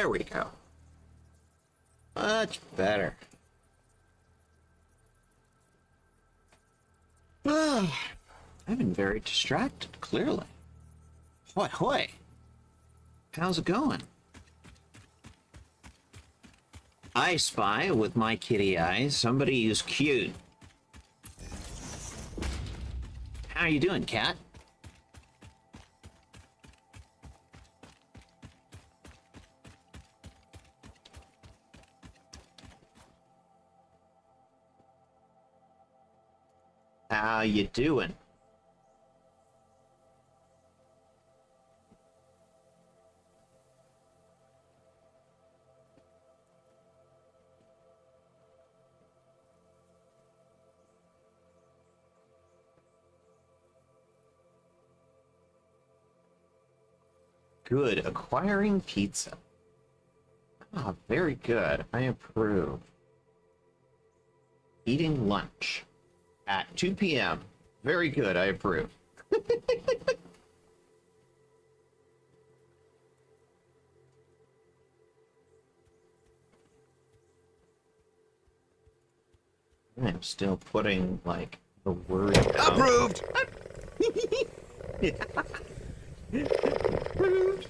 There we go. Much better. I've been very distracted, clearly. Hoy hoy. How's it going? I spy with my kitty eyes somebody who's cute. How you doing, cat? How you doing? Good. Acquiring pizza. Ah, very good. I approve. Eating lunch at 2 p.m. Very good. I approve. I'm still putting, like, the word out. Approved! Approved.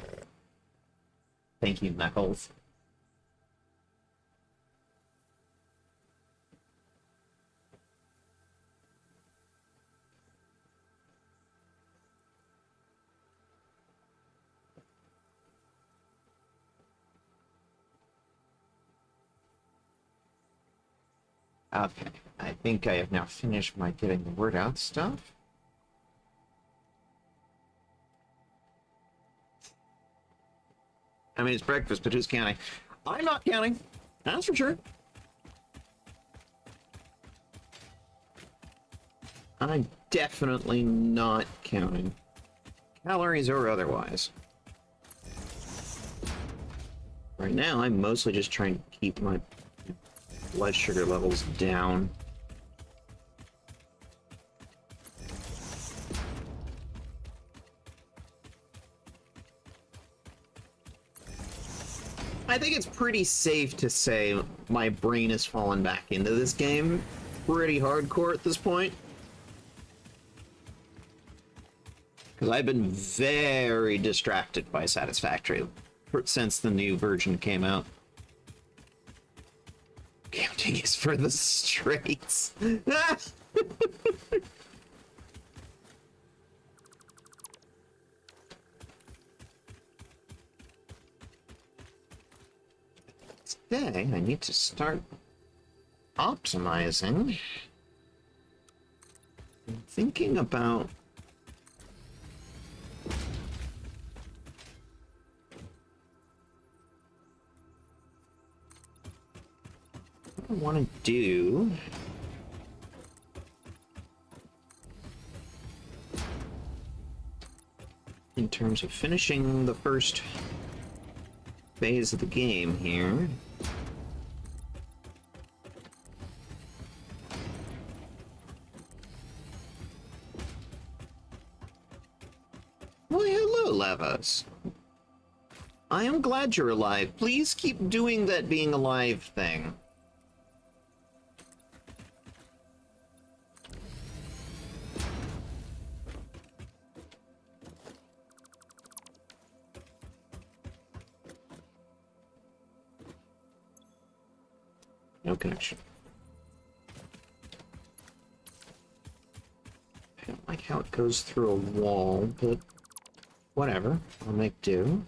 Thank you, Knuckles. Okay, I think I have now finished my getting the word out stuff. I mean, it's breakfast, but who's counting? I'm not counting. That's for sure. I'm definitely not counting. Calories or otherwise. Right now, I'm mostly just trying to keep my blood sugar levels down. I think it's pretty safe to say my brain has fallen back into this game pretty hardcore at this point. Because I've been very distracted by Satisfactory since the new version came out. Counting is for the straights. Today, I need to start optimizing. I'm thinking about what I want to do. In terms of finishing the first phase of the game here. Why, hello, Lavas. I am glad you're alive. Please keep doing that being alive thing. No connection. I don't like how it goes through a wall, but whatever. I'll make do.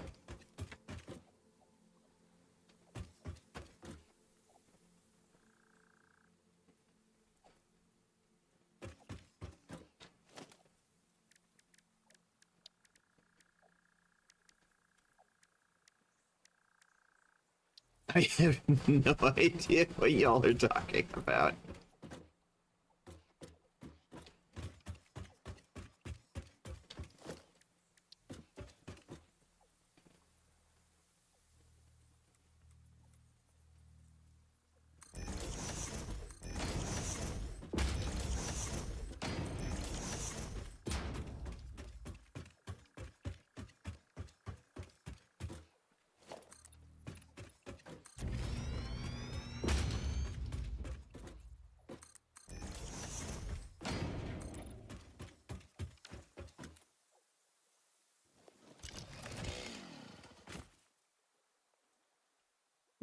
I have no idea what y'all are talking about.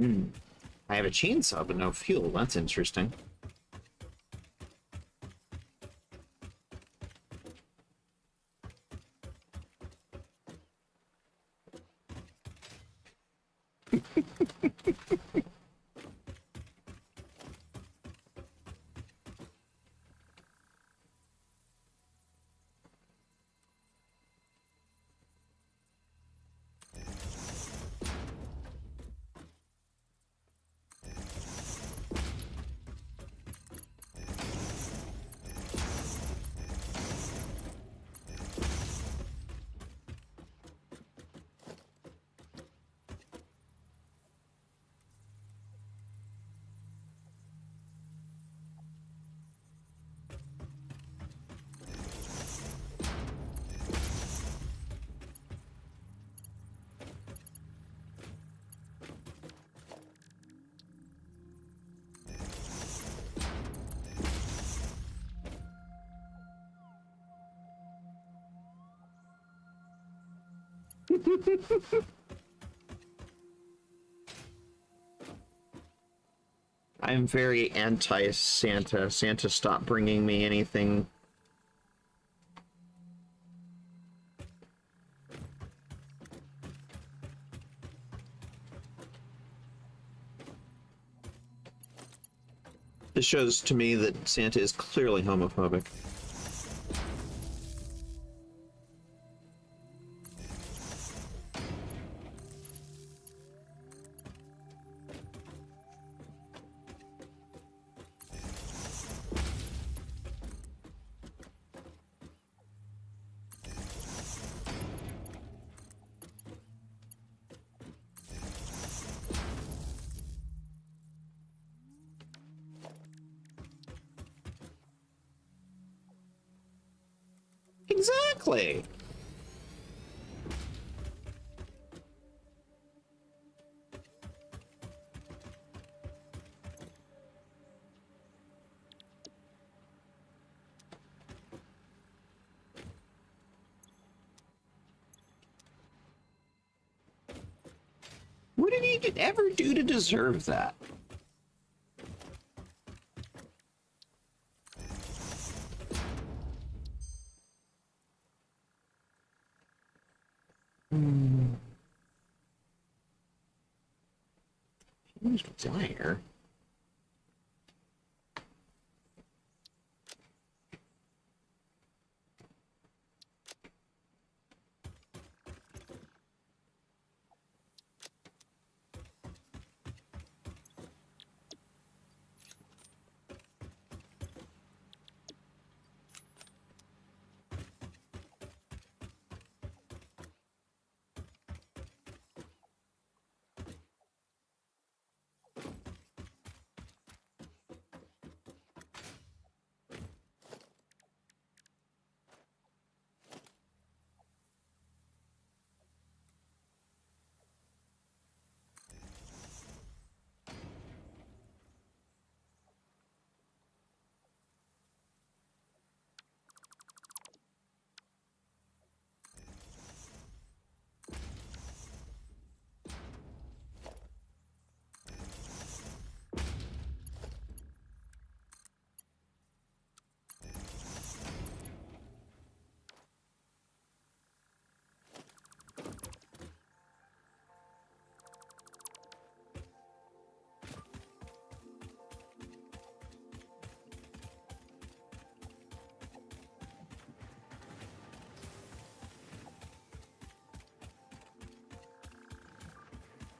Hmm. I have a chainsaw, but no fuel. That's interesting. I'm very anti-Santa. Santa, stop bringing me anything. This shows to me that Santa is clearly homophobic. Exactly. What did he ever do to deserve that? Who's Flyer?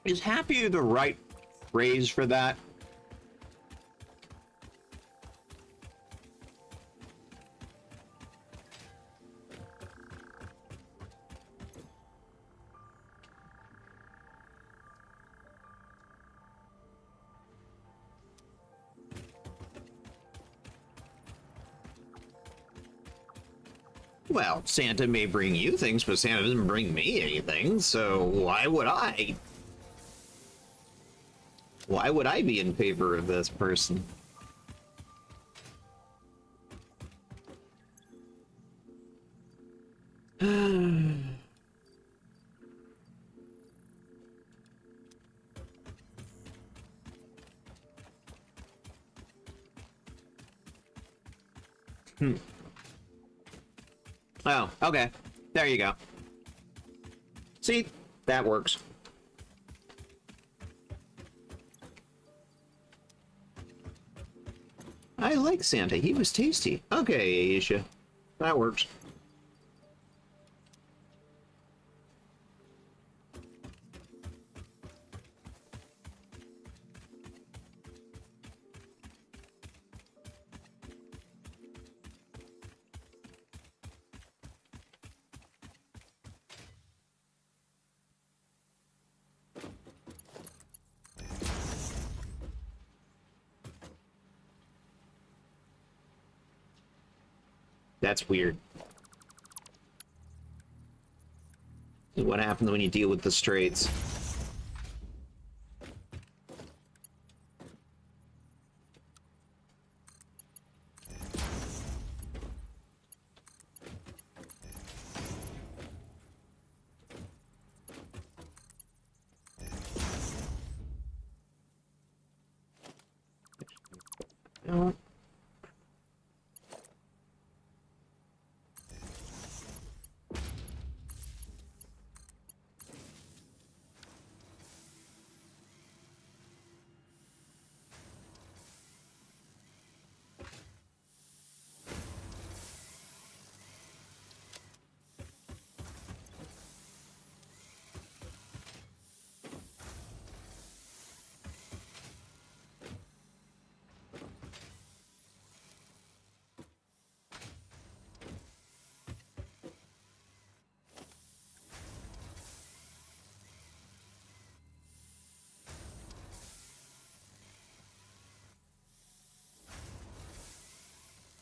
Is happy the right phrase for that? Well, Santa may bring you things, but Santa doesn't bring me anything, so why would I? Why would I be in favor of this person? Oh, okay. There you go. See? That works. I like Santa. He was tasty. Okay, Aisha. That works. That's weird. What happens when you deal with the straights? No.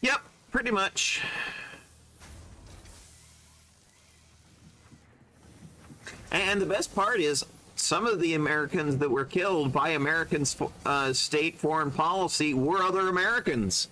Yep, pretty much. And the best part is, some of the Americans that were killed by Americans' state foreign policy were other Americans.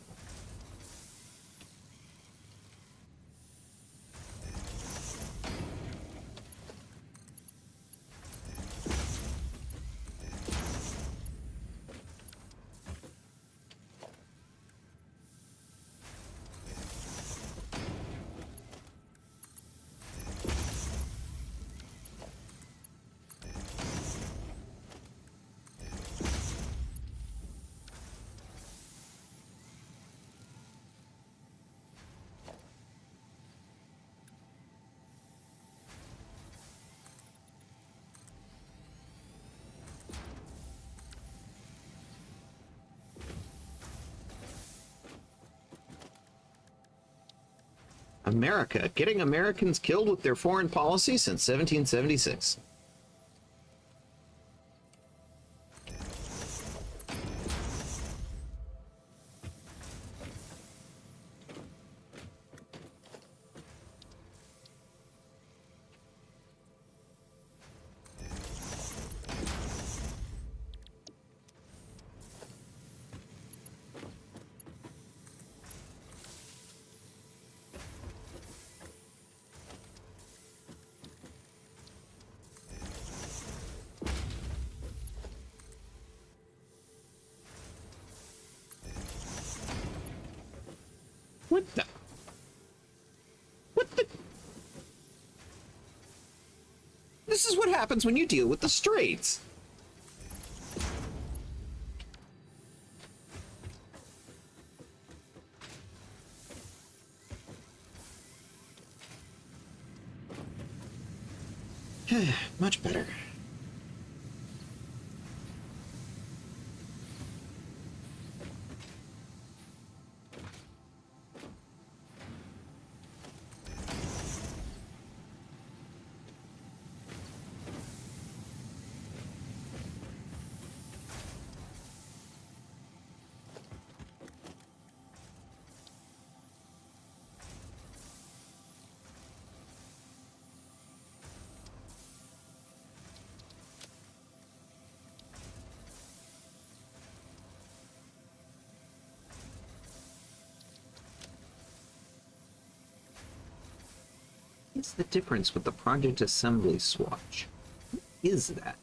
America, getting Americans killed with their foreign policy since 1776. What the? What the? This is what happens when you deal with the straights. Much better. What's the difference with the project assembly swatch? What is that?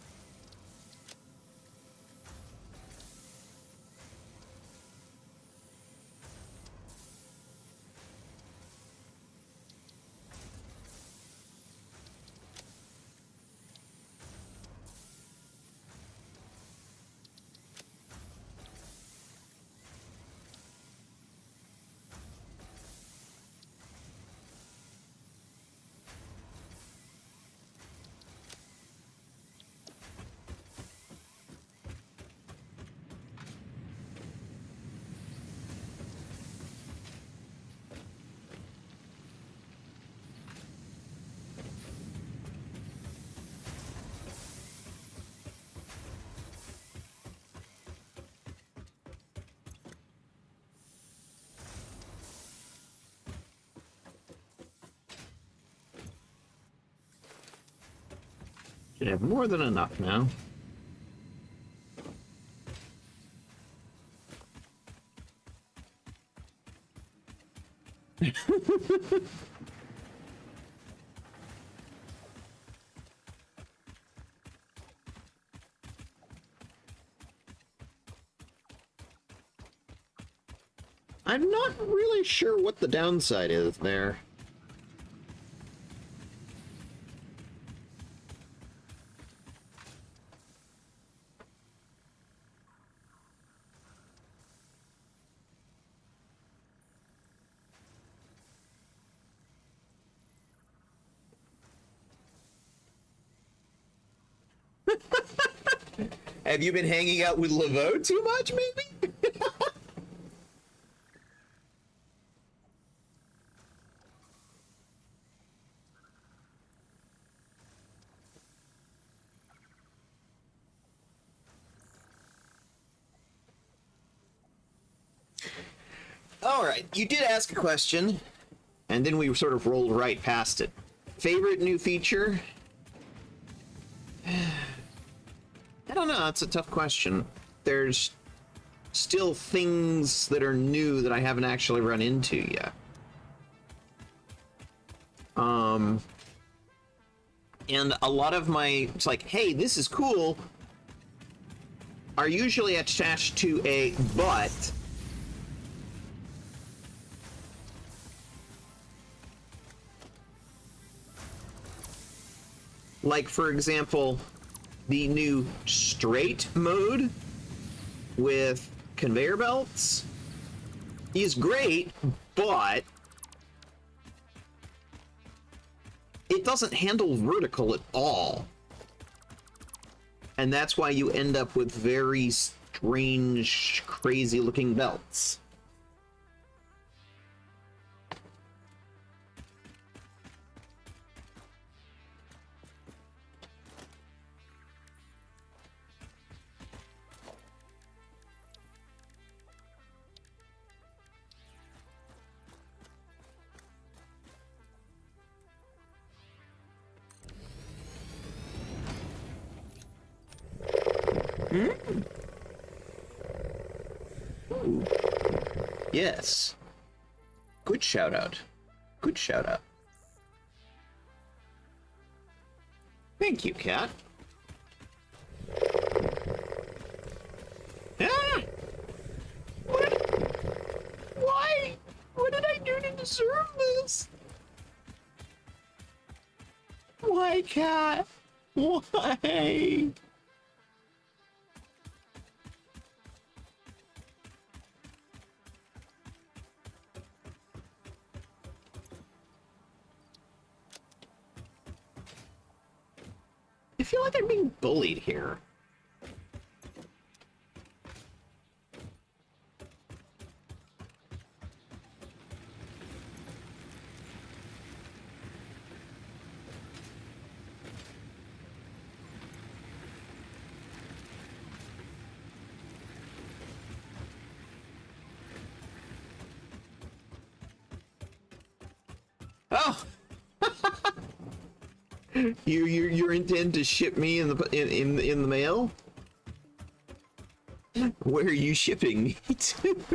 Should have more than enough now. I'm not really sure what the downside is there. Have you been hanging out with Laveau too much, maybe? All right, you did ask a question, and then we sort of rolled right past it. Favorite new feature? I don't know, it's a tough question. There's still things that are new that I haven't actually run into yet. And a lot of my, it's like, hey, this is cool, are usually attached to a but. Like, for example, the new straight mode with conveyor belts is great, but it doesn't handle vertical at all. And that's why you end up with very strange, crazy looking belts. Mm. Ooh. Yes. Good shout out. Good shout out. Thank you, cat. Ah! What? Why? What did I do to deserve this? Why, cat? Why? I feel like I'm being bullied here. Oh! You intend to ship me in the mail? Where are you shipping me to?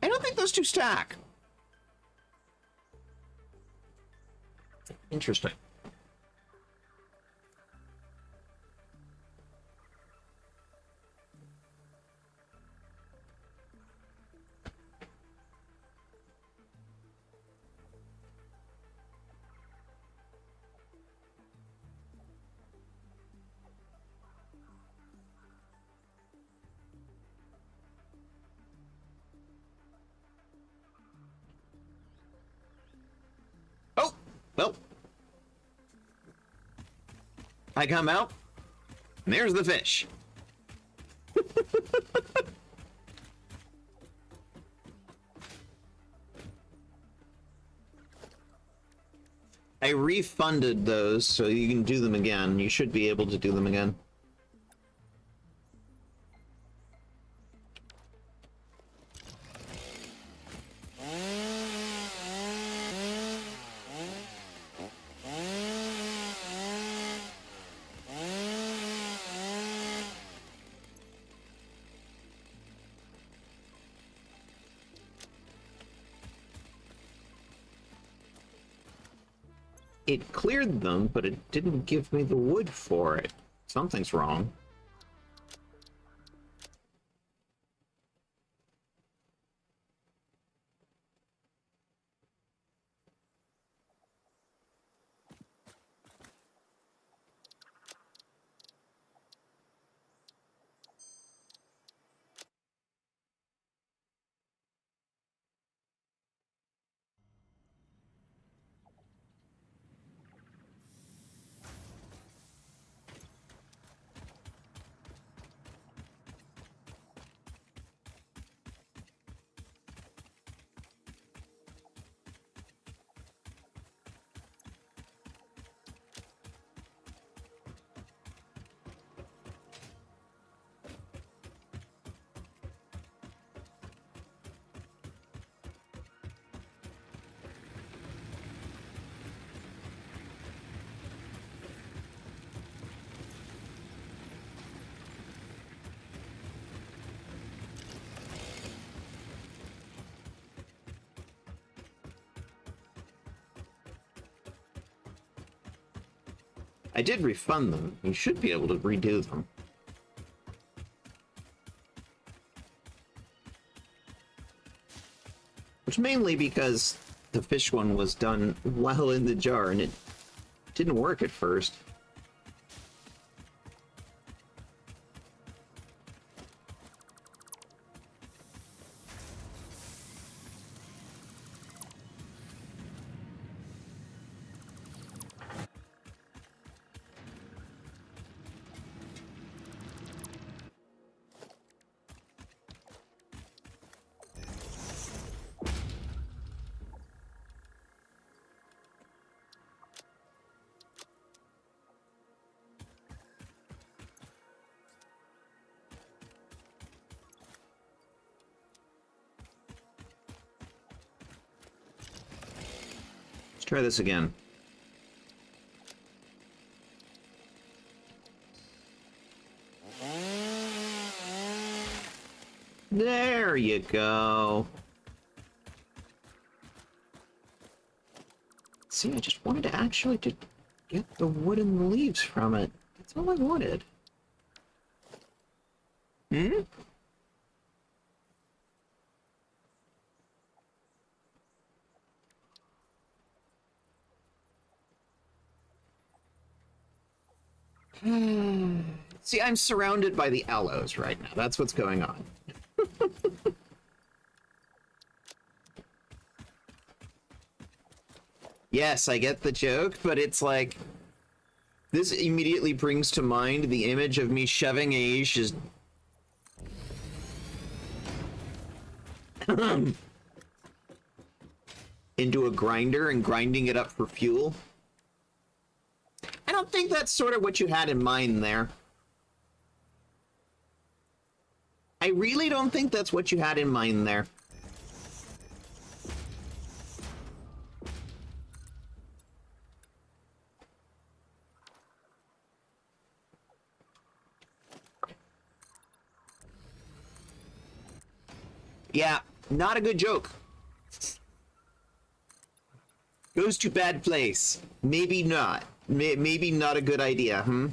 I don't think those two stack. Interesting. Oh, well. I come out, and there's the fish. I refunded those, so you can do them again. You should be able to do them again. It cleared them, but it didn't give me the wood for it. Something's wrong. I did refund them. You should be able to redo them. Which mainly because the fish one was done while in the jar and it didn't work at first. Let's try this again. There you go. See, I just wanted to actually just get the wooden leaves from it. That's all I wanted. Hmm? See, I'm surrounded by the aloes right now. That's what's going on. Yes, I get the joke, but it's like... This immediately brings to mind the image of me shoving Age just... into a grinder and grinding it up for fuel. I don't think that's sort of what you had in mind there. I really don't think that's what you had in mind there. Yeah, not a good joke. Goes to bad place. Maybe not. Maybe not a good idea, hmm?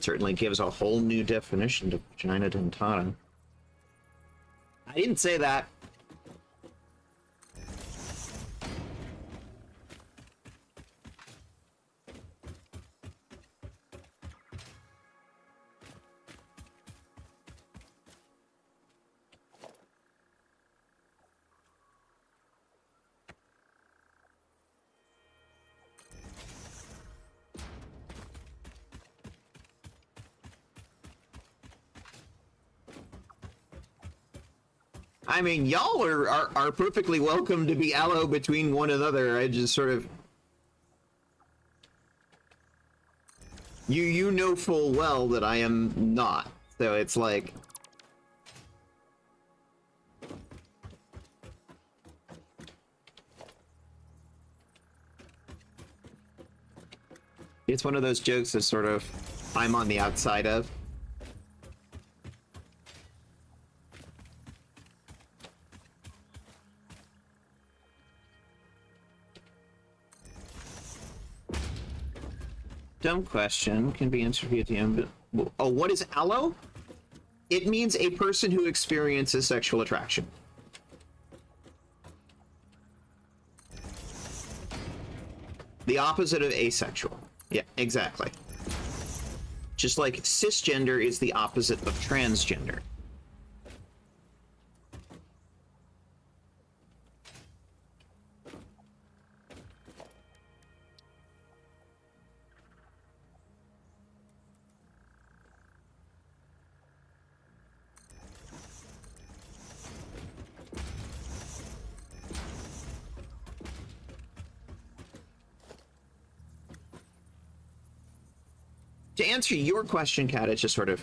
Certainly gives a whole new definition to vagina dentata. I didn't say that. I mean, y'all are perfectly welcome to be allo between one another. I just sort of... You know full well that I am not. So it's like... It's one of those jokes that sort of I'm on the outside of. Dumb question, can be answered via DM, but... Oh, what is allo? It means a person who experiences sexual attraction. The opposite of asexual. Yeah, exactly. Just like cisgender is the opposite of transgender. To answer your question, Kat, it's just sort of...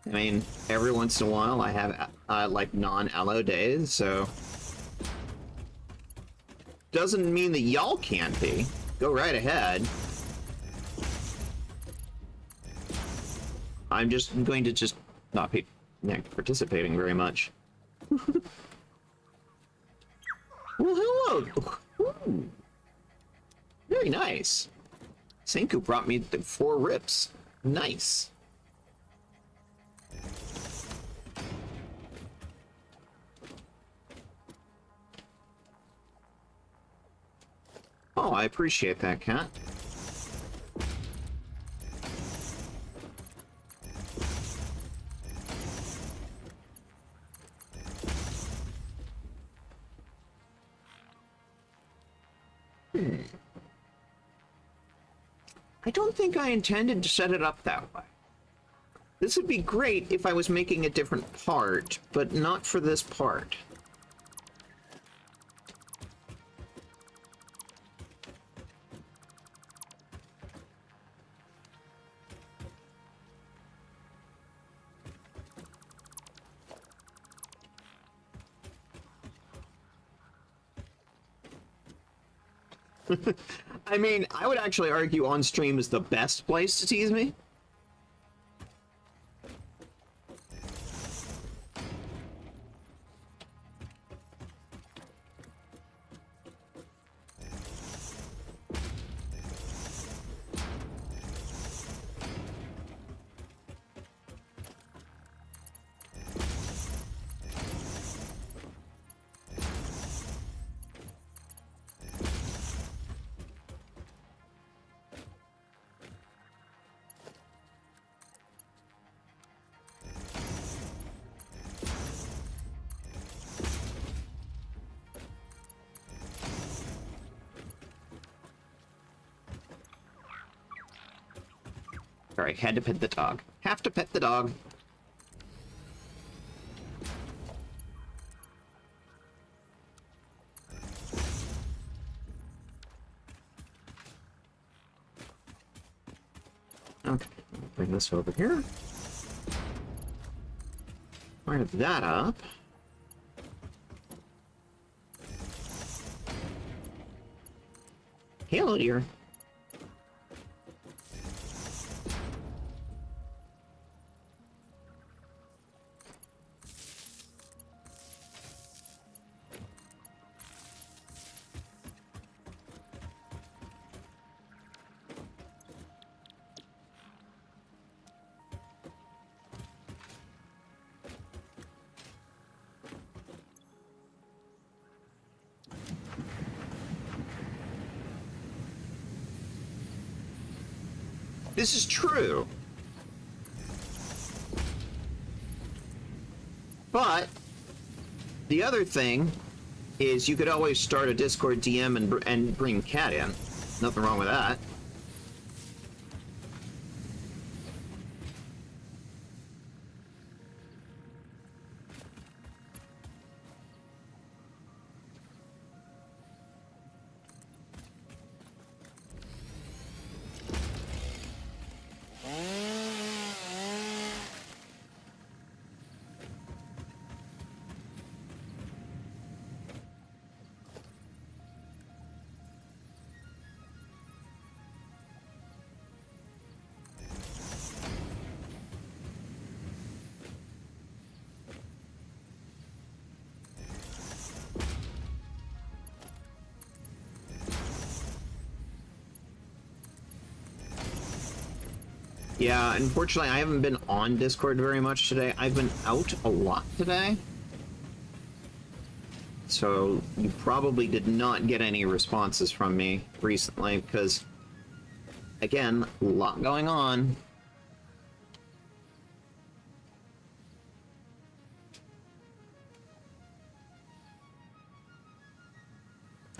I mean, every once in a while I have, like, non-allo days, so... Doesn't mean that y'all can't be. Go right ahead. I'm just going to just not be participating very much. Well, hello! Ooh. Very nice. Senku brought me the 4 rips. Nice. Oh, I appreciate that, Kat. I don't think I intended to set it up that way. This would be great if I was making a different part, but not for this part. I mean, I would actually argue on stream is the best place to tease me. Sorry, had to pet the dog. Have to pet the dog. Okay, bring this over here. Fire that up. Hello, dear. This is true. But the other thing is you could always start a Discord DM and bring Kat in. Nothing wrong with that. Yeah, unfortunately, I haven't been on Discord very much today. I've been out a lot today. So you probably did not get any responses from me recently because, again, a lot going on.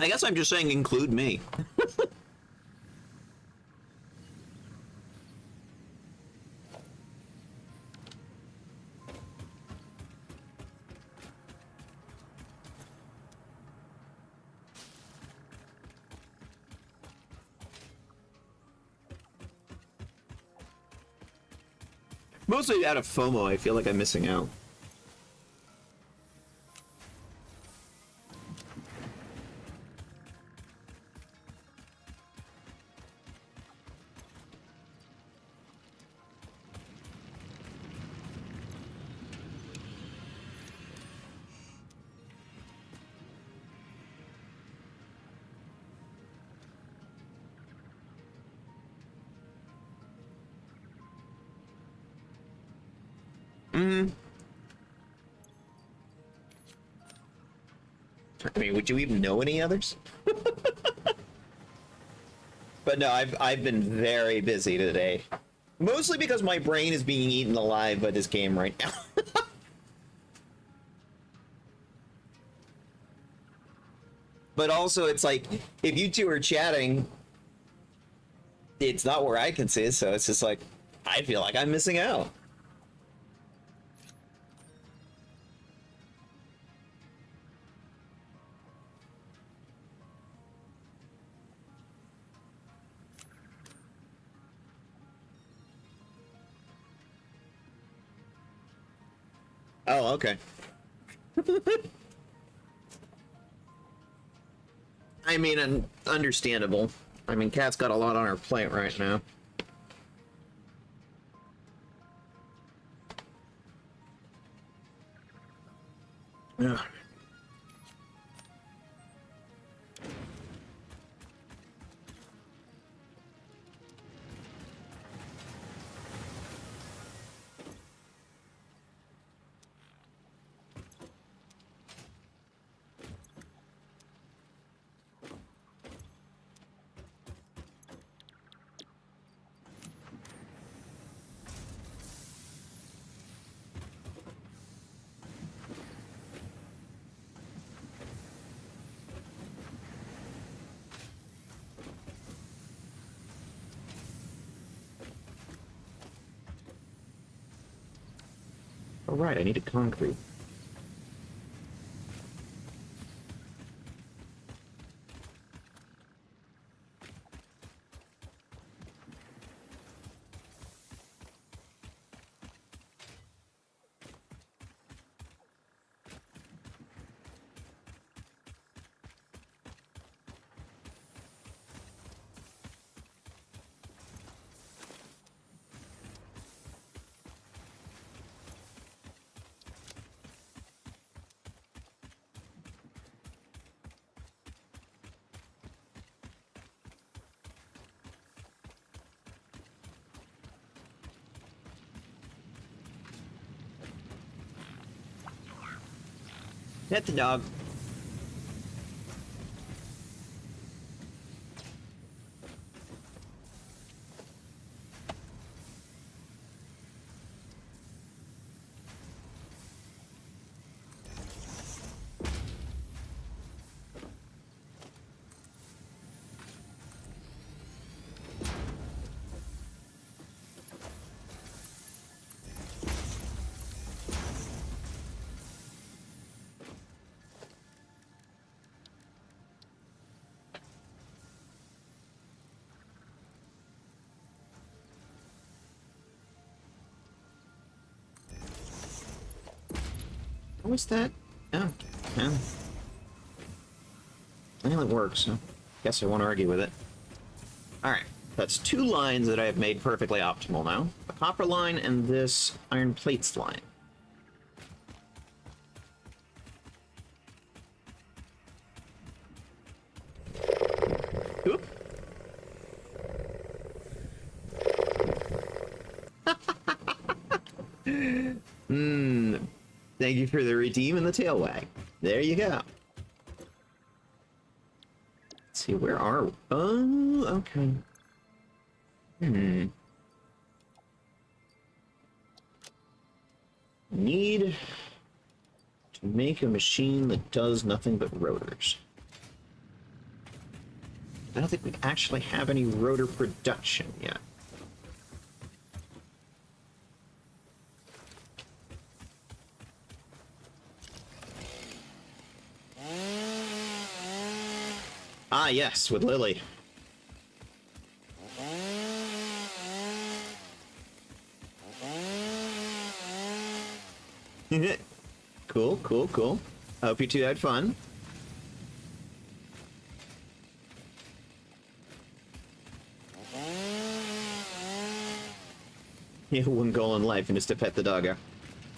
I guess I'm just saying include me. Mostly out of FOMO, I feel like I'm missing out. I mean, would you even know any others? But no, I've been very busy today. Mostly because my brain is being eaten alive by this game right now. But also, it's like, if you two are chatting, it's not where I can see it, so it's just like, I feel like I'm missing out. Oh, okay. I mean, understandable. I mean, Kat's got a lot on her plate right now. Ugh. All right, I need a concrete. Pet the dog. What was that? Oh, yeah. Well, it works, so guess I won't argue with it. Alright, that's two lines that I have made perfectly optimal now. The copper line and this iron plates line. Oop. Hmm. Thank you for the redeem and the tail wag. There you go. Let's see, where are we? Oh, okay. Need to make a machine that does nothing but rotors. I don't think we actually have any rotor production yet. Ah, yes, with Lily. Cool, cool, cool. I hope you two had fun. Yeah, one goal in life and is to pet the doggo.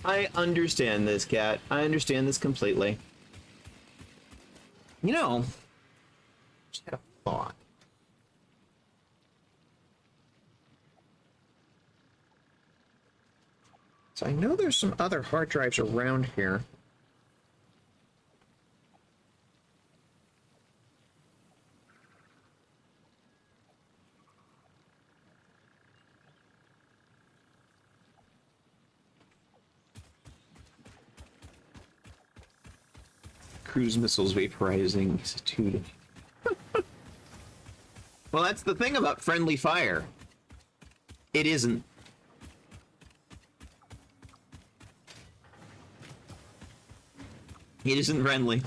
I understand this, cat. I understand this completely. You know, just had a thought. So I know there's some other hard drives around here. Cruise missiles vaporizing institute. Well, that's the thing about friendly fire. It isn't. It isn't friendly.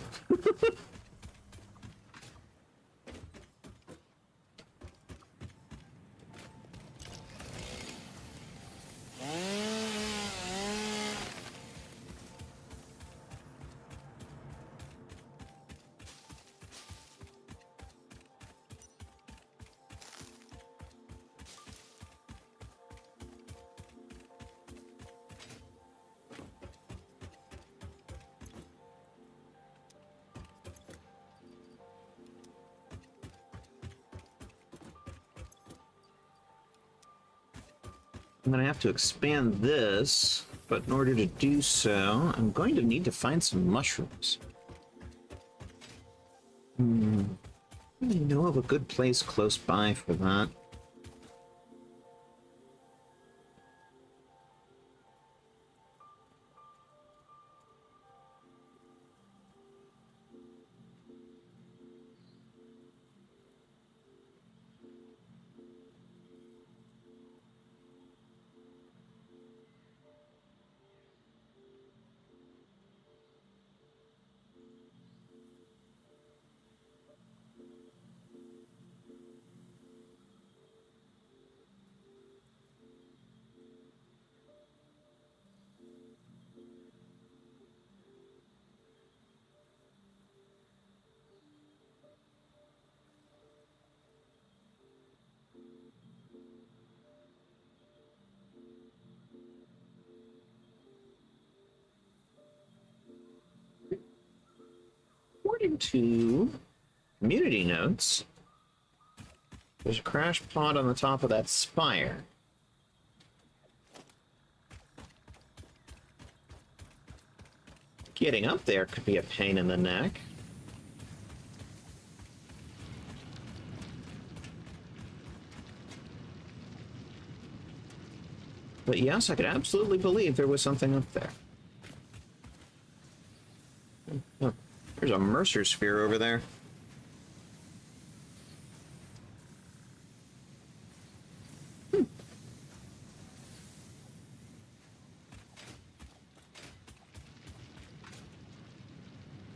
I'm gonna have to expand this, but in order to do so, I'm going to need to find some mushrooms. I know of a good place close by for that. According to community notes, there's a crash pod on the top of that spire. Getting up there could be a pain in the neck. But yes, I could absolutely believe there was something up there. Oh, there's a Mercer sphere over there.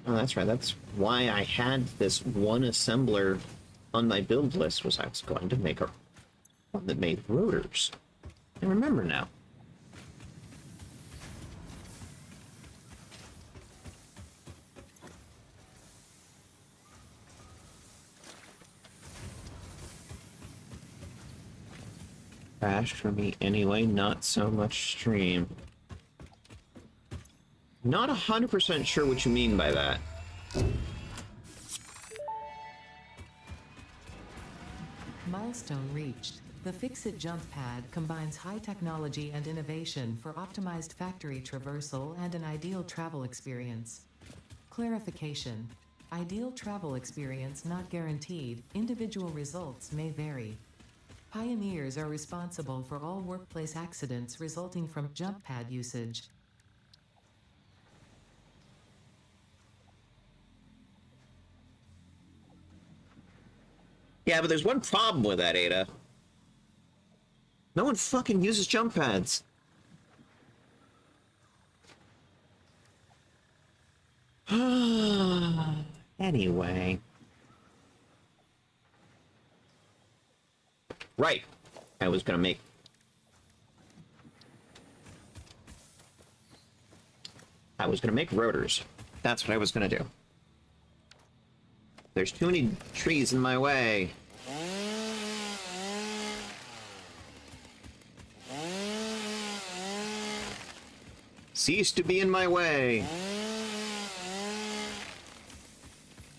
Oh, that's right. That's why I had this one assembler on my build list, was I was going to make one that made rotors. I remember now. Crashed for me anyway, not so much stream. Not 100% sure what you mean by that. Milestone reached. The Fix-It jump pad combines high technology and innovation for optimized factory traversal and an ideal travel experience. Clarification. Ideal travel experience not guaranteed, individual results may vary. Pioneers are responsible for all workplace accidents resulting from jump pad usage. Yeah, but there's one problem with that, Ada. No one fucking uses jump pads. Anyway. Right. I was gonna make... rotors. That's what I was gonna do. There's too many trees in my way. Cease to be in my way.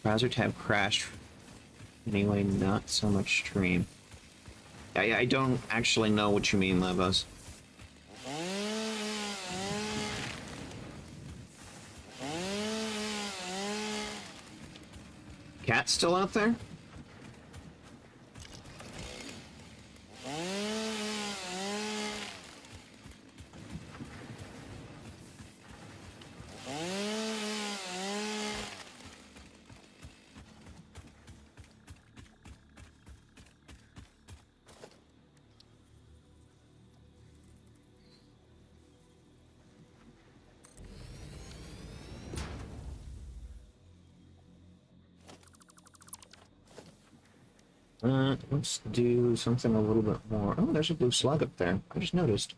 Browser tab crashed. Anyway, not so much stream. I don't actually know what you mean, Levos. Cat still out there? Let's do something a little bit more. Oh, there's a blue slug up there. I just noticed.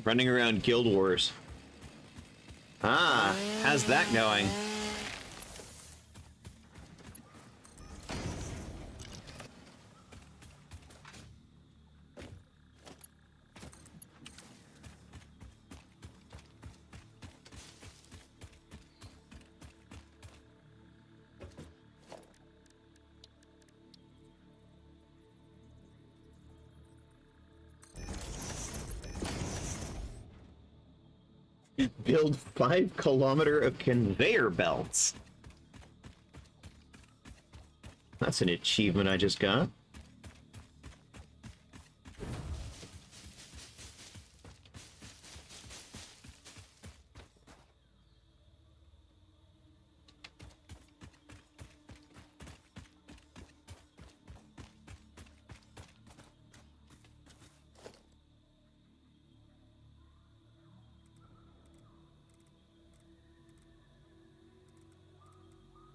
Running around Guild Wars. Ah, how's that going? Build 5 kilometer of conveyor belts. That's an achievement I just got.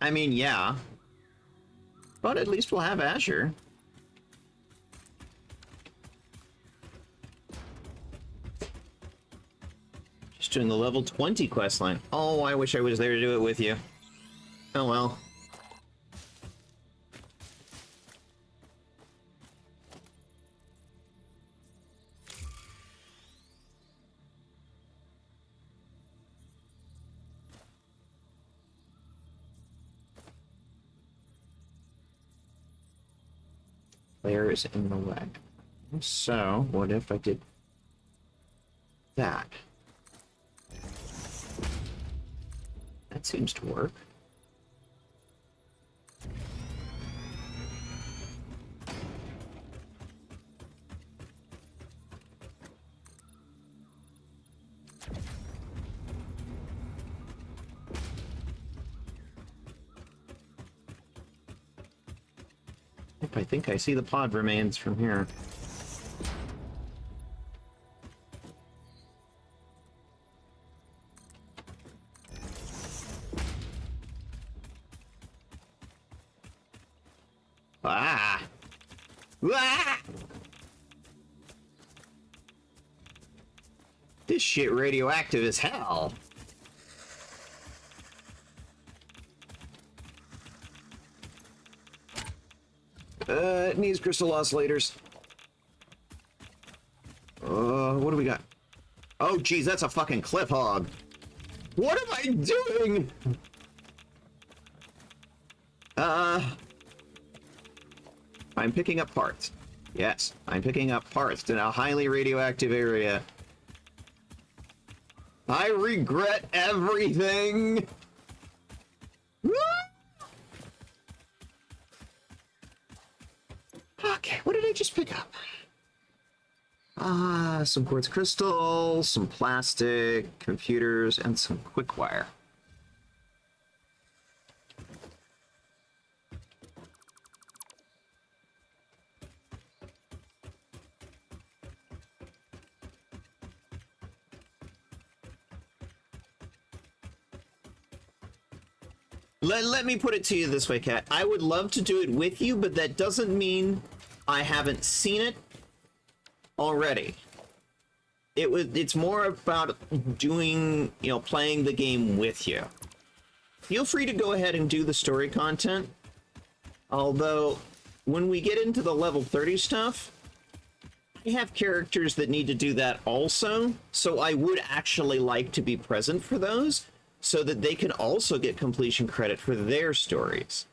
I mean, yeah. But at least we'll have Azure. Just doing the level 20 questline. Oh, I wish I was there to do it with you. Oh well. Player is in the way. So, what if I did that? That seems to work. I think I see the pod remains from here. Ah! Ah! This shit radioactive as hell. Vietnamese crystal oscillators. What do we got? Oh, geez, that's a fucking cliff hog. What am I doing? I'm picking up parts. Yes, I'm picking up parts in a highly radioactive area. I regret everything. Okay, what did I just pick up? Some quartz crystals, some plastic, computers, and some quick wire. Let me put it to you this way, Kat. I would love to do it with you, but that doesn't mean I haven't seen it already. It's more about doing, playing the game with you. Feel free to go ahead and do the story content. Although, when we get into the level 30 stuff, I have characters that need to do that also, so I would actually like to be present for those, so that they can also get completion credit for their stories.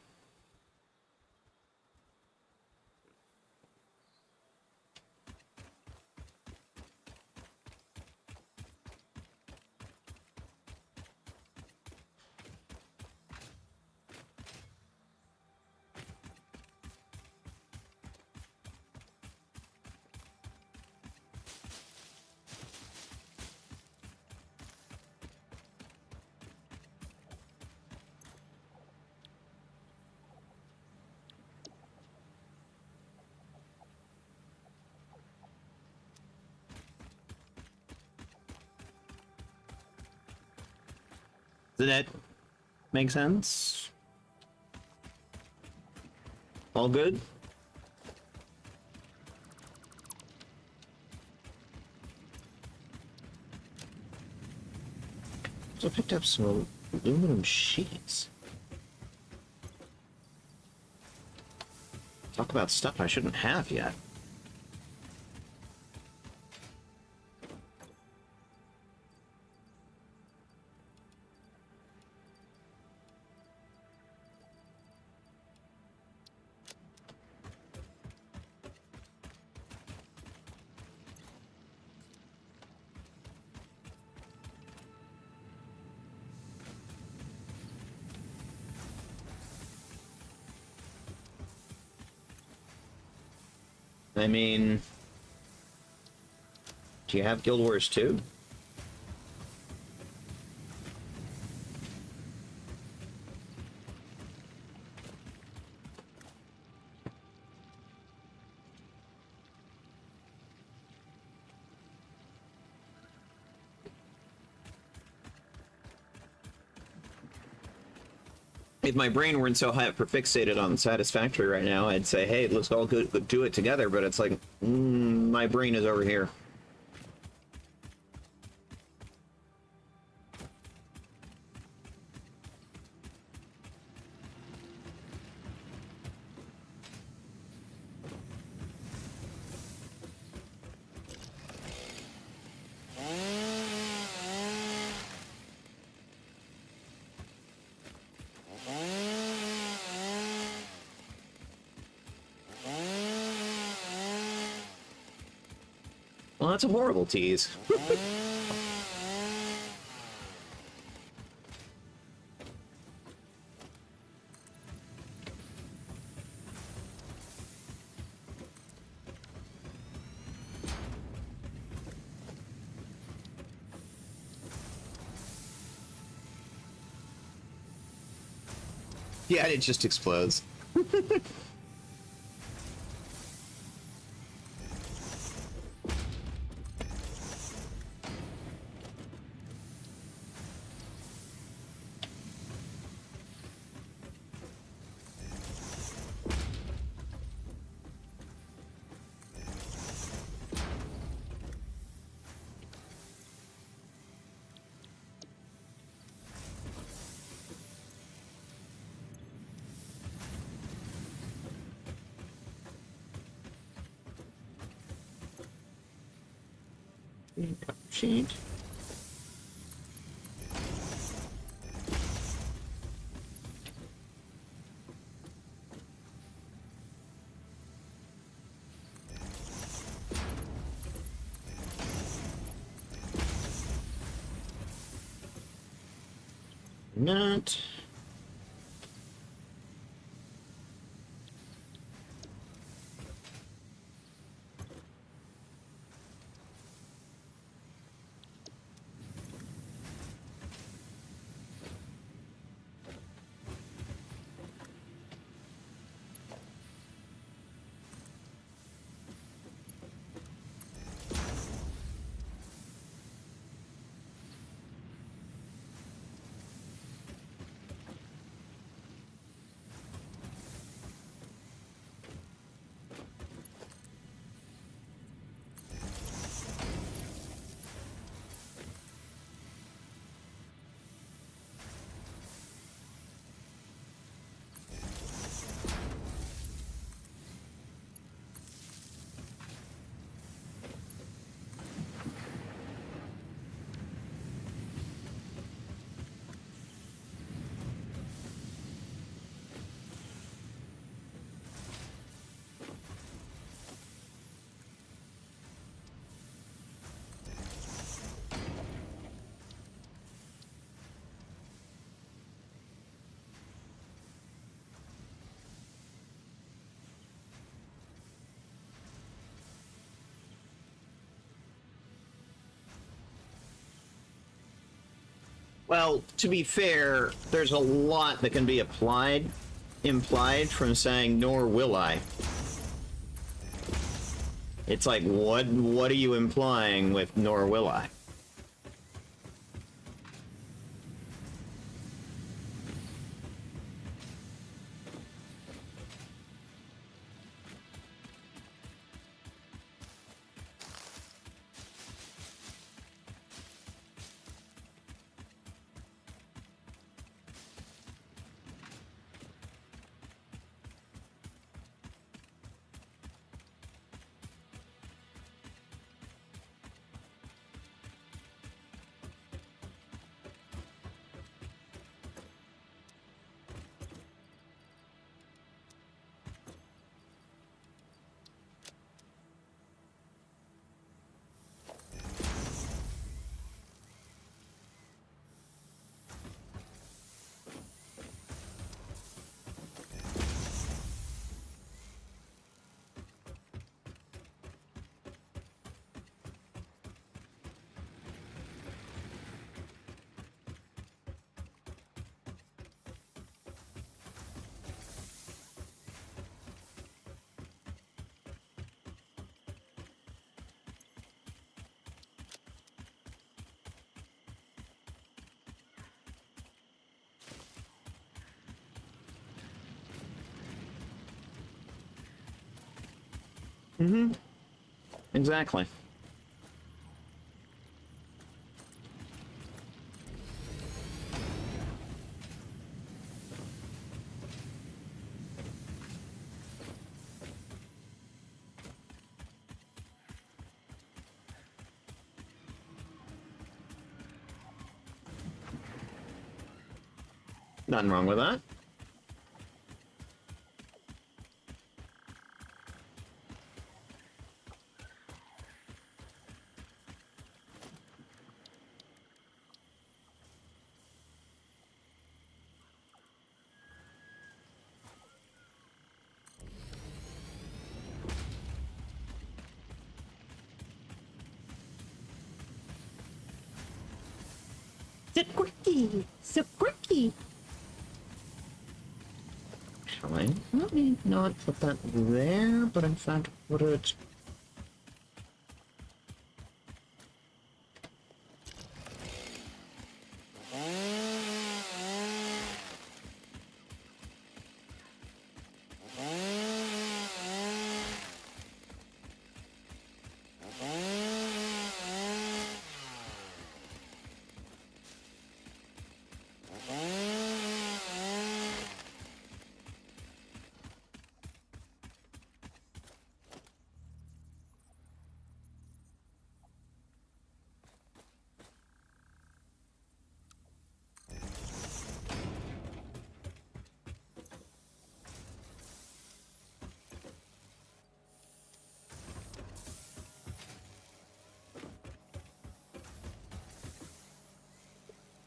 Does that make sense? All good? So I picked up some aluminum sheets. Talk about stuff I shouldn't have yet. I mean, do you have Guild Wars 2? If my brain weren't so hyper-fixated on Satisfactory right now, I'd say, hey, let's all go do it together, but it's like, my brain is over here. Well, that's a horrible tease. Yeah, it just explodes. Sheet. Not. Well, to be fair, there's a lot that can be implied from saying, nor will I. It's like, what are you implying with nor will I? Mm-hmm. Exactly. Nothing wrong with that. So quirky, so quirky. Actually, let me not put that there, but in fact put it...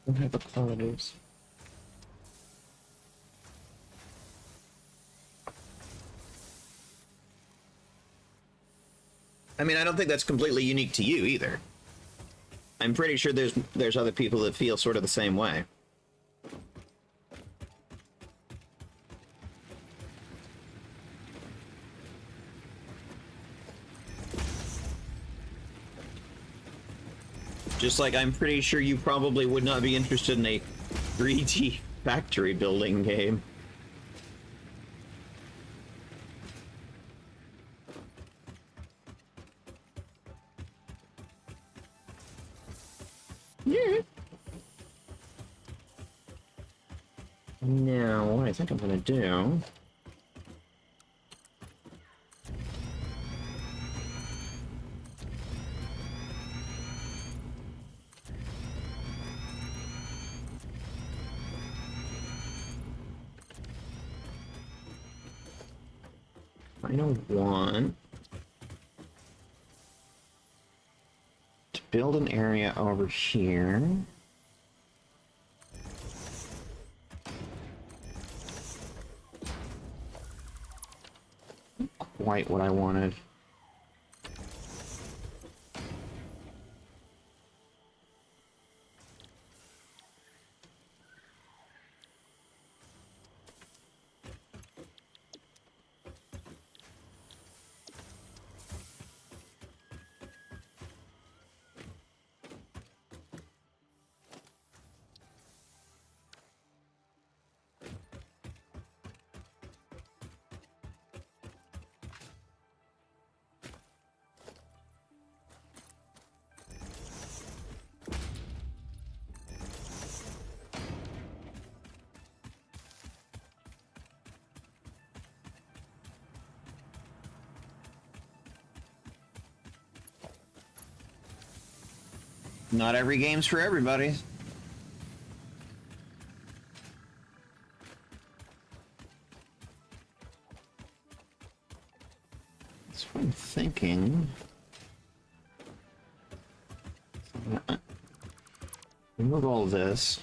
What type of qualities? I mean, I don't think that's completely unique to you either. I'm pretty sure there's other people that feel sort of the same way. Just like I'm pretty sure you probably would not be interested in a 3D factory building game. Yeah. Now, what I think I'm gonna do... I don't want to build an area over here. Quite what I wanted. Not every game's for everybody. That's what I'm thinking. Remove all this.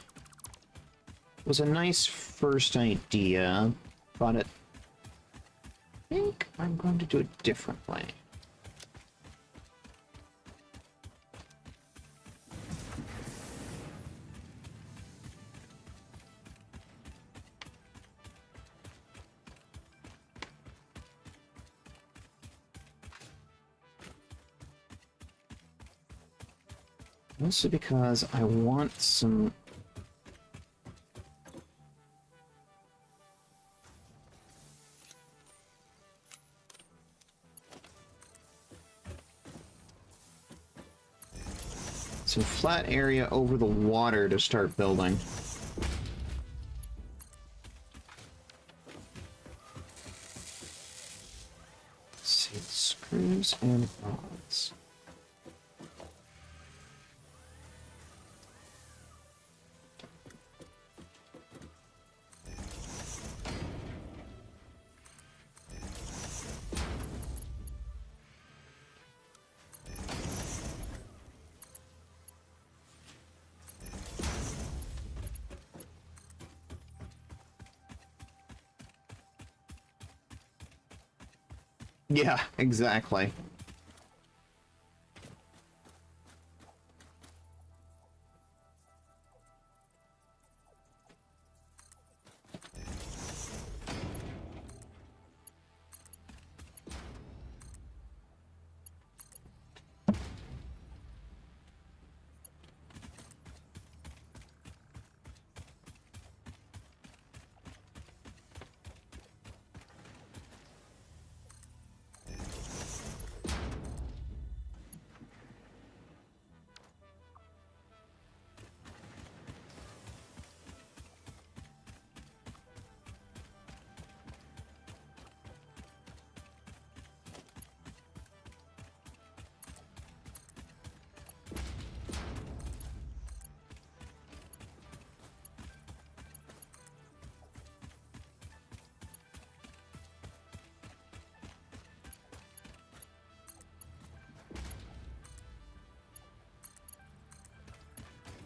It was a nice first idea, but I think I'm going to do it differently. Mostly because I want some... some flat area over the water to start building. Let's see, screws and rods. Yeah, exactly.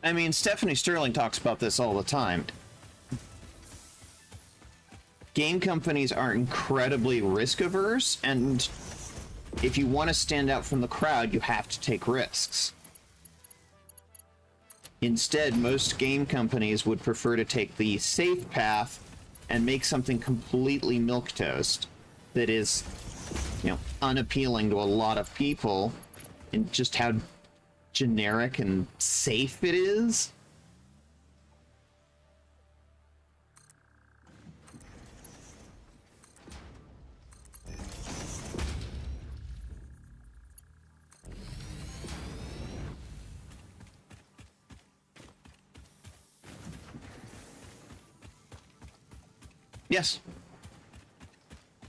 I mean, Stephanie Sterling talks about this all the time. Game companies are incredibly risk averse, and if you want to stand out from the crowd, you have to take risks. Instead, most game companies would prefer to take the safe path and make something completely milquetoast that is, you know, unappealing to a lot of people, and just how generic and safe it is. Yes.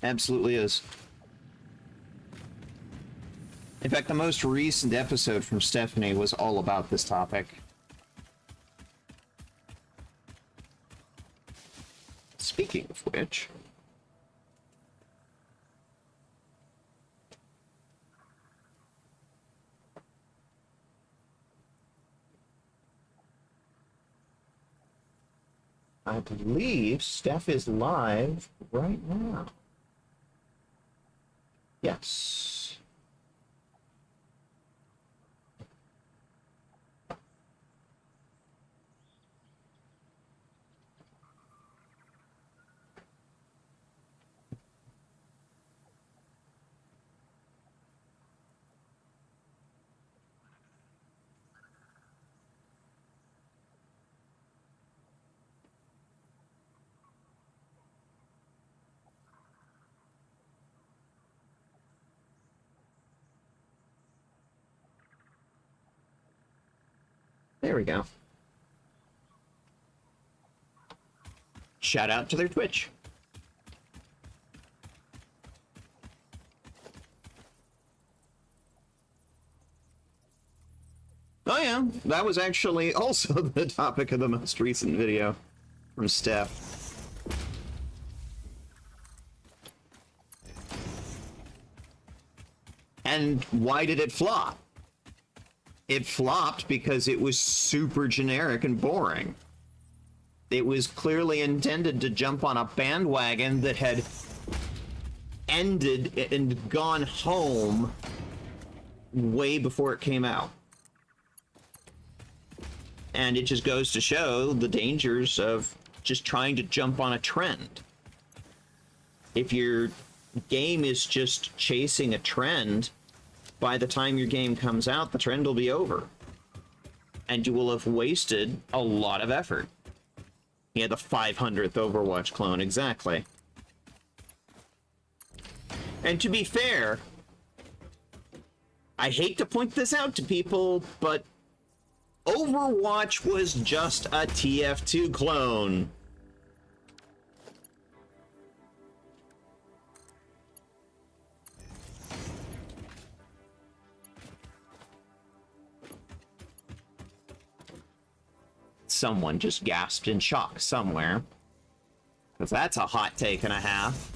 Absolutely is. In fact, the most recent episode from Stephanie was all about this topic. Speaking of which... I believe Steph is live right now. Yes. There we go. Shout out to their Twitch. Oh yeah, that was actually also the topic of the most recent video from Steph. And why did it flop? It flopped because it was super generic and boring. It was clearly intended to jump on a bandwagon that had ended and gone home way before it came out. And it just goes to show the dangers of just trying to jump on a trend. If your game is just chasing a trend, by the time your game comes out, the trend will be over. And you will have wasted a lot of effort. Yeah, the 500th Overwatch clone, exactly. And to be fair, I hate to point this out to people, but Overwatch was just a TF2 clone. Someone just gasped in shock somewhere. Because that's a hot take and a half.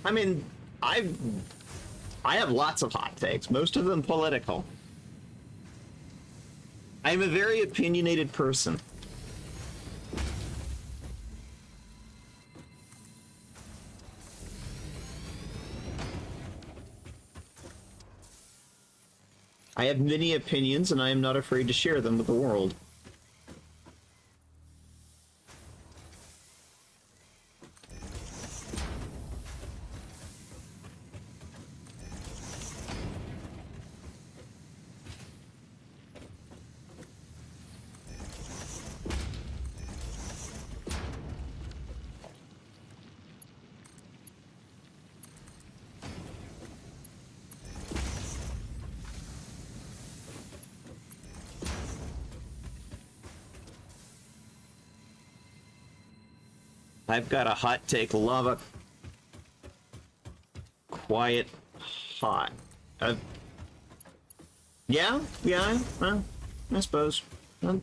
I mean, I have lots of hot takes, most of them political. I'm a very opinionated person. I have many opinions, and I am not afraid to share them with the world. I've got a hot take. Lava. Quiet. Hot. Yeah, well, I suppose. I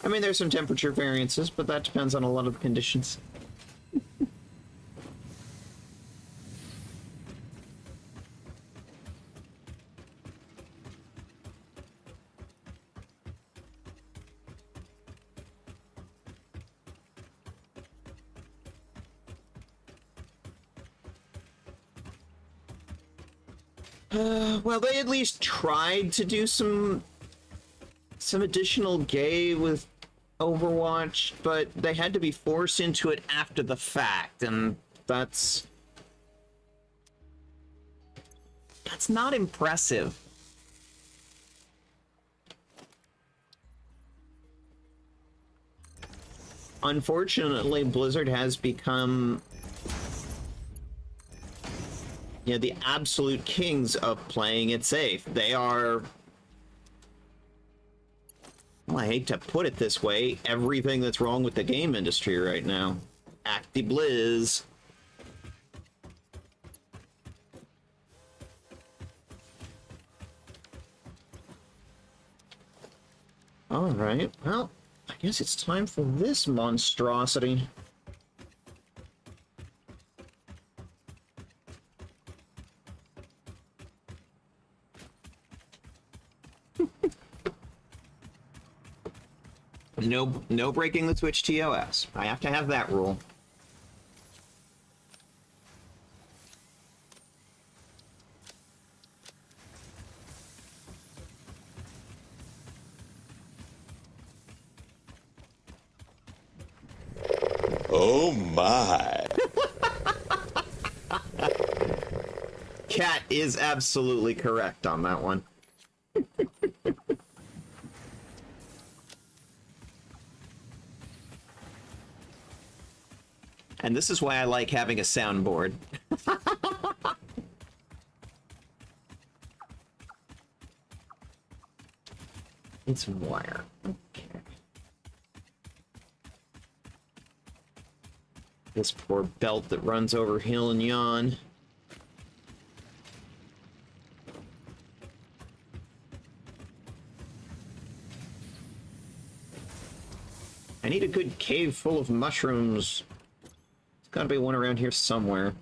mean, there's some temperature variances, but that depends on a lot of the conditions. Well, they at least tried to do some additional gay with Overwatch, but they had to be forced into it after the fact, and that's not impressive. Unfortunately, Blizzard has become, you know, the absolute kings of playing it safe. They are, well, I hate to put it this way, everything that's wrong with the game industry right now. Acty Blizz. Alright, well, I guess it's time for this monstrosity. No breaking the Twitch TOS. I have to have that rule. Oh my. Cat is absolutely correct on that one. And this is why I like having a soundboard. It's wire. Okay. This poor belt that runs over hill and yon. I need a good cave full of mushrooms. There's gotta be one around here somewhere.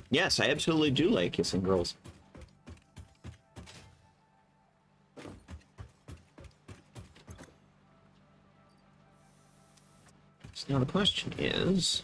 Yes, I absolutely do like kissing girls. So now the question is...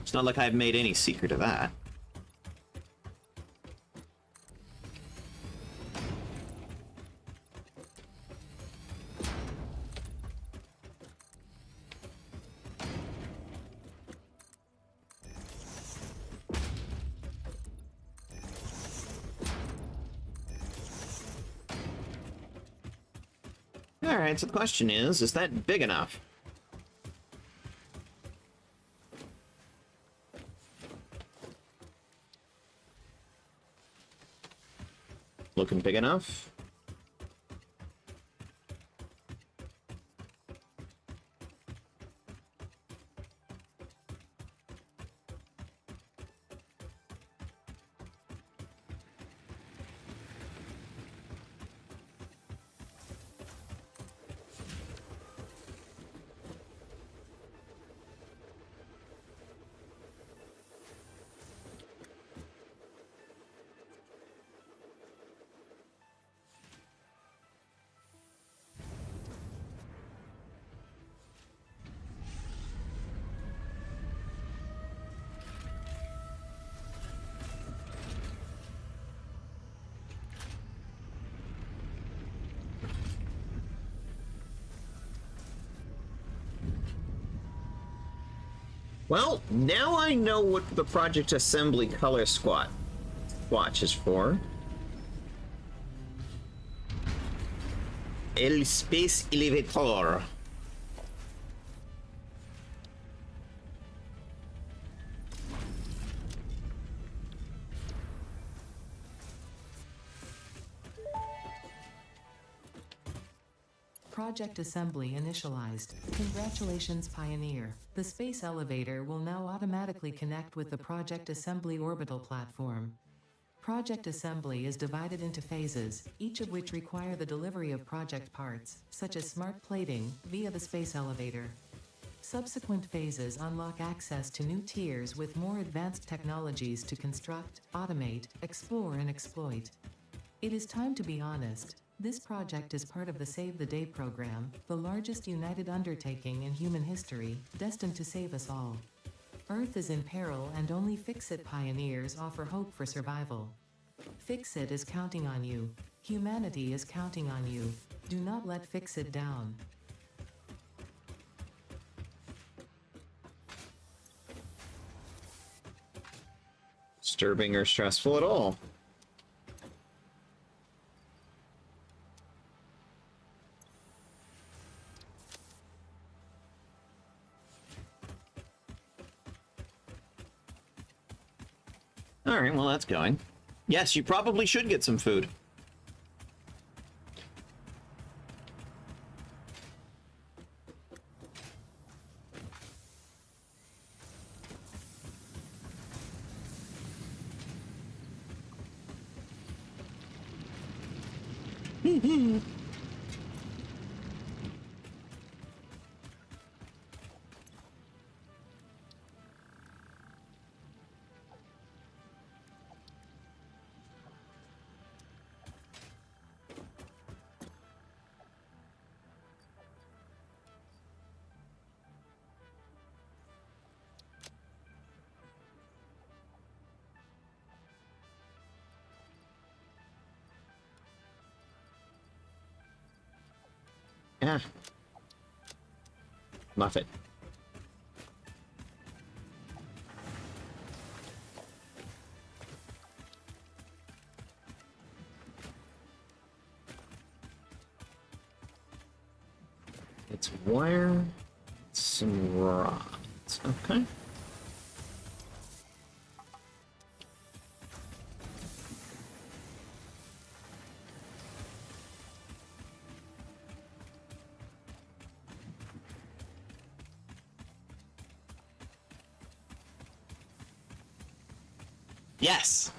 It's not like I've made any secret of that. Alright, so the question is that big enough? Looking big enough. Well, now I know what the Project Assembly color swatch is for. El Space Elevator. Project Assembly initialized. Congratulations, Pioneer. The space elevator will now automatically connect with the Project Assembly orbital platform. Project Assembly is divided into phases, each of which require the delivery of project parts, such as smart plating, via the space elevator. Subsequent phases unlock access to new tiers with more advanced technologies to construct, automate, explore, and exploit. It is time to be honest. This project is part of the Save the Day program, the largest united undertaking in human history, destined to save us all. Earth is in peril and only Fix-It pioneers offer hope for survival. Fix-It is counting on you. Humanity is counting on you. Do not let Fix-It down. Disturbing or stressful at all. Alright, well that's going. Yes, you probably should get some food. Yeah. Muff it. It's wire, some rods. Okay. Yes.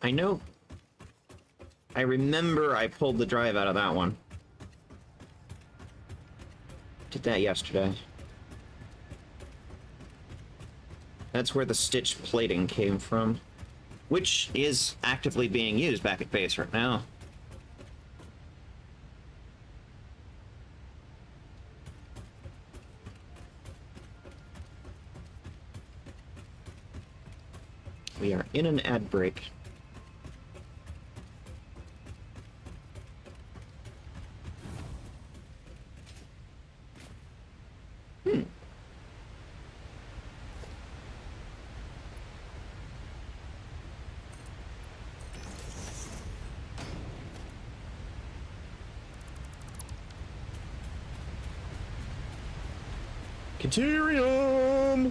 I know. I remember I pulled the drive out of that one. Did that yesterday. That's where the stitched plating came from, which is actively being used back at base right now. We are in an ad break. Caterium!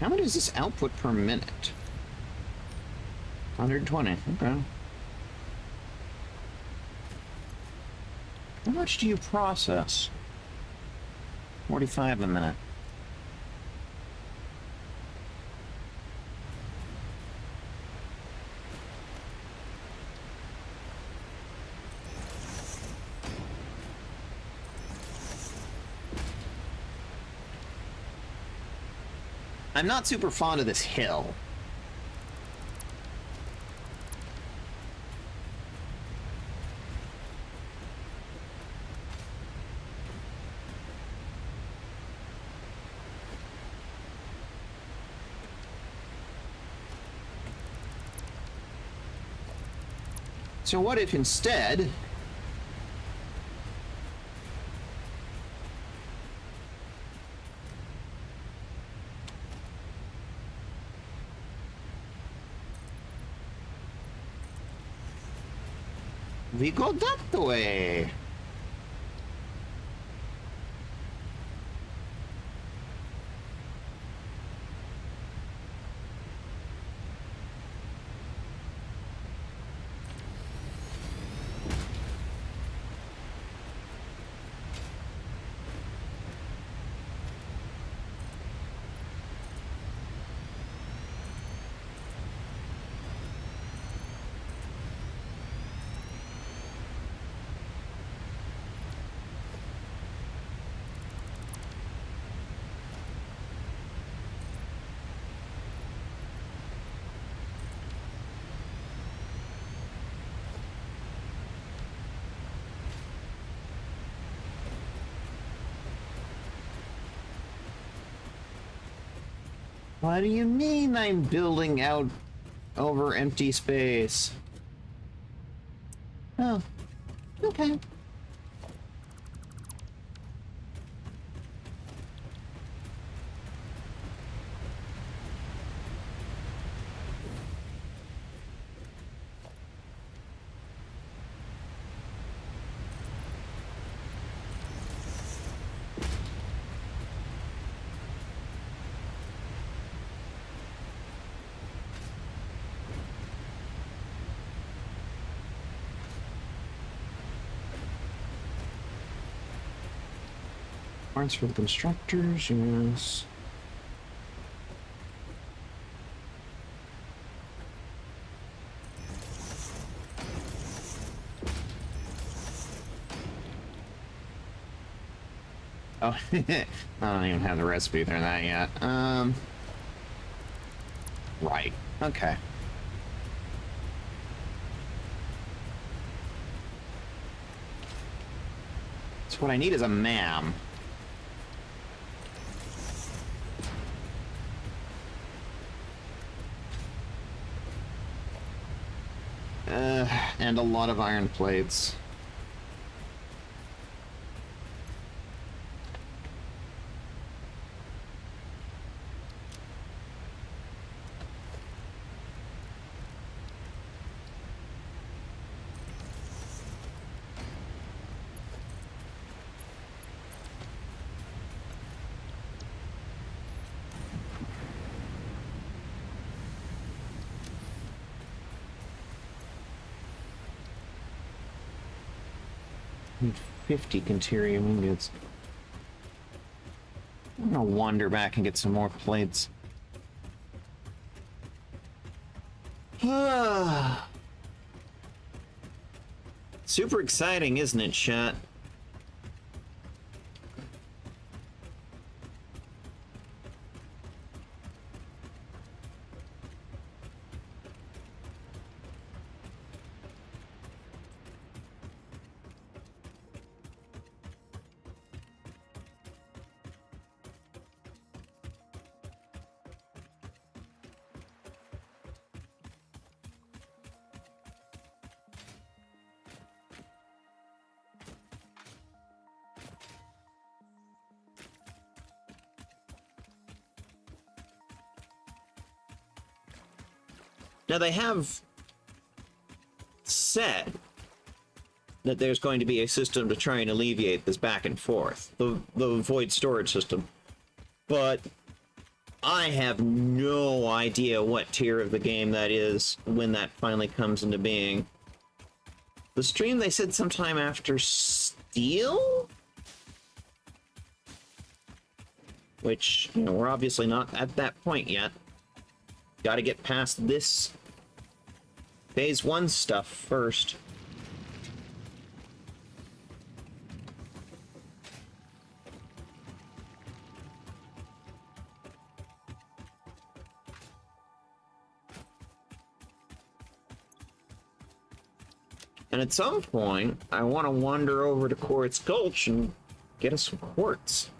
How much is this output per minute? 120, okay. How much do you process? 45 a minute. I'm not super fond of this hill. So what if instead we go that way? What do you mean I'm building out over empty space? Oh, okay. Parts for the constructors, yes. Oh, I don't even have the recipe for that yet. Right. Okay. So what I need is a MAM. And a lot of iron plates. Need 50 Conterium ingots. I'm gonna wander back and get some more plates. Super exciting, isn't it, chat? Now, they have said that there's going to be a system to try and alleviate this back and forth, the void storage system. But I have no idea what tier of the game that is when that finally comes into being. The stream, they said sometime after Steel? Which, you know, we're obviously not at that point yet. Gotta get past this Phase 1 stuff first. And at some point, I want to wander over to Quartz Gulch and get us some quartz.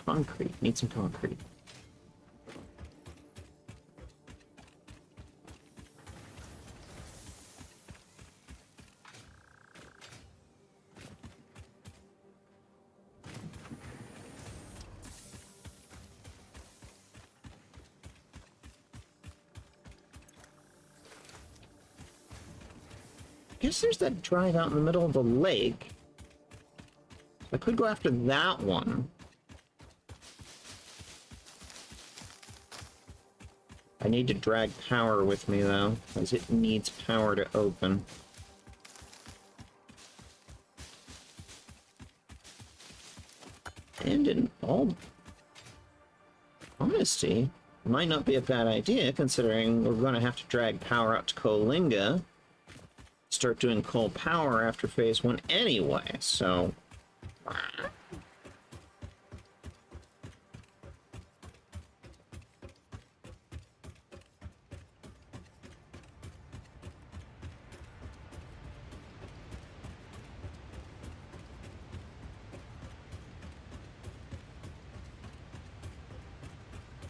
Concrete. Need some concrete. I guess there's that drive out in the middle of the lake. I could go after that one. I need to drag power with me, though, because it needs power to open. And in all honesty, it might not be a bad idea, considering we're going to have to drag power out to Coalinga, start doing coal power after Phase 1 anyway, so...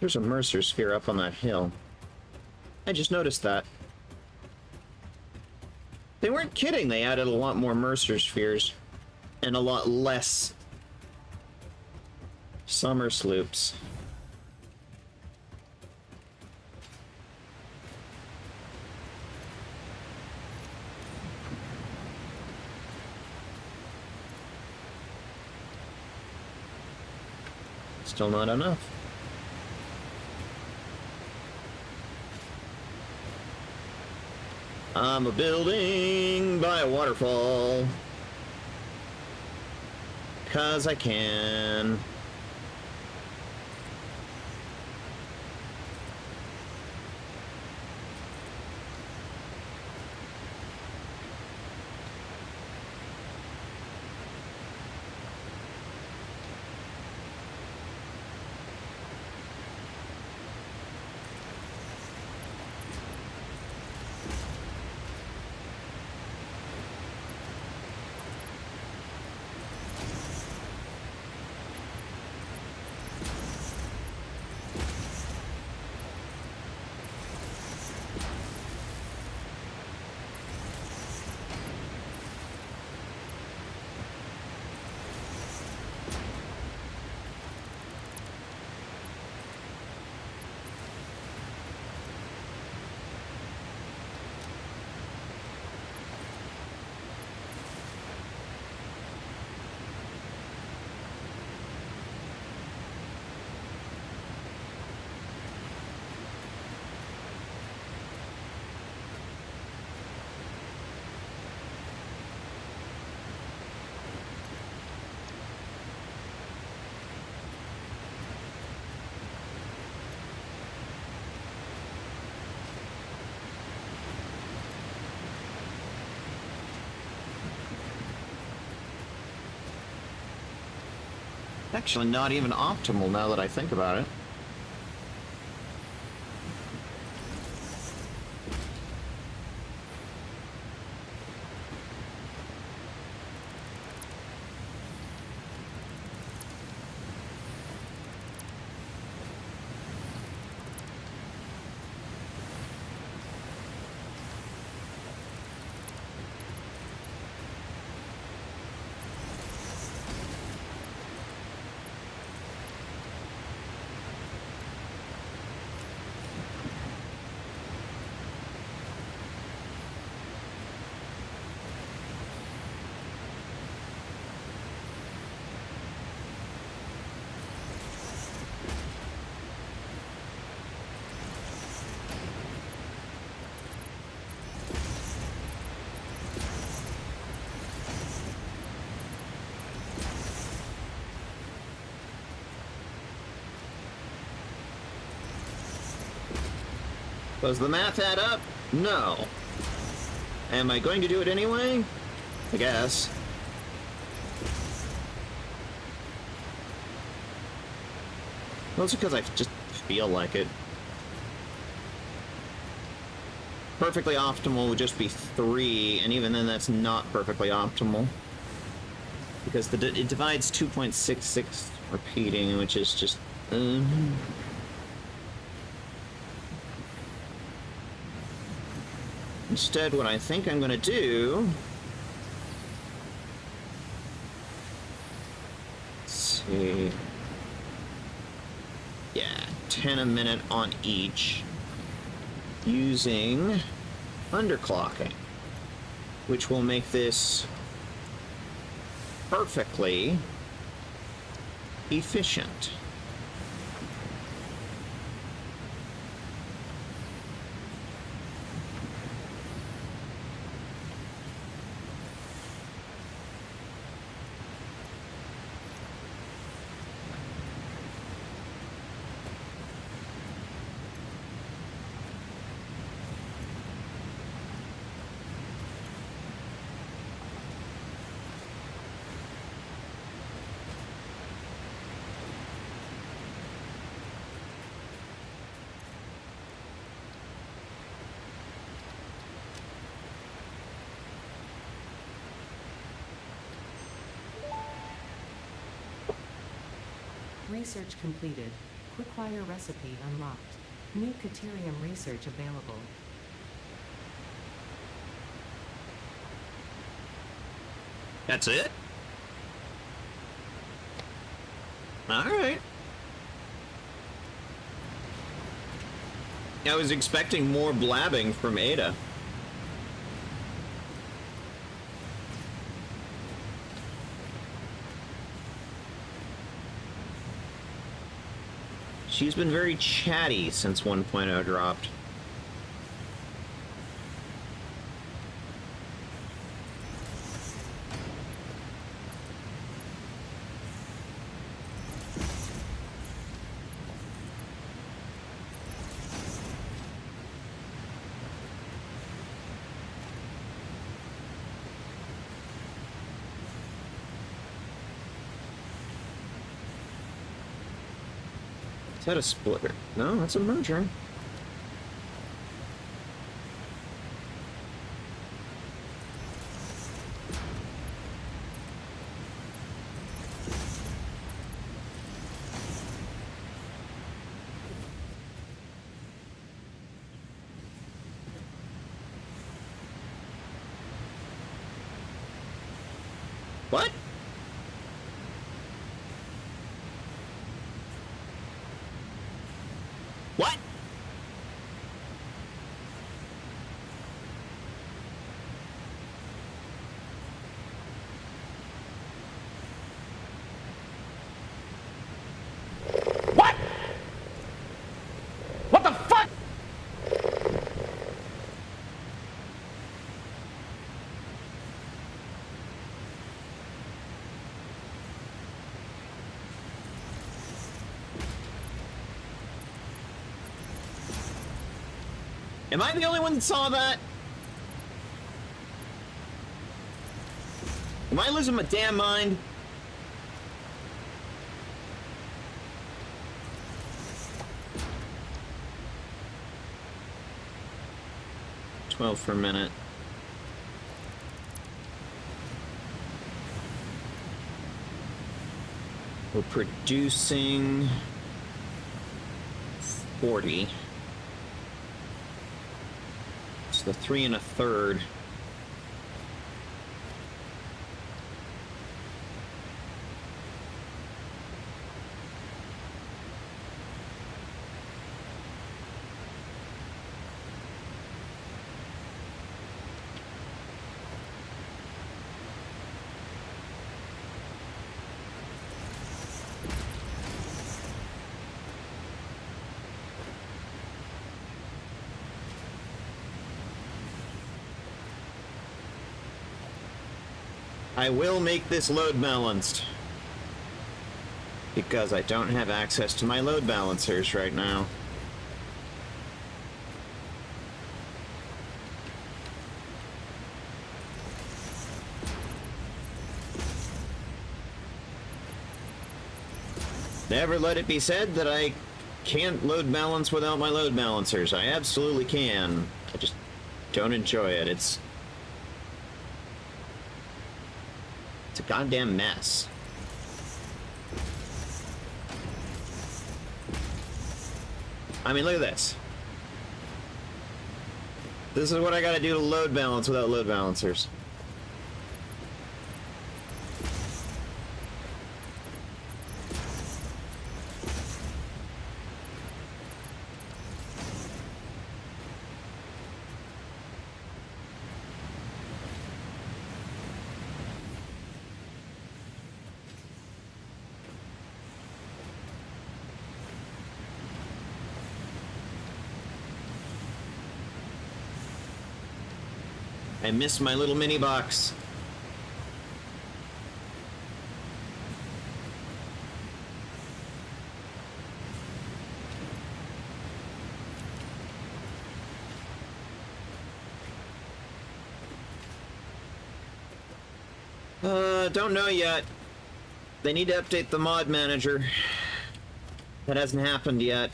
There's a Mercer sphere up on that hill. I just noticed that. They weren't kidding, they added a lot more Mercer spheres. And a lot less summer sloops. Still not enough. I'm a building by a waterfall. 'Cause I can. Actually, not even optimal now that I think about it. Does the math add up? No. Am I going to do it anyway? I guess. Mostly because I just feel like it. Perfectly optimal would just be 3, and even then that's not perfectly optimal. Because it divides 2.66 repeating, which is just... Instead, what I think I'm going to do... Let's see... Yeah, 10 a minute on each. Using underclocking. Which will make this perfectly efficient. Research completed. Quickwire recipe unlocked. New Caterium research available. That's it? Alright. I was expecting more blabbing from Ada. She's been very chatty since 1.0 dropped. Is that a splitter? No, that's a merger. What? What? What? What the fuck? Am I the only one that saw that? Am I losing my damn mind? 12 per minute. We're producing 40. It's the 3 1/3. I will make this load balanced. Because I don't have access to my load balancers right now. Never let it be said that I can't load balance without my load balancers. I absolutely can. I just don't enjoy it. It's a goddamn mess. I mean, look at this. This is what I gotta do to load balance without load balancers. I miss my little mini box. Don't know yet. They need to update the mod manager. That hasn't happened yet.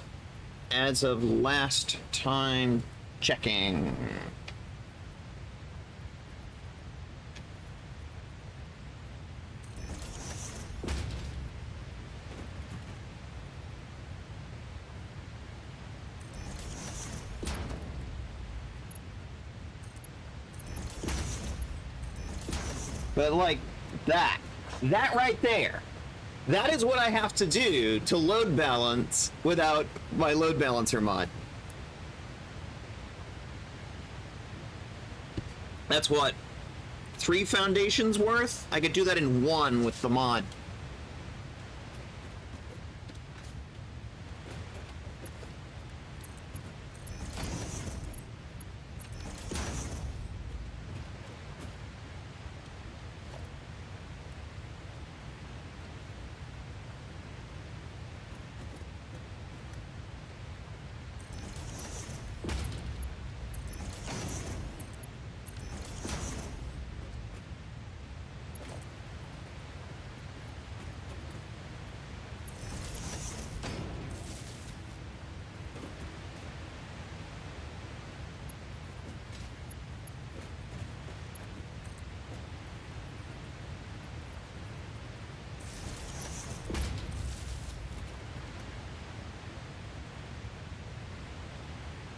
As of last time checking. But like that right there, that is what I have to do to load balance without my load balancer mod. That's what, 3 foundations worth? I could do that in 1 with the mod.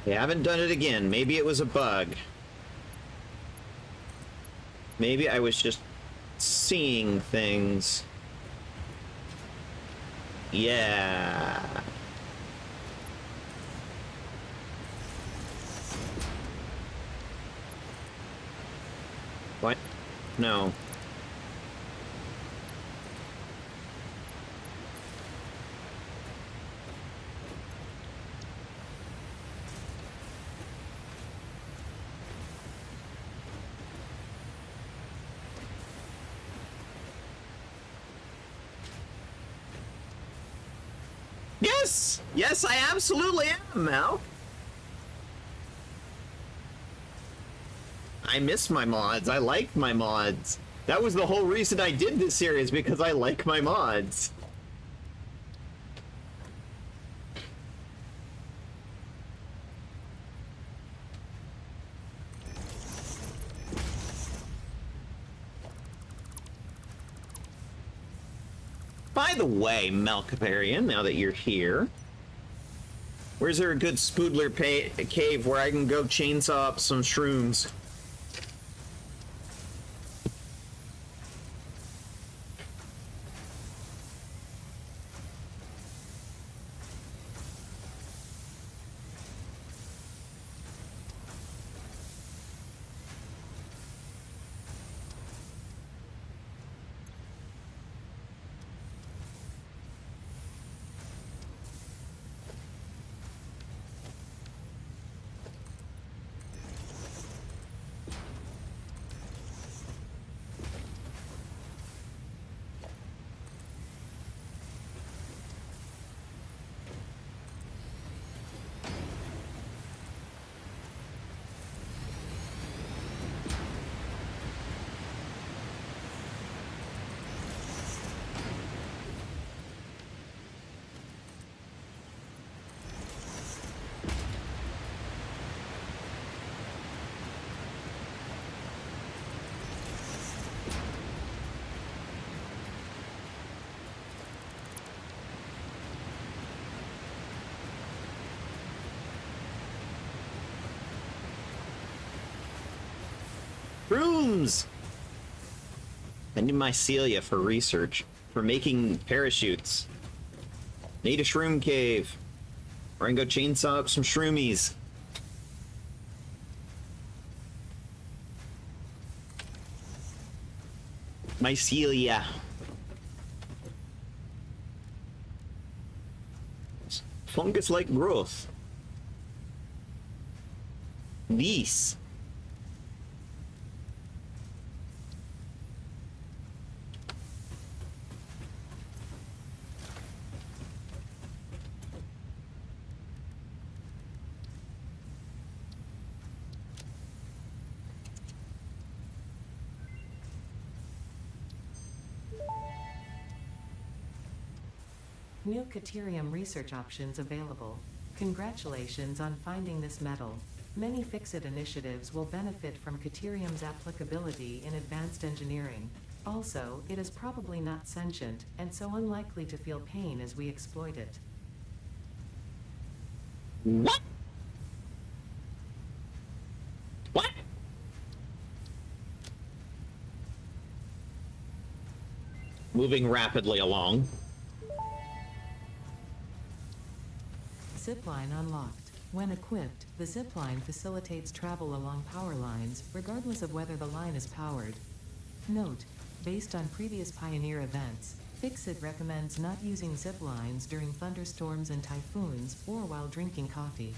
They haven't done it again. Maybe it was a bug. Maybe I was just seeing things. Yeah. What? No. Yes! Yes, I absolutely am, Mal. I miss my mods. I like my mods. That was the whole reason I did this series, because I like my mods. By the way, Malcaparian, now that you're here, where's there a good Spoodler cave where I can go chainsaw up some shrooms? Shrooms! I need mycelia for research, for making parachutes. Need a shroom cave. Or I can go chainsaw up some shroomies. Mycelia. Fungus-like growth. These. New Caterium research options available. Congratulations on finding this metal. Many Fix-It initiatives will benefit from Caterium's applicability in advanced engineering. Also, it is probably not sentient, and so unlikely to feel pain as we exploit it. What? What? Moving rapidly along. Zipline unlocked. When equipped, the zipline facilitates travel along power lines, regardless of whether the line is powered. Note: based on previous Pioneer events, Fix-It recommends not using ziplines during thunderstorms and typhoons, or while drinking coffee.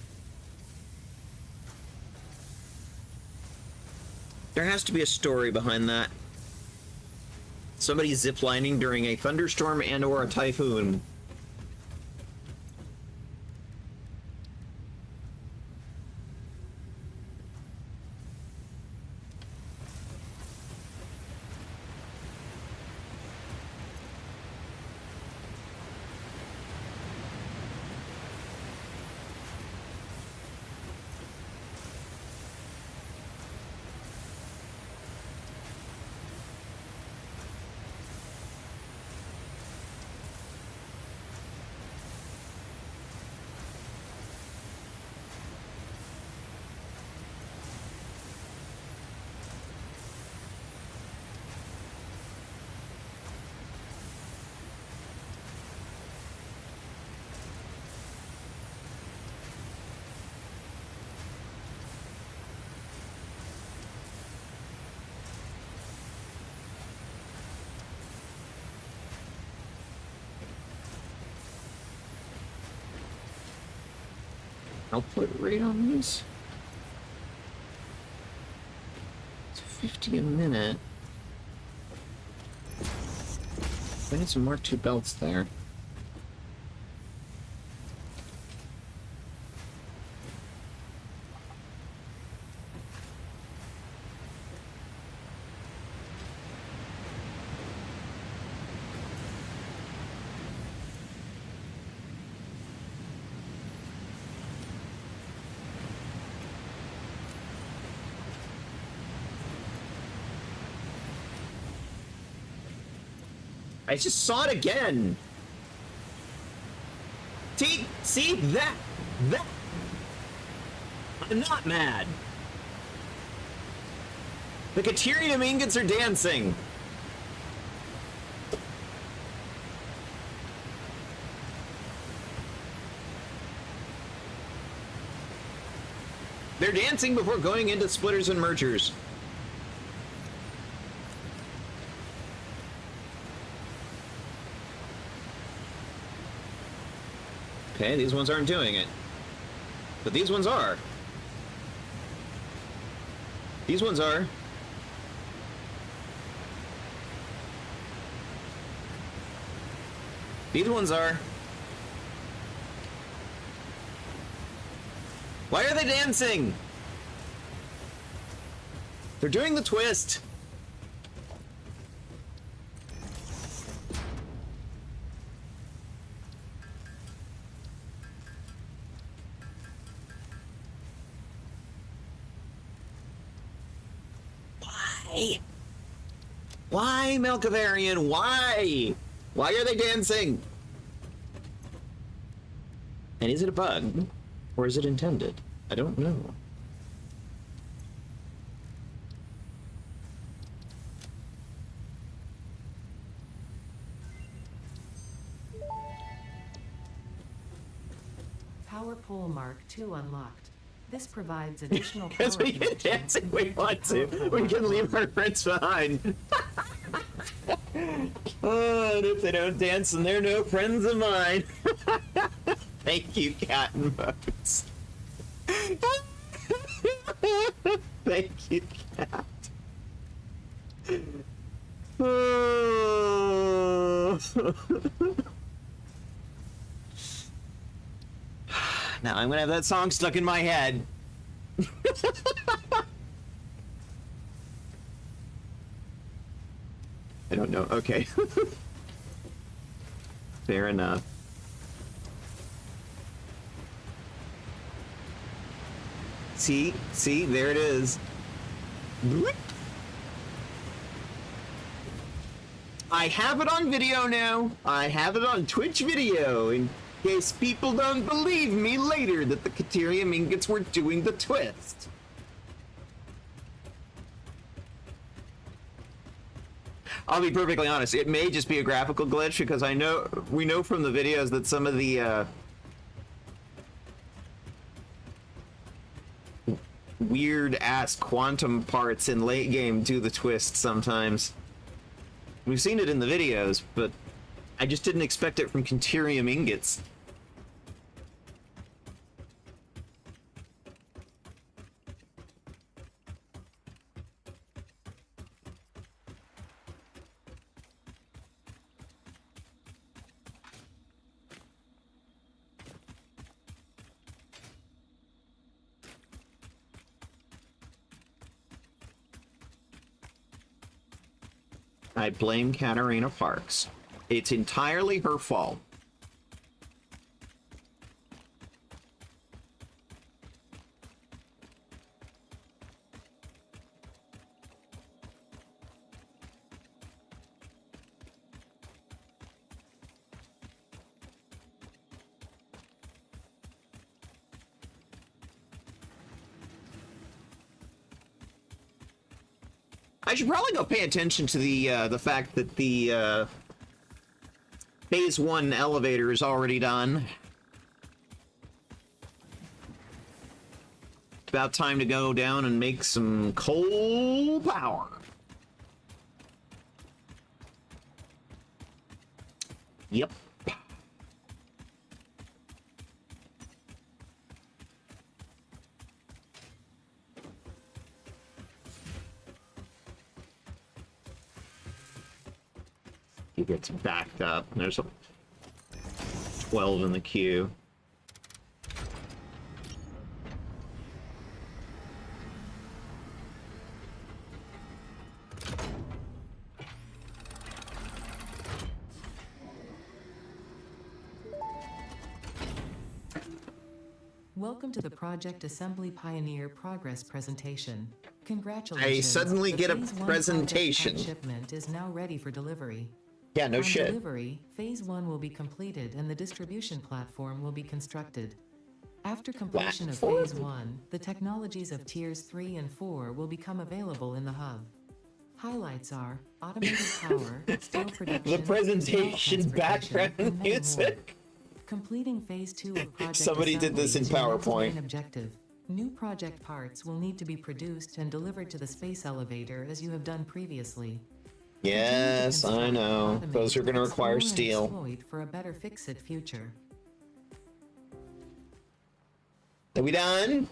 There has to be a story behind that. Somebody ziplining during a thunderstorm and or a typhoon. Output rate on this? It's 50 a minute. I need some Mark II belts there. I just saw it again. See that. I'm not mad. The Caterium ingots are dancing. They're dancing before going into splitters and mergers. Okay, these ones aren't doing it. But these ones are. These ones are. These ones are. Why are they dancing? They're doing the twist. Why? Why, Melkavarian? Why? Why are they dancing? And is it a bug? Or is it intended? I don't know. Power pole Mark II unlocked. This provides additional power Because we can connection dance if we compared want to. power We pole can Mark leave our friends behind. Oh, and if they don't dance, then they're no friends of mine. Thank you, Cat and Boats. Thank you, Cat. Oh. Now I'm gonna have that song stuck in my head. I don't know. Okay. Fair enough. See, there it is. I have it on video now. I have it on Twitch video in case people don't believe me later that the Caterium ingots were doing the twist. I'll be perfectly honest, it may just be a graphical glitch because we know from the videos that some of the weird ass quantum parts in late game do the twist sometimes. We've seen it in the videos, but I just didn't expect it from Caterium ingots. I blame Katarina Parks. It's entirely her fault. I should probably go pay attention to the fact that the phase 1 elevator is already done. It's about time to go down and make some coal power. Yep. He gets backed up. There's a 12 in the queue. Welcome to the Project Assembly Pioneer Progress presentation. Congratulations. I suddenly the get a Phase 1 presentation. project shipment is now ready for delivery. Yeah, no On shit. delivery, Phase 1 will be completed and the distribution platform will be constructed. After completion of Platform? Phase 1, the technologies of Tiers 3 and 4 will become available in the hub. Highlights are automated power, steel production, The presentation small transportation, background and many more. music. Completing Phase 2 of Project Somebody did Assembly this in is your next PowerPoint. main objective. New project parts will need to be produced and delivered to the space elevator as you have done previously. Yes, I know. Those are going to require steel. Exploit for a better fix-it future. Are we done?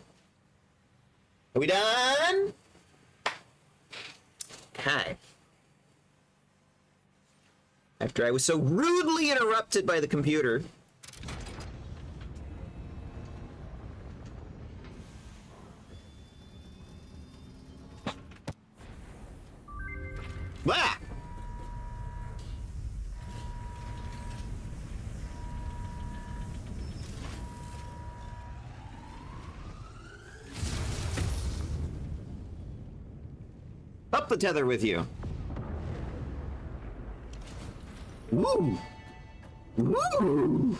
Are we done? Okay. After I was so rudely interrupted by the computer. Ah! Up the tether with you. Woo! Woo!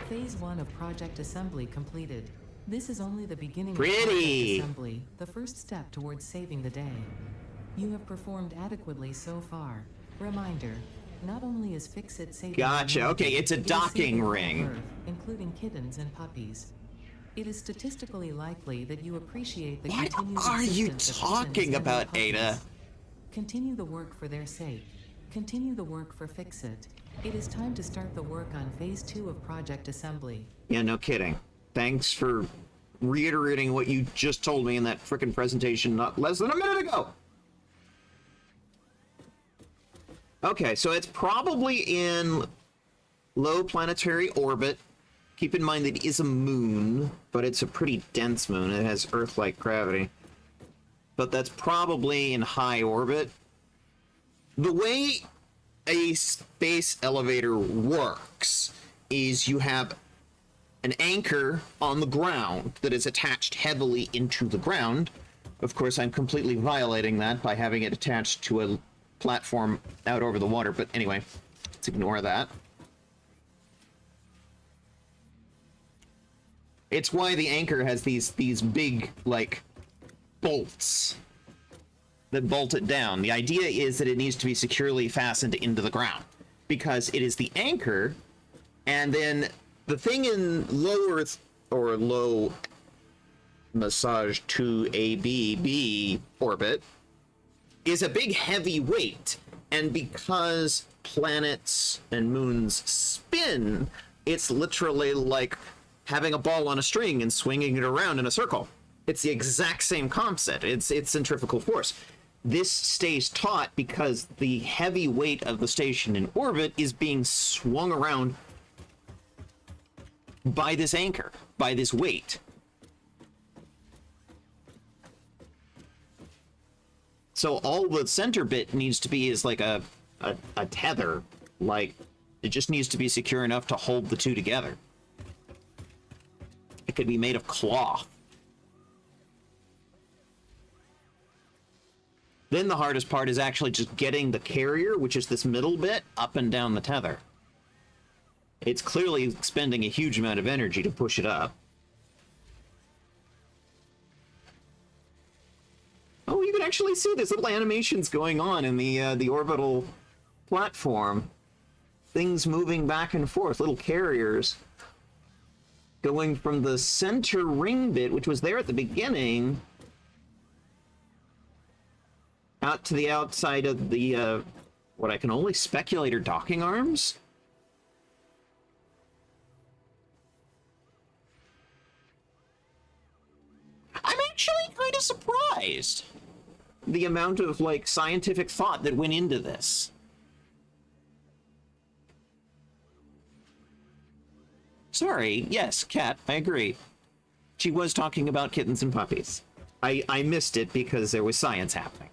Phase 1 of Project Assembly completed. This is only the beginning Pretty. of Project Assembly, the first step towards saving the day. You have performed adequately so far. Reminder, not only is Fix-It saving Gotcha. humanity, Okay, it's a it is docking saving all ring. Earth, including kittens and puppies. It is statistically likely that you appreciate the What continued are you existence of talking kittens and their about, Ada? puppies. Continue the work for their sake. Continue the work for Fix-It. It is time to start the work on Phase 2 of Project Assembly. Yeah, no kidding. Thanks for reiterating what you just told me in that frickin' presentation not less than a minute ago. Okay, so it's probably in low planetary orbit. Keep in mind that it is a moon, but it's a pretty dense moon. It has Earth-like gravity. But that's probably in high orbit. The way a space elevator works is you have an anchor on the ground that is attached heavily into the ground. Of course, I'm completely violating that by having it attached to a platform out over the water, but anyway, let's ignore that. It's why the anchor has these big, like, bolts that bolt it down. The idea is that it needs to be securely fastened into the ground because it is the anchor, and then the thing in low Earth or low massage to ABB orbit is a big heavy weight, and because planets and moons spin, it's literally like having a ball on a string and swinging it around in a circle. It's the exact same concept. It's centrifugal force. This stays taut because the heavy weight of the station in orbit is being swung around by this anchor, by this weight. So all the center bit needs to be is like a tether. Like, it just needs to be secure enough to hold the two together. It could be made of cloth. Then the hardest part is actually just getting the carrier, which is this middle bit, up and down the tether. It's clearly expending a huge amount of energy to push it up. Oh, you can actually see there's little animations going on in the orbital platform. Things moving back and forth, little carriers going from the center ring bit, which was there at the beginning, out to the outside of the, what I can only speculate are docking arms? I'm actually kind of surprised the amount of, like, scientific thought that went into this. Sorry, yes, Kat, I agree. She was talking about kittens and puppies. I missed it because there was science happening.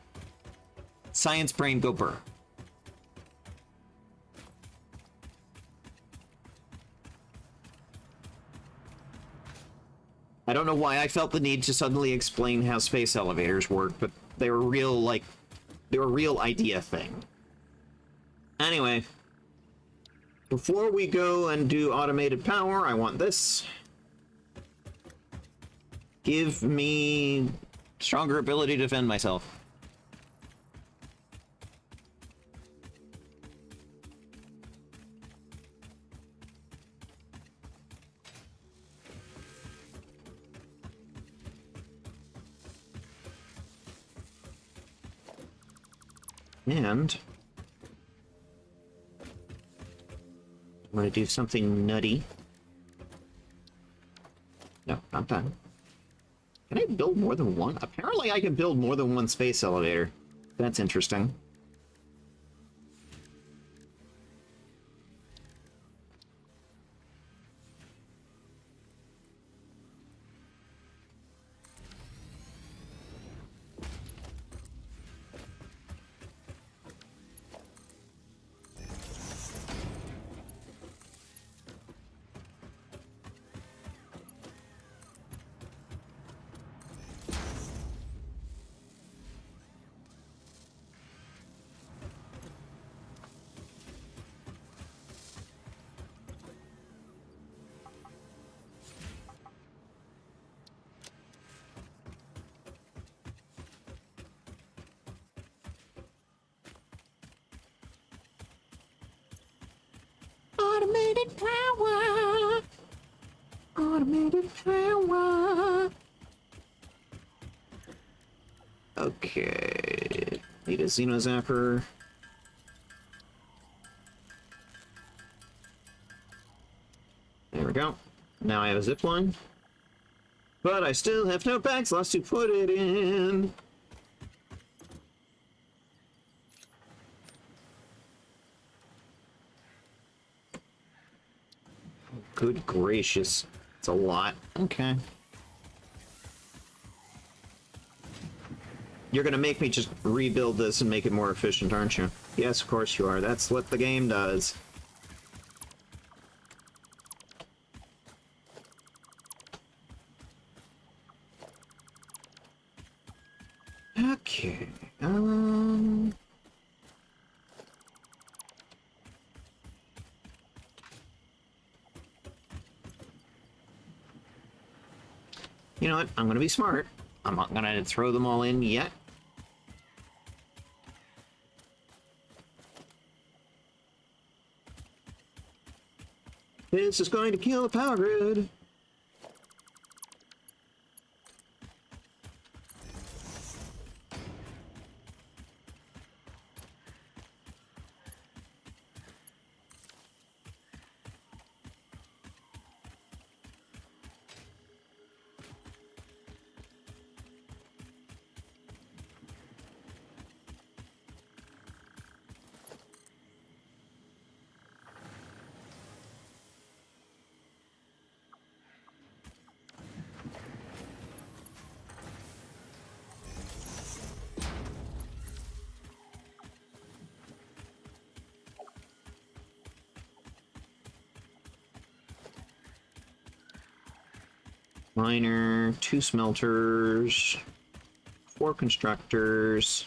Science brain go burr. I don't know why I felt the need to suddenly explain how space elevators work, but they were real, like, they were a real idea thing. Anyway, Before we go and do automated power, I want this. Give me stronger ability to defend myself. And I'm going to do something nutty. No, not done. Can I build more than one? Apparently I can build more than one space elevator. That's interesting. Automated power! Automated power! Okay. Need a Xenozapper. There we go. Now I have a zip line. But I still have no backslots to put it in. Good gracious. It's a lot. Okay. You're gonna make me just rebuild this and make it more efficient, aren't you? Yes, of course you are. That's what the game does. Okay. You know what? I'm gonna be smart. I'm not gonna throw them all in yet. This is going to kill the power grid. Miner, 2 smelters, 4 constructors.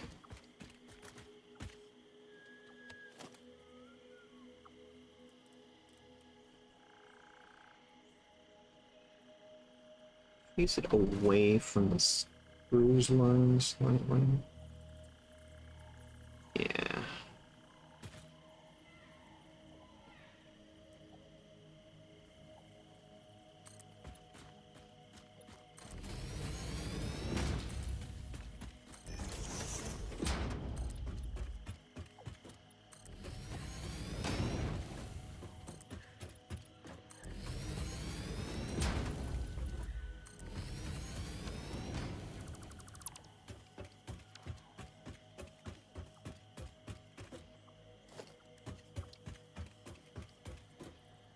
Face it away from the screws line slightly. Yeah.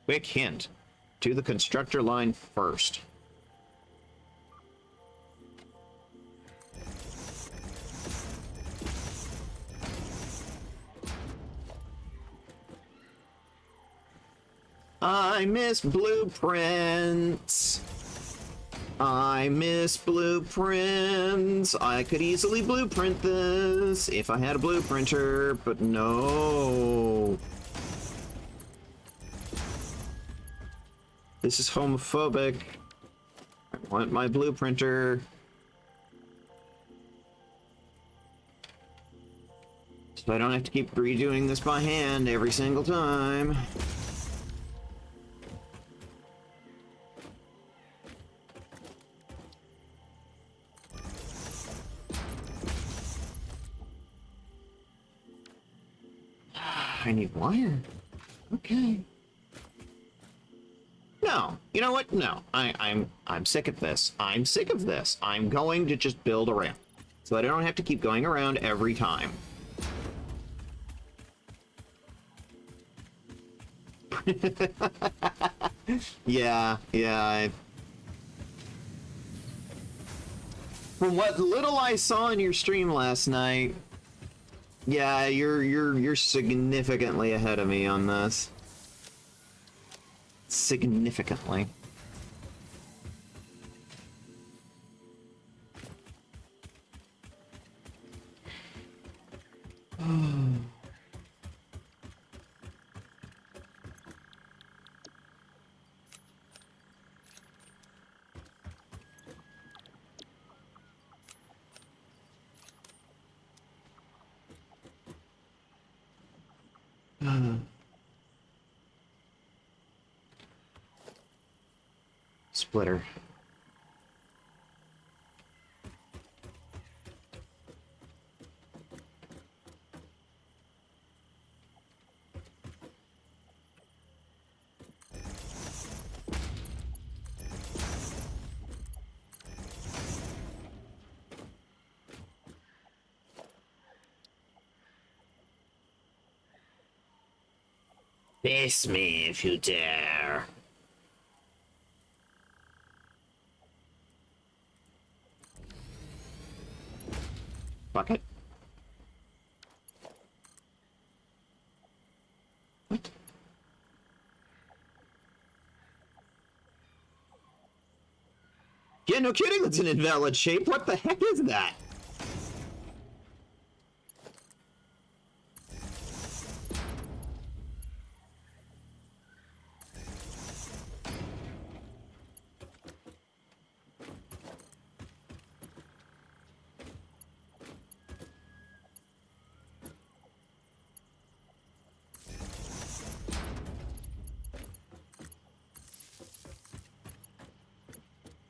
Quick hint. Do the constructor line first. I miss blueprints. I miss blueprints. I could easily blueprint this if I had a blueprinter, but no. This is homophobic. I want my blueprinter. So I don't have to keep redoing this by hand every single time. I need wire. Okay. No, you know what? No, I'm sick of this. I'm sick of this. I'm going to just build a ramp, so I don't have to keep going around every time. Yeah. From what little I saw in your stream last night, yeah, you're significantly ahead of me on this. Significantly. Splitter. Face me if you dare. Fuck it. What? Yeah, no kidding, that's an invalid shape. What the heck is that?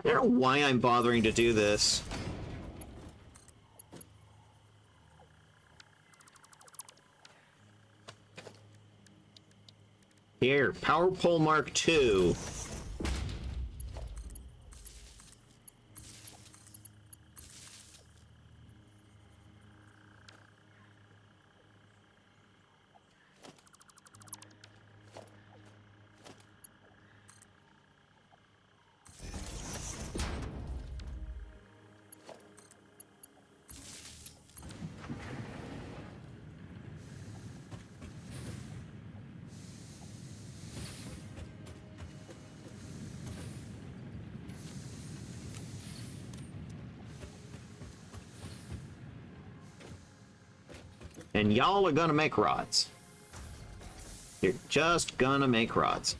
I don't know why I'm bothering to do this. Here, Power Pole Mark II. And y'all are gonna make rods. You're just gonna make rods.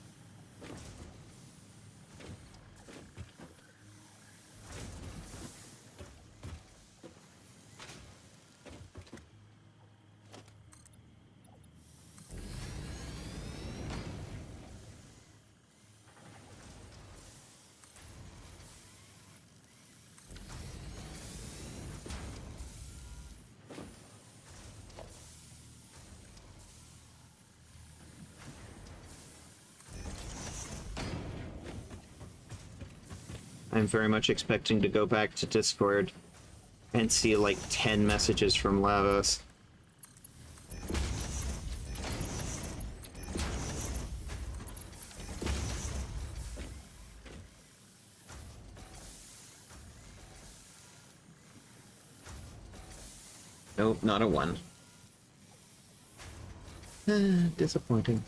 I'm very much expecting to go back to Discord and see like 10 messages from Lavos. Nope, not a one. Disappointing.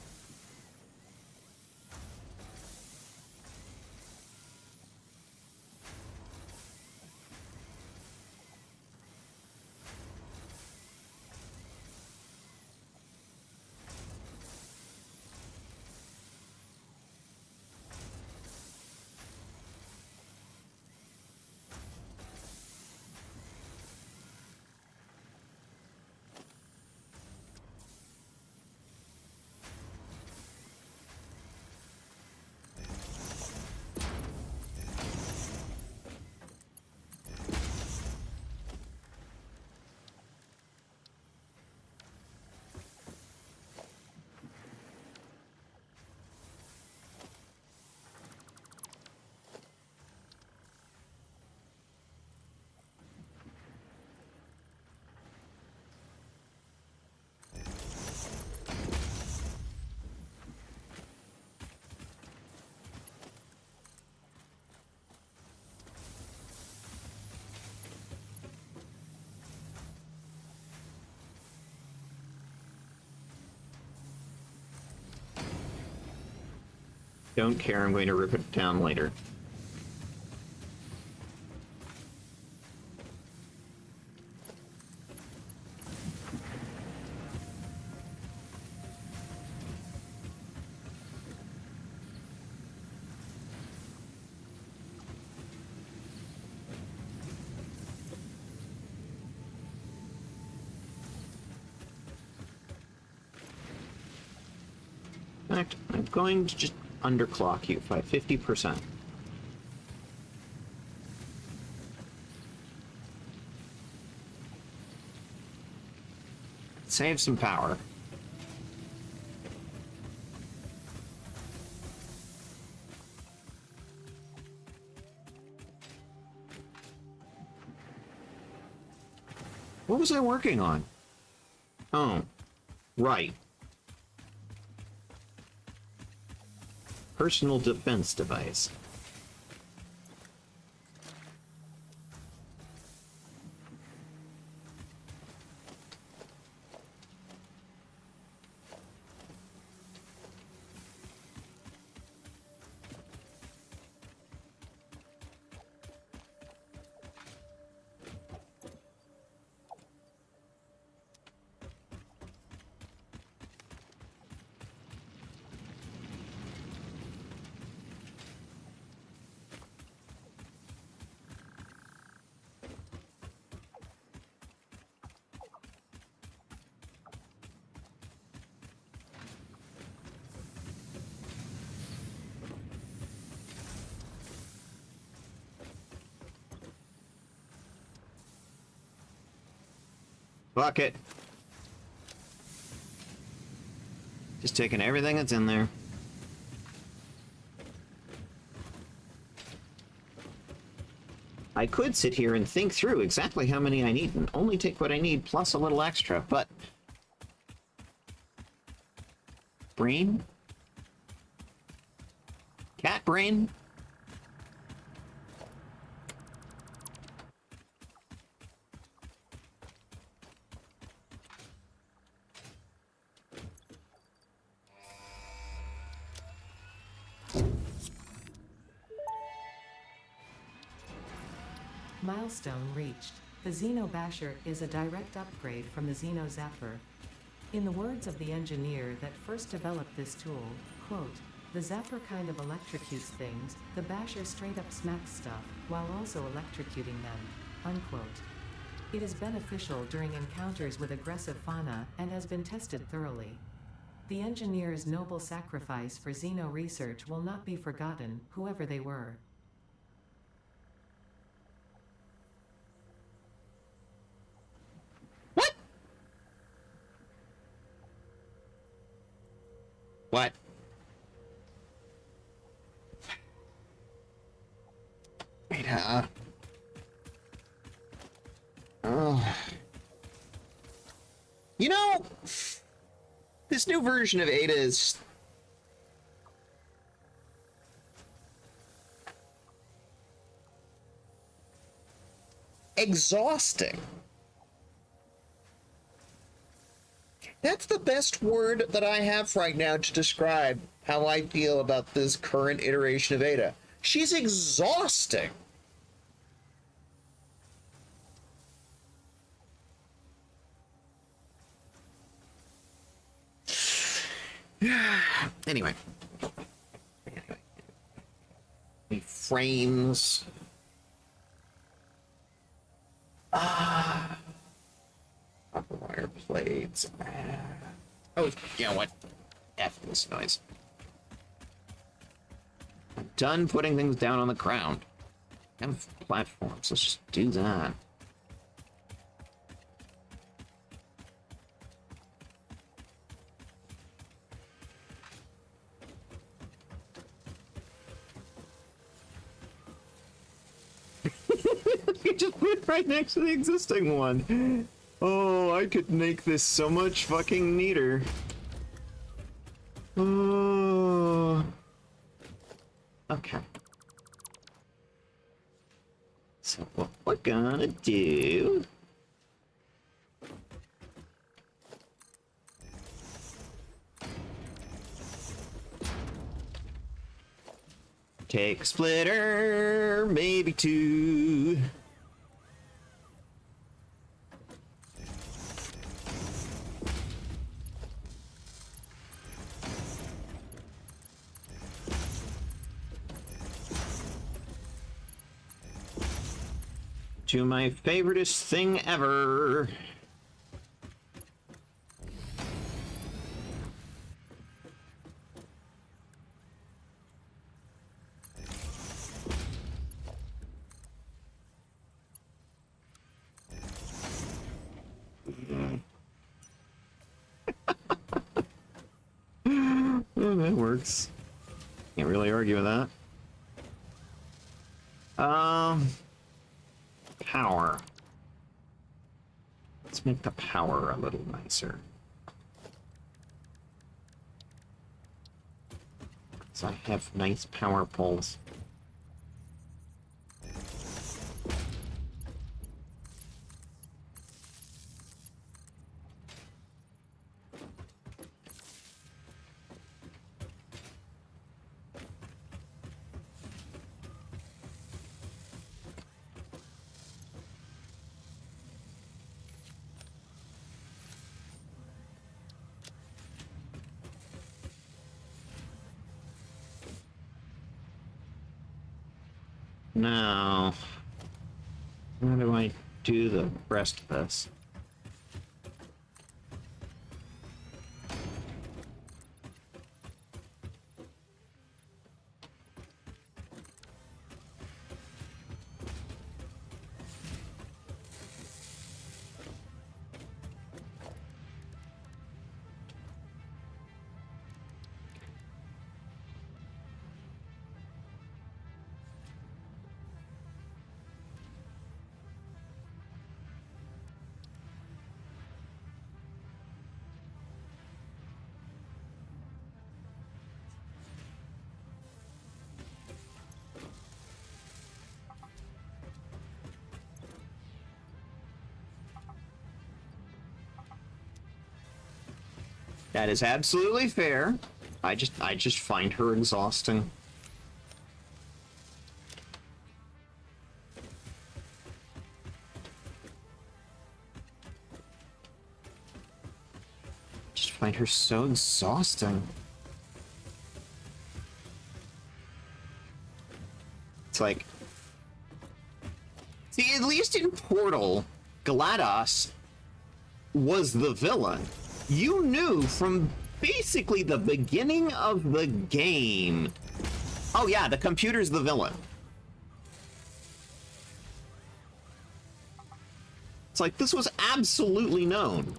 Don't care, I'm going to rip it down later. In fact, I'm going to just underclock you by 50%. Save some power. What was I working on? Oh, right. Personal defense device. Fuck it. Just taking everything that's in there. I could sit here and think through exactly how many I need and only take what I need plus a little extra, but... Brain? Cat brain? Milestone reached. The Xeno Basher is a direct upgrade from the Xeno Zapper. In the words of the engineer that first developed this tool, quote, "The Zapper kind of electrocutes things, the Basher straight up smacks stuff, while also electrocuting them," unquote. It is beneficial during encounters with aggressive fauna and has been tested thoroughly. The engineer's noble sacrifice for Xeno research will not be forgotten, whoever they were. What? Ada. Oh. You know, this new version of Ada is exhausting. That's the best word that I have right now to describe how I feel about this current iteration of Ada. She's exhausting. Anyway. Frames. Copper wire plates. Oh, you know what? F this noise. I'm done putting things down on the ground. I have platforms. Let's just do that. You just put it right next to the existing one. Oh, I could make this so much fucking neater. Oh. Okay. So what we're gonna do... Take a splitter, maybe two. To my favoriteest thing ever. Oh, that works. Can't really argue with that. Power. Let's make the power a little nicer. So I have nice power poles. Now, how do I do the rest of this? That is absolutely fair. I just find her exhausting. Just find her so exhausting. It's like, see, at least in Portal, GLaDOS was the villain. You knew from basically the beginning of the game, oh yeah, the computer's the villain. It's like, this was absolutely known.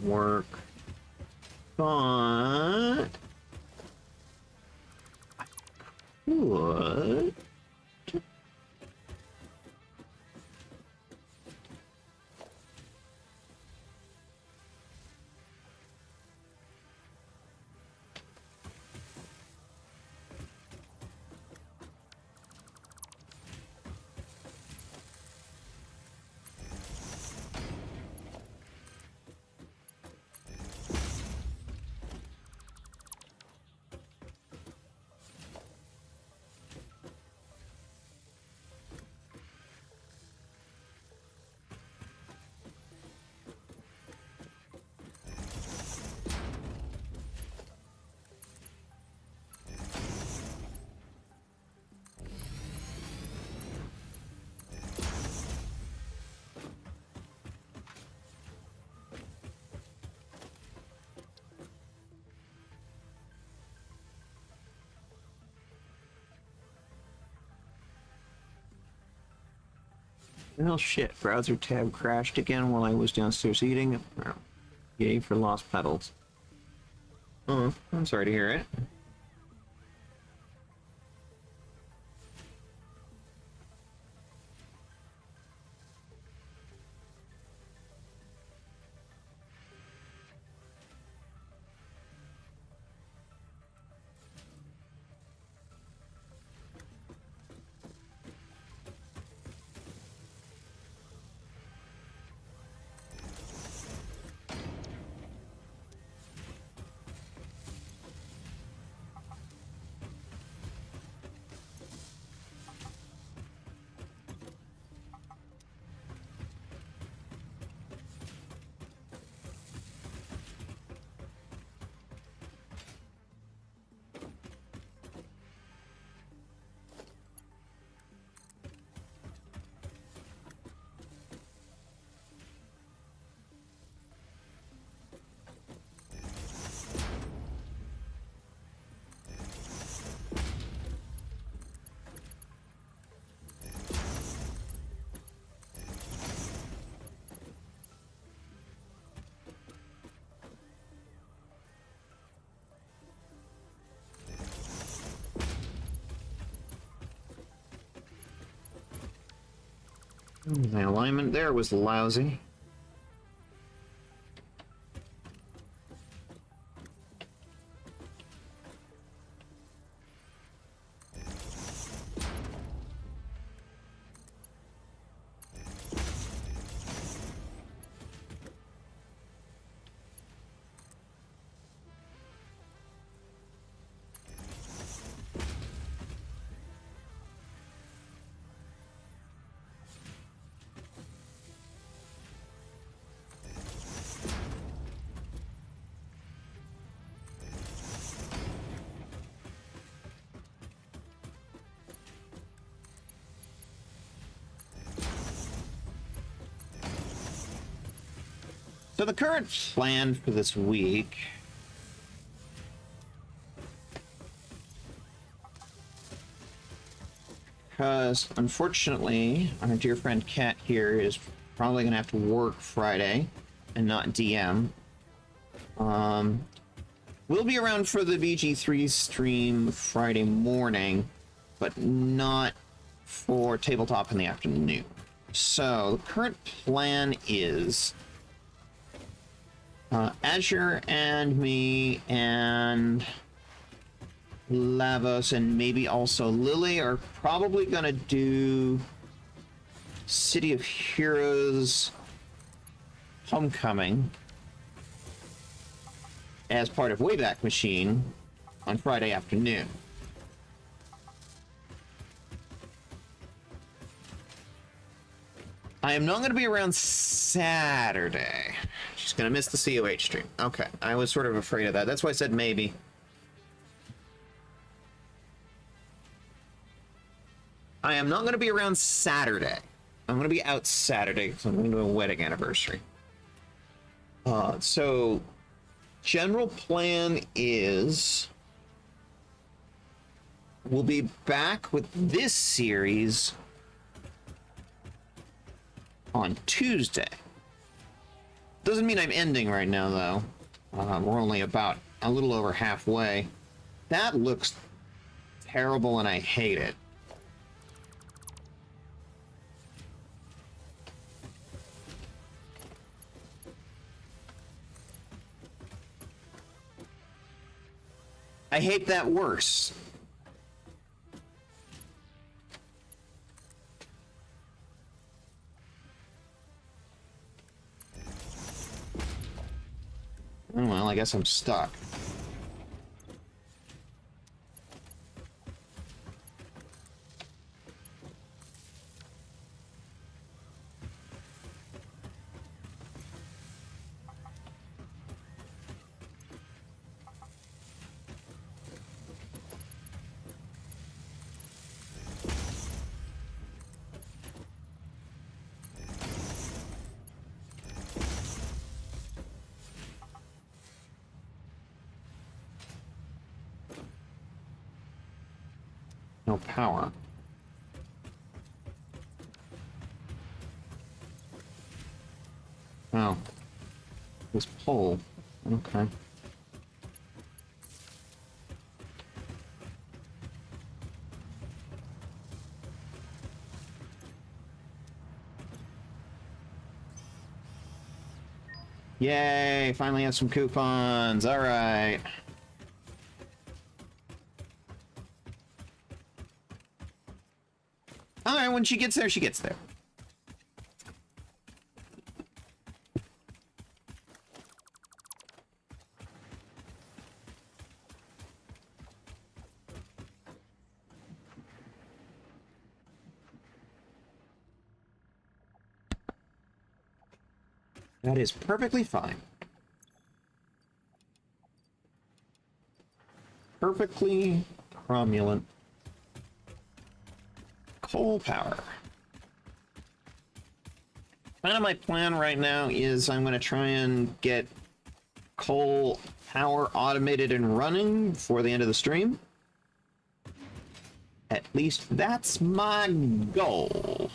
Work, but I could. Well, shit. Browser tab crashed again while I was downstairs eating. Yay for lost pedals. Oh, I'm sorry to hear it. My alignment there was lousy. So the current plan for this week, because unfortunately our dear friend Kat here is probably gonna have to work Friday and not DM. We'll be around for the VG3 stream Friday morning, but not for tabletop in the afternoon. So the current plan is Azure and me and Lavos and maybe also Lily are probably gonna do City of Heroes Homecoming as part of Wayback Machine on Friday afternoon. I am not going to be around Saturday. She's going to miss the COH stream. Okay, I was sort of afraid of that. That's why I said maybe. I am not going to be around Saturday. I'm going to be out Saturday because I'm going to a wedding anniversary. So, general plan is we'll be back with this series on Tuesday. Doesn't mean I'm ending right now, though. We're only about a little over halfway. That looks terrible, and I hate it. I hate that worse. Oh, well, I guess I'm stuck. No power. Oh. This pole. Okay. Yay! Finally have some coupons. All right. All right. When she gets there, she gets there. That is perfectly fine. Perfectly cromulent. Coal power. Kind of my plan right now is I'm going to try and get coal power automated and running before the end of the stream. At least that's my goal.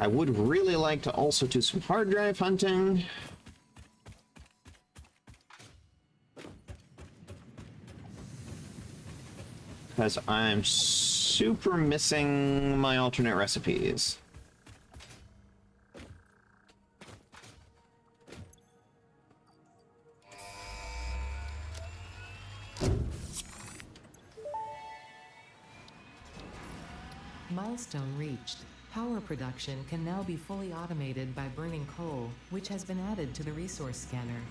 I would really like to also do some hard drive hunting. Because I'm super missing my alternate recipes. Milestone reached. Power production can now be fully automated by burning coal, which has been added to the resource scanner.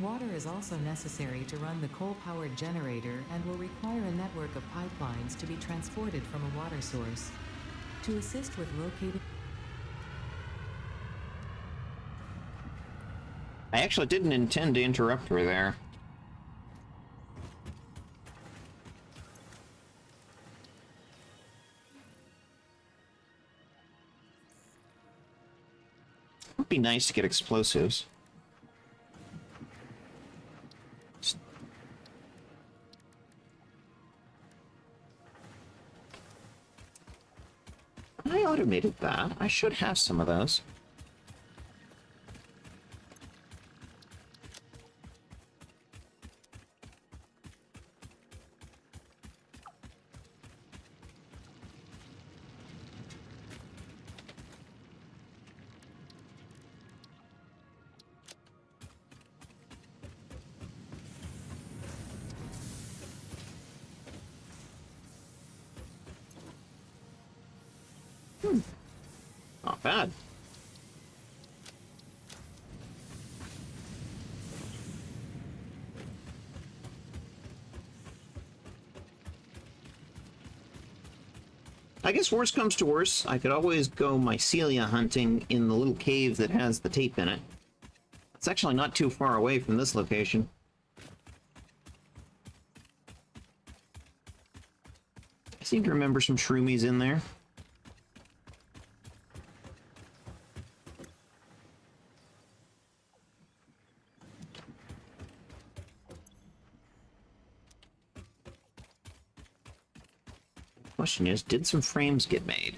Water is also necessary to run the coal-powered generator and will require a network of pipelines to be transported from a water source. To assist with locating... I actually didn't intend to interrupt her there. It would be nice to get explosives. I automated that. I should have some of those. Not bad. I guess worst comes to worst, I could always go mycelia hunting in the little cave that has the tape in it. It's actually not too far away from this location. I seem to remember some shroomies in there. Question is, did some frames get made?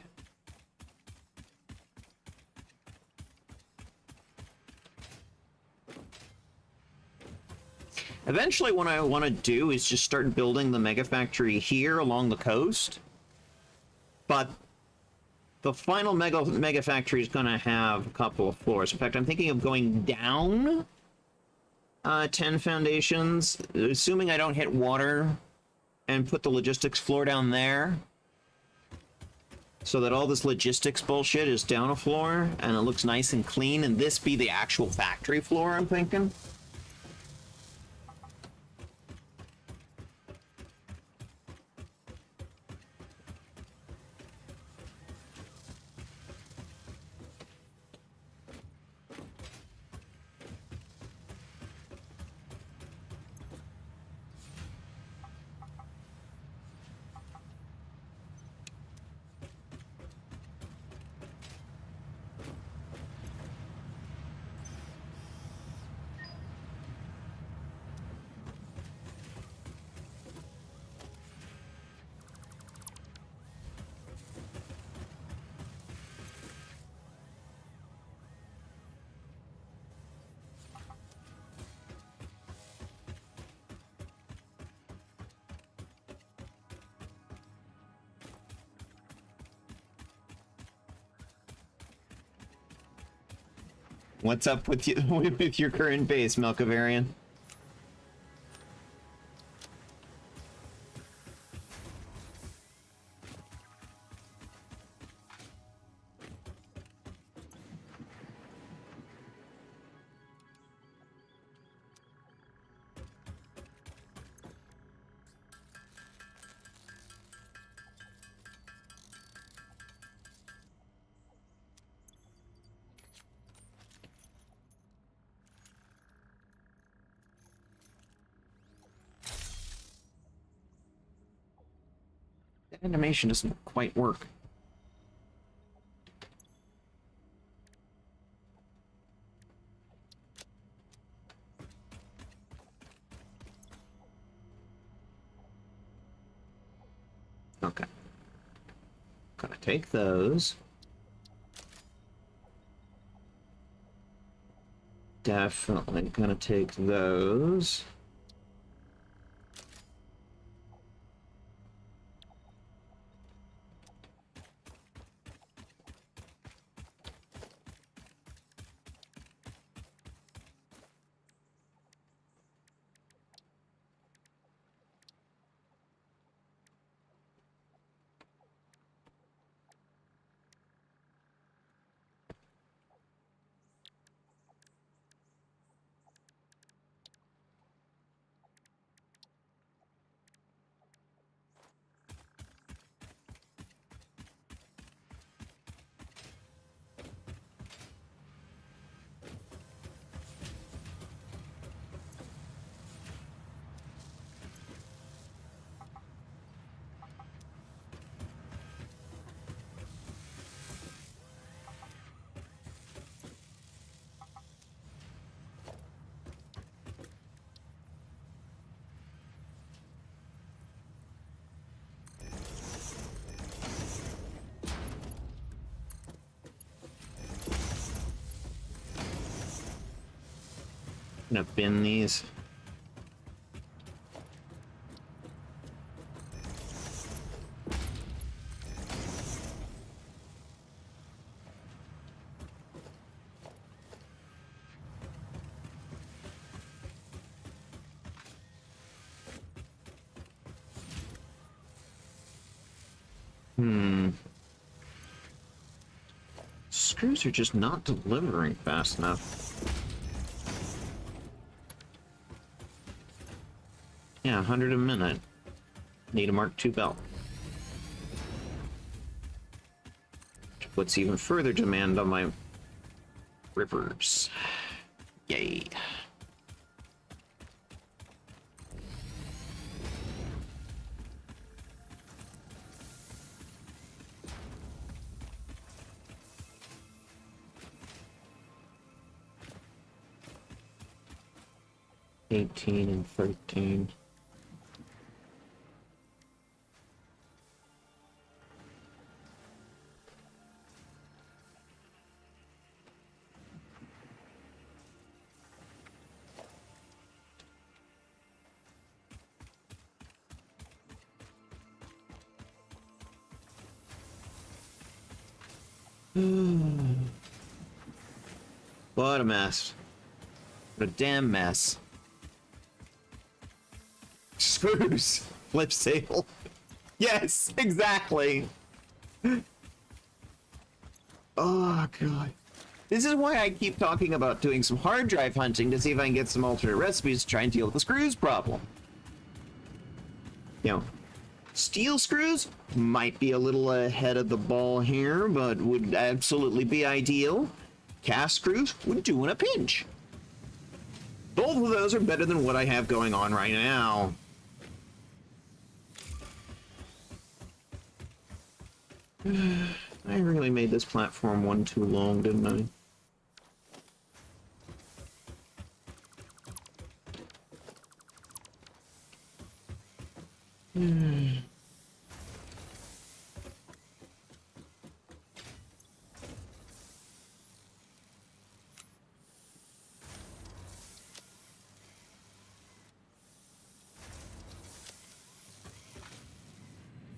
Eventually, what I want to do is just start building the mega factory here along the coast. But the final mega factory is going to have a couple of floors. In fact, I'm thinking of going down 10 foundations, assuming I don't hit water, and put the logistics floor down there. So that all this logistics bullshit is down a floor, and it looks nice and clean, and this be the actual factory floor, I'm thinking. What's up with you with your current base, Melkavarian? That animation doesn't quite work. Okay. Gotta take those. Definitely gonna take those. Gonna bin these. Screws are just not delivering fast enough. Yeah, 100 a minute. Need a Mark II belt. Which puts even further demand on my rippers. Yay. $18 and $13. What a mess. What a damn mess. Screws! Flip sale. Yes, exactly. Oh, God. This is why I keep talking about doing some hard drive hunting to see if I can get some alternate recipes to try and deal with the screws problem. You know, steel screws might be a little ahead of the ball here, but would absolutely be ideal. Cast screws would do in a pinch. Both of those are better than what I have going on right now. I really made this platform one too long, didn't I?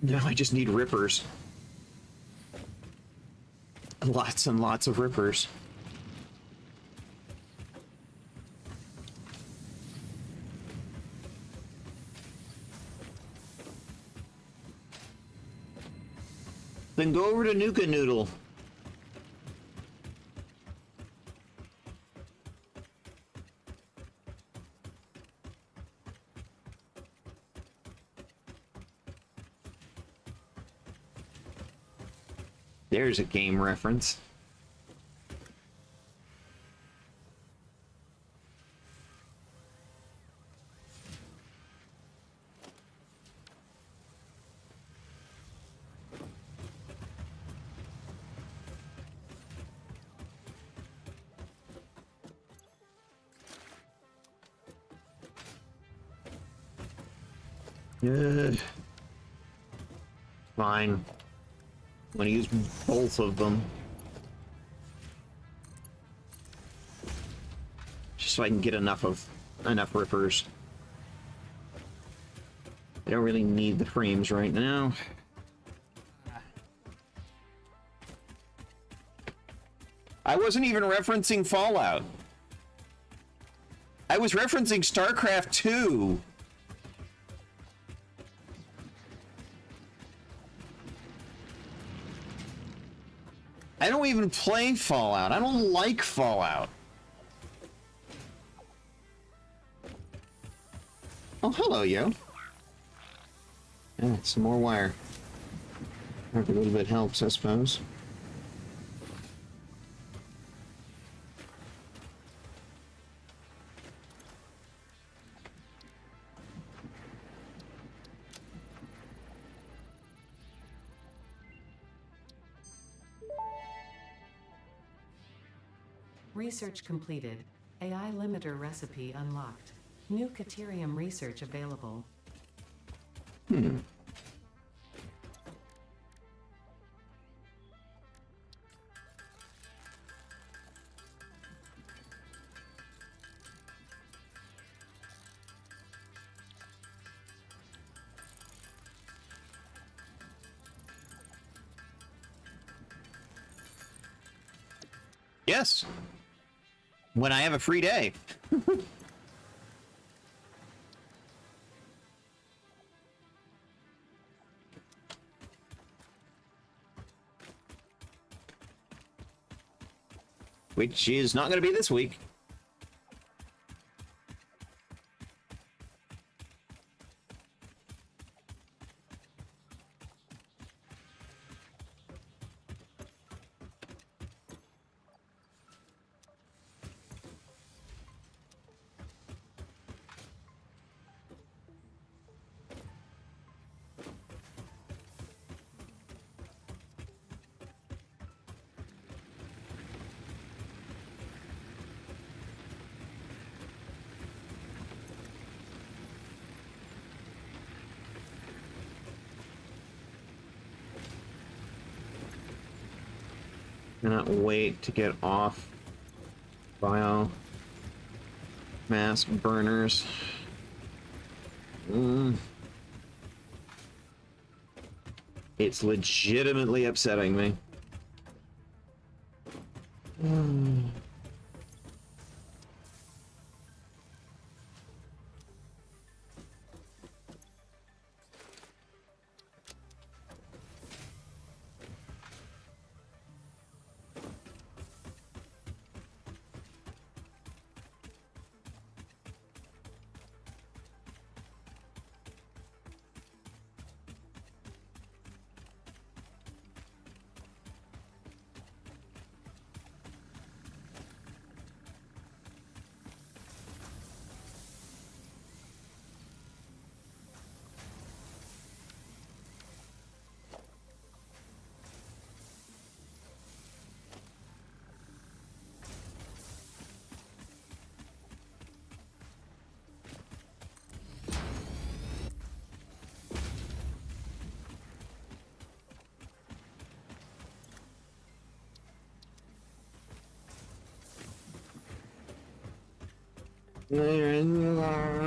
Now I just need rippers. Lots and lots of rippers. Then go over to Nuka Noodle. There's a game reference. Fine. I'm gonna use both of them. so I can get enough rippers. I don't really need the frames right now. I wasn't even referencing Fallout. I was referencing StarCraft 2. I don't even play Fallout. I don't like Fallout. Oh, hello, yo. Yeah, some more wire. Every little bit helps, I suppose. Research completed. AI limiter recipe unlocked. New Caterium research available. Yes. When I have a free day. Which is not going to be this week. Cannot wait to get off biomass burners. It's legitimately upsetting me.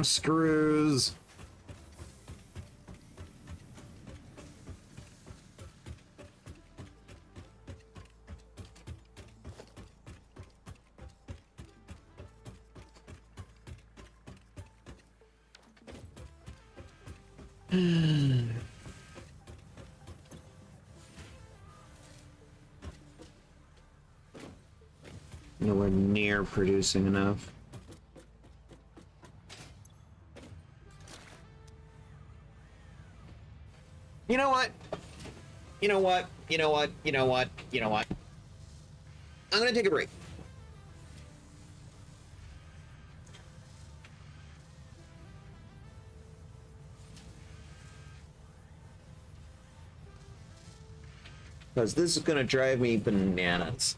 Screws. Nowhere near producing enough. You know what? You know what? You know what? You know what? You know what? I'm gonna take a break. Because this is gonna drive me bananas.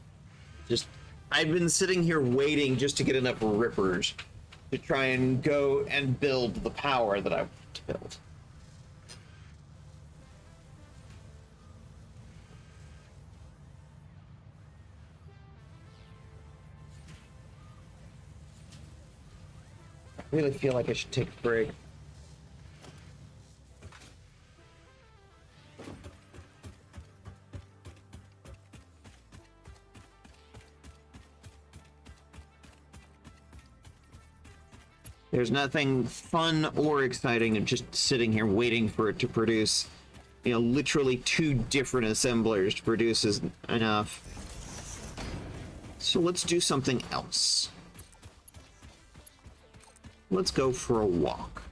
I've been sitting here waiting just to get enough rippers to try and go and build the power that I want to build. really feel like I should take a break. There's nothing fun or exciting in just sitting here waiting for it to produce, you know, literally 2 different assemblers to produce is enough. So let's do something else. Let's go for a walk.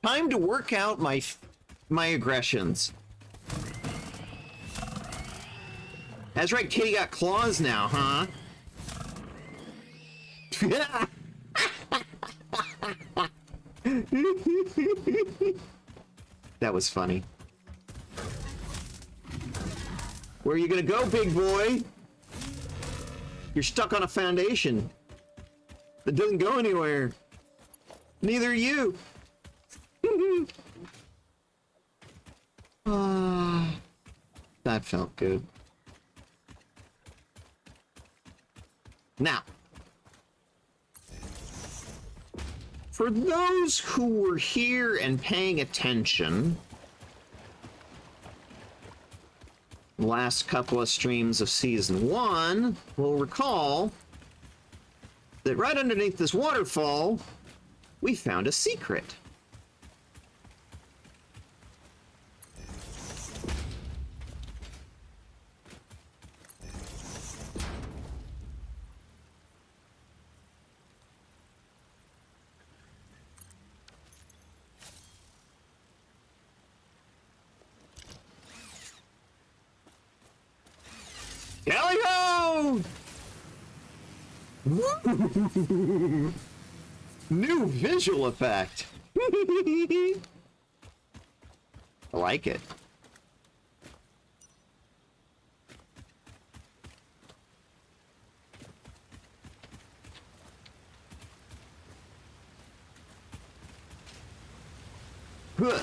Time to work out my aggressions. That's right, Kitty got claws now, huh? That was funny. Where are you gonna go, big boy? You're stuck on a foundation that doesn't go anywhere. Neither are you. That felt good. Now, for those who were here and paying attention, last couple of streams of season 1 will recall that right underneath this waterfall, we found a secret. Galio! New visual effect. I like it. Huh.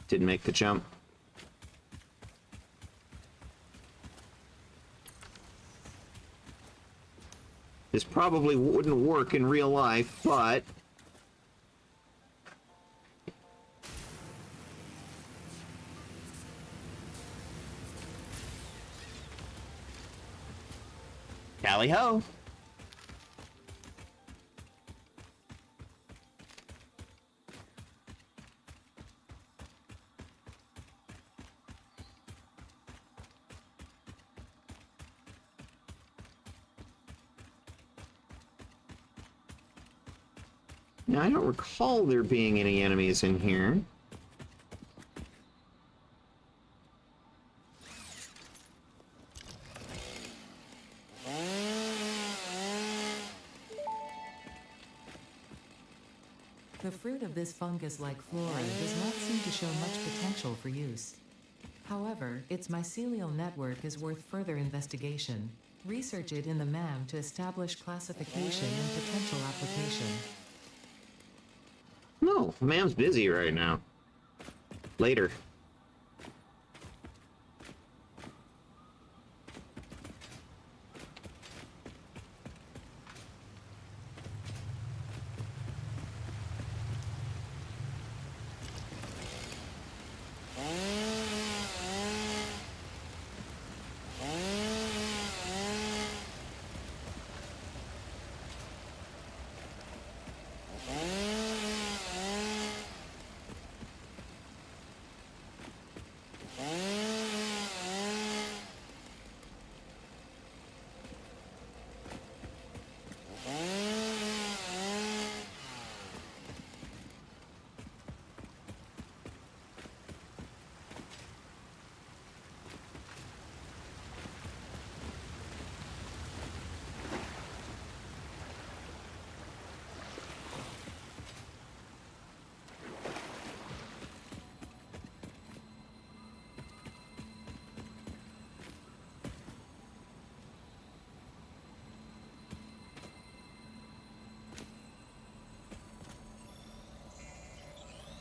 Didn't make the jump. This probably wouldn't work in real life, but... Tally-ho! Now, I don't recall there being any enemies in here. The fruit of this fungus-like flora does not seem to show much potential for use. However, its mycelial network is worth further investigation. Research it in the MAM to establish classification and potential application. No, Mam's busy right now. Later.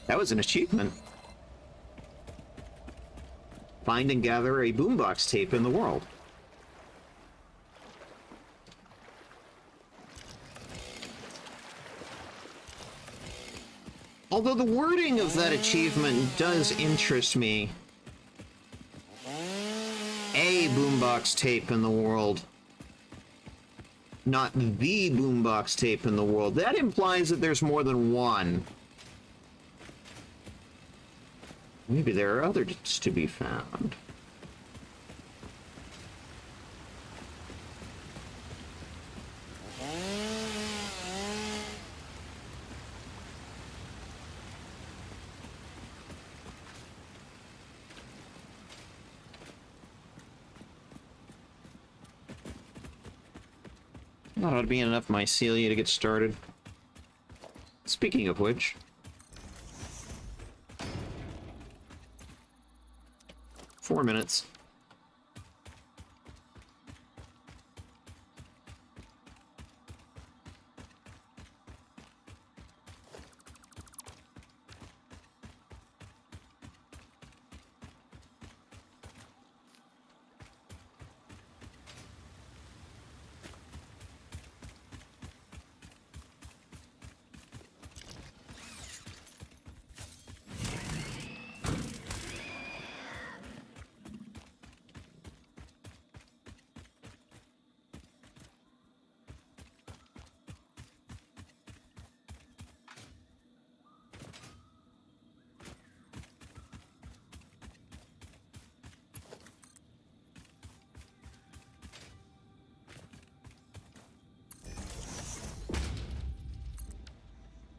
That was an achievement. Find and gather a boombox tape in the world. Although the wording of that achievement does interest me. A boombox tape in the world. Not the boombox tape in the world. That implies that there's more than one. Maybe there are others to be found. That ought to be enough mycelia to get started. Speaking of which... 4 minutes.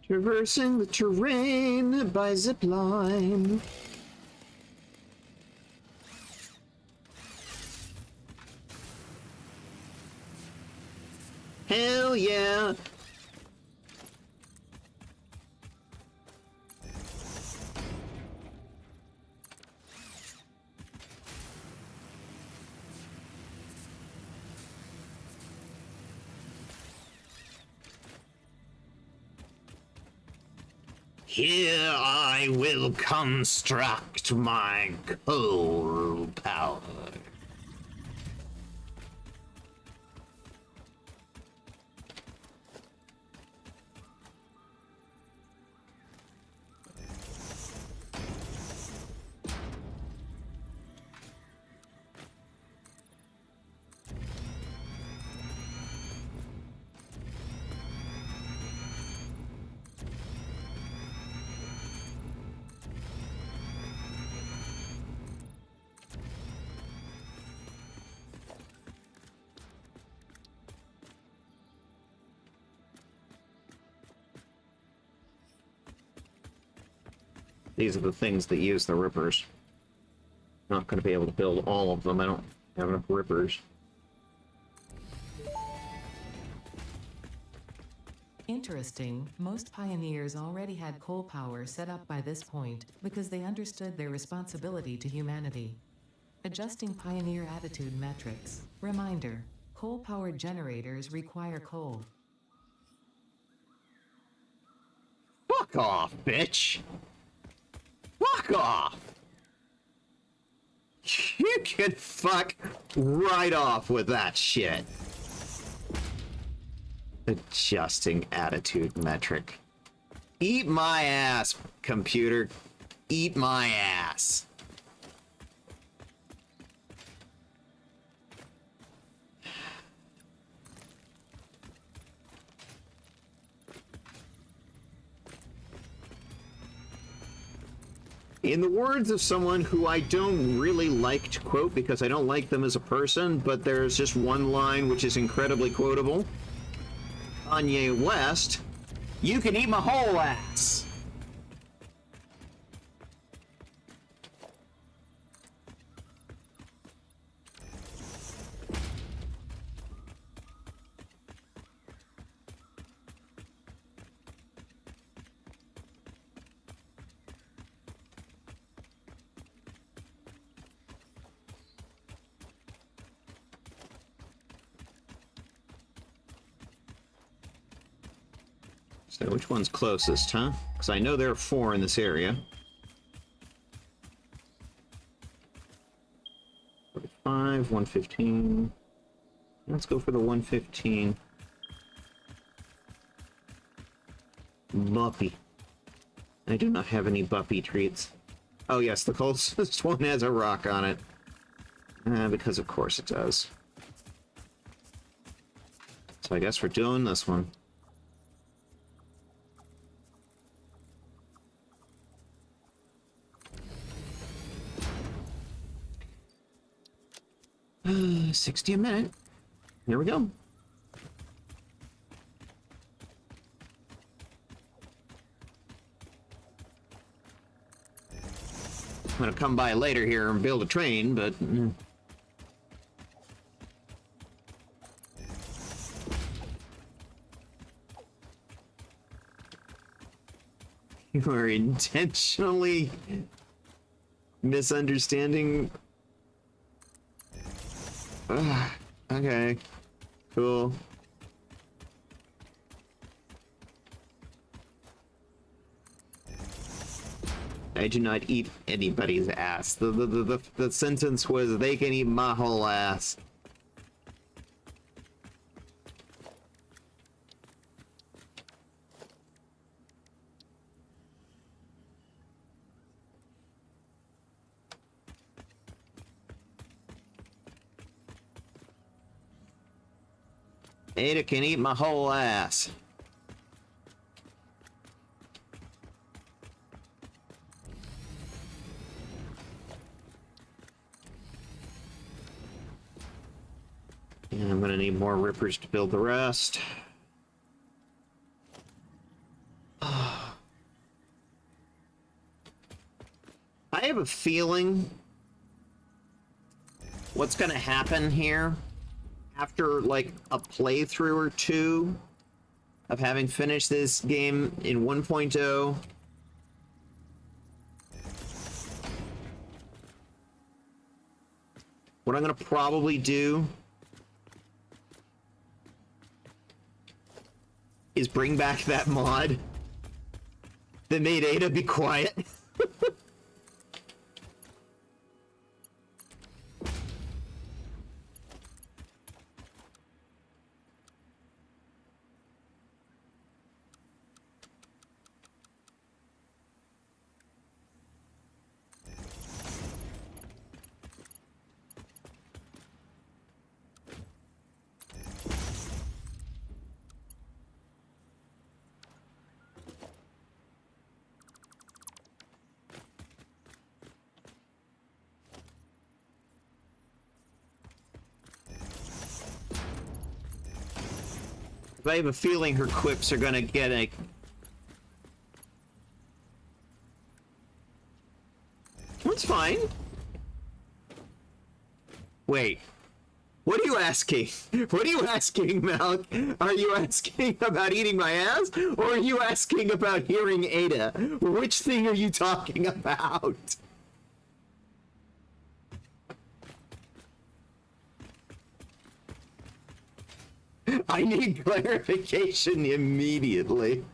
Traversing the terrain by zipline. Hell yeah! Here I will construct my coal power. These are the things that use the rippers. Not going to be able to build all of them. I don't have enough rippers. Interesting, most pioneers already had coal power set up by this point because they understood their responsibility to humanity. Adjusting pioneer attitude metrics. Reminder, coal-powered generators require coal. Fuck off, bitch! Fuck off! You can fuck right off with that shit. Adjusting attitude metric. Eat my ass, computer. Eat my ass. In the words of someone who I don't really like to quote because I don't like them as a person, but there's just one line which is incredibly quotable. Kanye West, you can eat my whole ass. So which one's closest, huh? Because I know there are 4 in this area. 45, 115. Let's go for the 115. Buppy. I do not have any Buppy treats. Oh yes, the closest one has a rock on it. Because of course it does. So I guess we're doing this one. $60 a minute. Here we go. I'm gonna come by later here and build a train, but... You are intentionally misunderstanding. Okay. Cool. I do not eat anybody's ass. The sentence was, they can eat my whole ass. Ada can eat my whole ass. And I'm gonna need more rippers to build the rest. I have a feeling what's gonna happen here after like a playthrough or two of having finished this game in 1.0, what I'm gonna probably do is bring back that mod that made Ada be quiet. I have a feeling her quips are gonna get a... That's fine. Wait. What are you asking? What are you asking, Malk? Are you asking about eating my ass? Or are you asking about hearing Ada? Which thing are you talking about? I need clarification immediately.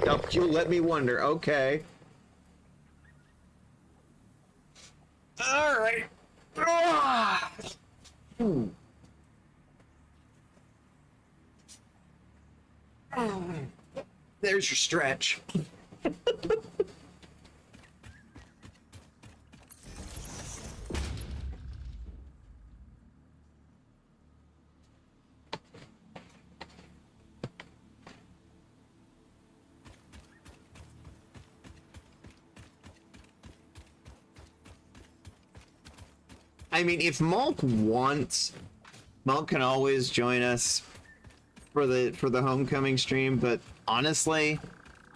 Oh, you'll let me wonder. Okay. All right. Ah! Ooh. There's your stretch. I mean, if Malk wants, Malk can always join us for the homecoming stream, but honestly,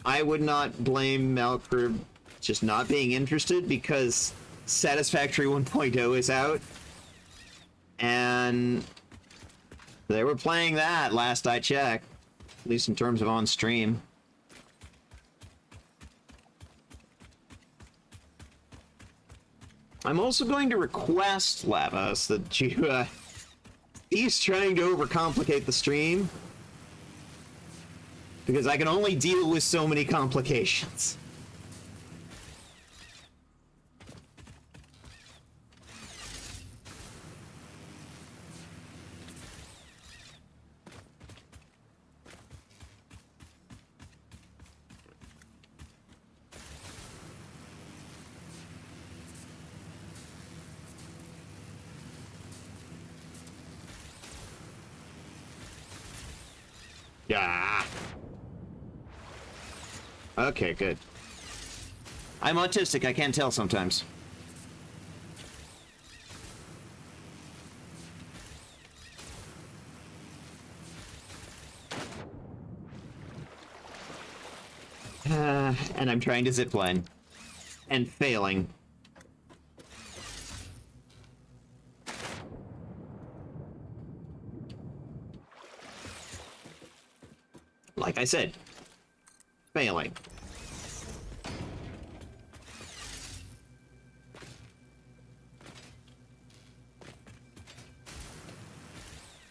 I would not blame Malk for just not being interested because Satisfactory 1.0 is out. And they were playing that last I checked, at least in terms of on stream. I'm also going to request, Lavos, that you, he's trying to overcomplicate the stream. Because I can only deal with so many complications. Yeah. Okay, good. I'm autistic, I can't tell sometimes. And I'm trying to zipline. And failing. Like I said, failing.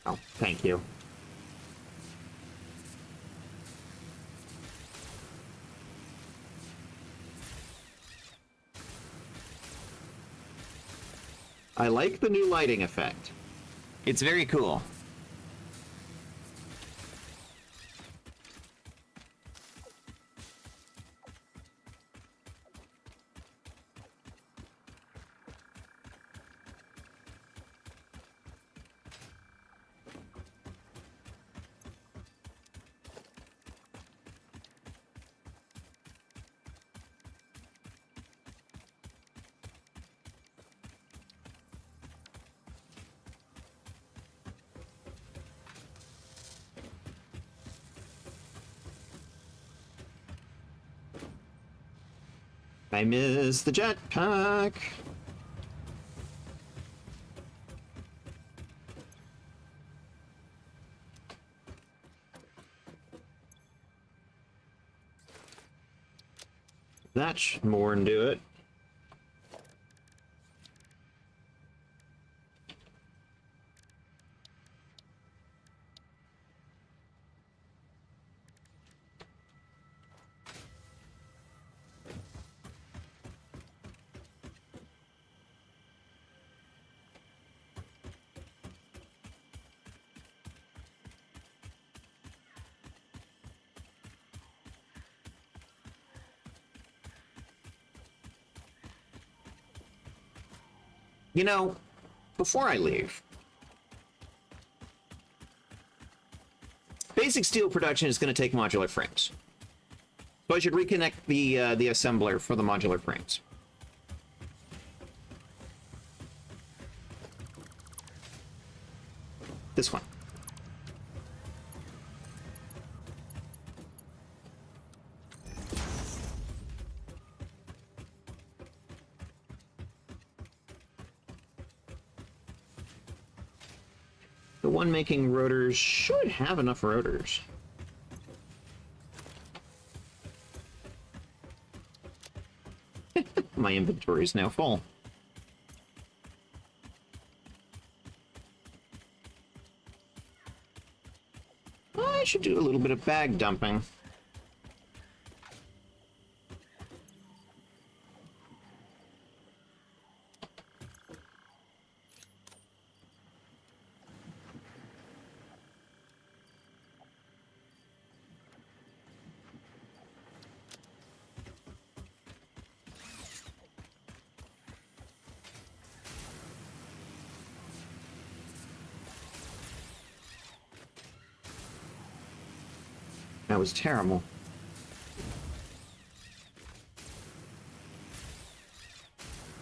Oh, thank you. I like the new lighting effect. It's very cool. I miss the jetpack. That should more than do it. You know, before I leave, basic steel production is going to take modular frames. So I should reconnect the assembler for the modular frames. This one. The one making rotors should have enough rotors. My inventory is now full. I should do a little bit of bag dumping. That was terrible.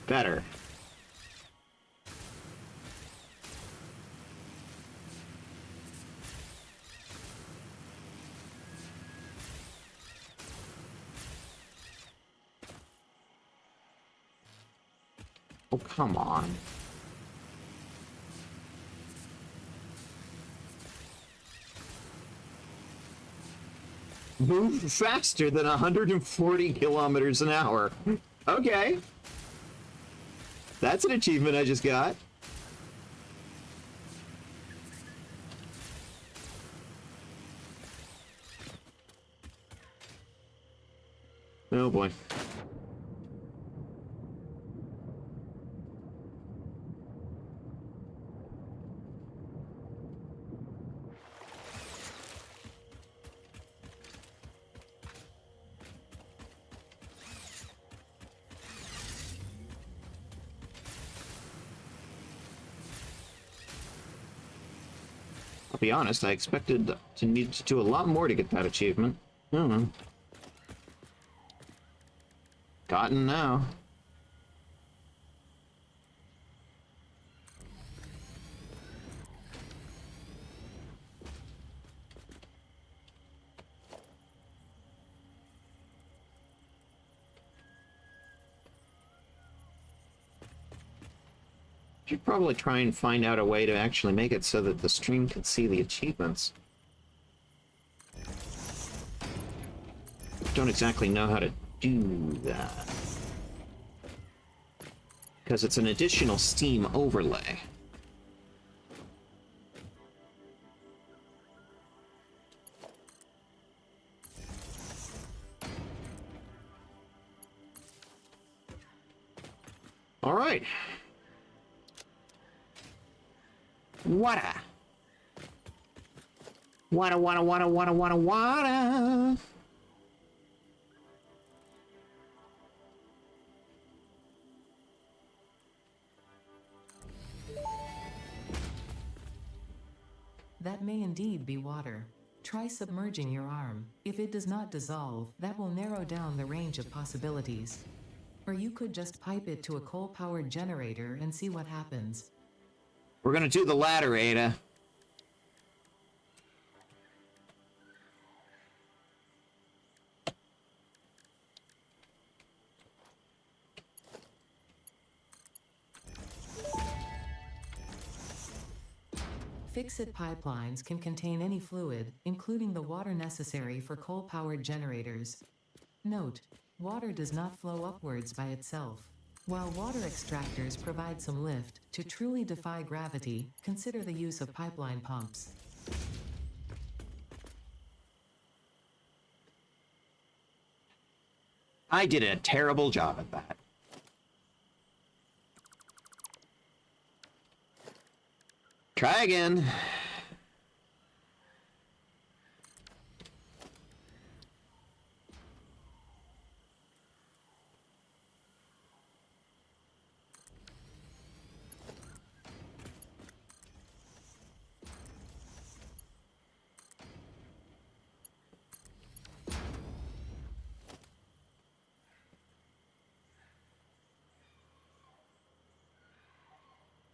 Better. Oh, come on. Move faster than 140 kilometers an hour. Okay. That's an achievement I just got. Oh boy. I'll be honest, I expected to need to do a lot more to get that achievement. I don't know. Gotten now. Should probably try and find out a way to actually make it so that the stream can see the achievements. Don't exactly know how to do that. Because it's an additional Steam overlay. All right. Water. Water, water, water, water, water, water. That may indeed be water. Try submerging your arm. If it does not dissolve, that will narrow down the range of possibilities. Or you could just pipe it to a coal-powered generator and see what happens. We're gonna do the latter, Ada. Fix-it pipelines can contain any fluid, including the water necessary for coal-powered generators. Note, water does not flow upwards by itself. While water extractors provide some lift, to truly defy gravity, consider the use of pipeline pumps. I did a terrible job at that. Try again.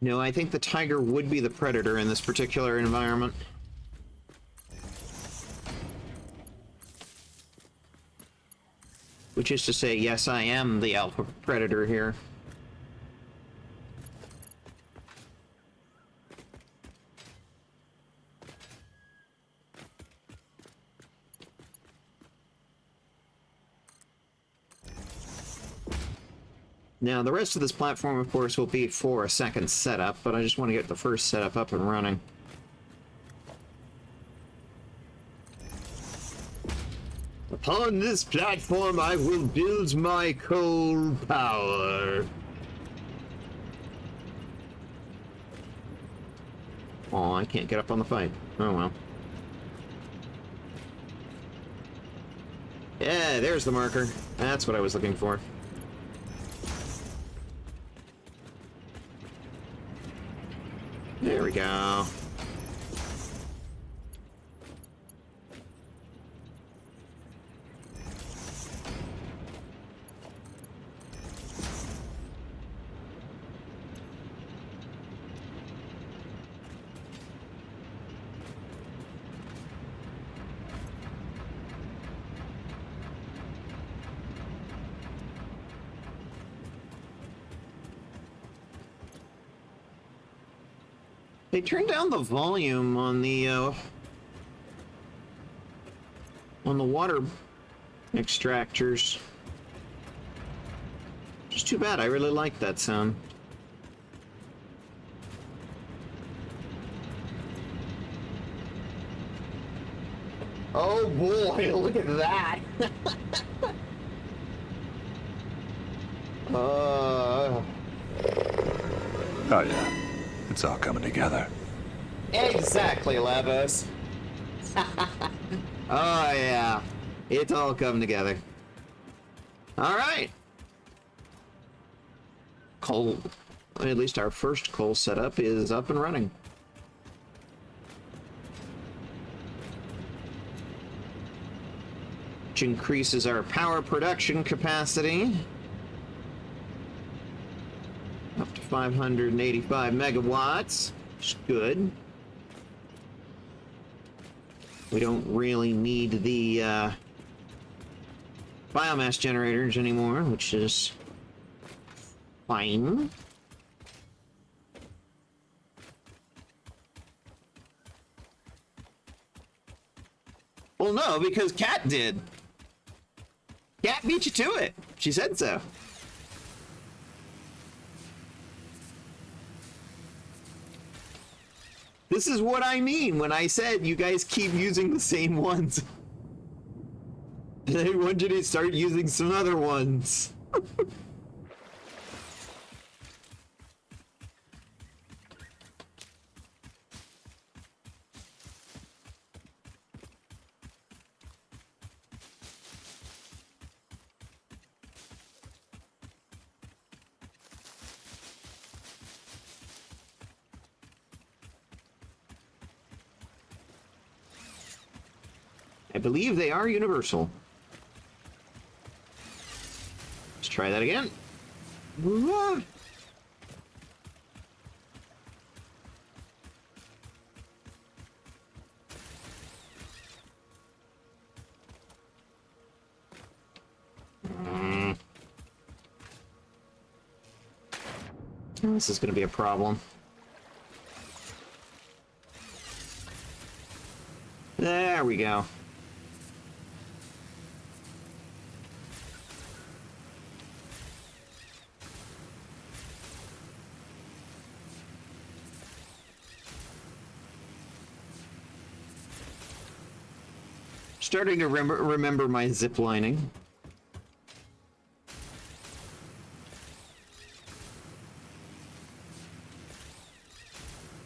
No, I think the tiger would be the predator in this particular environment. Which is to say, yes, I am the alpha predator here. Now, the rest of this platform, of course, will be for a second setup, but I just want to get the first setup up and running. Upon this platform, I will build my coal power. Oh, I can't get up on the fight. Oh, well. Yeah, there's the marker. That's what I was looking for. There we go. They turned down the volume on the water extractors. Just too bad. I really like that sound. Oh boy, look at that. Oh yeah, it's all coming together. Exactly, Lavos. Oh yeah, it's all come together. All right. Coal, at least our first coal setup is up and running. Which increases our power production capacity up to 585 megawatts, which is good. We don't really need the biomass generators anymore, which is fine. Well, no, because Kat did. Kat beat you to it. She said so. This is what I mean when I said you guys keep using the same ones. And I want you to start using some other ones. I believe they are universal. Let's try that again. Whoa. Oh, this is going to be a problem. There we go. Starting to remember my zip lining.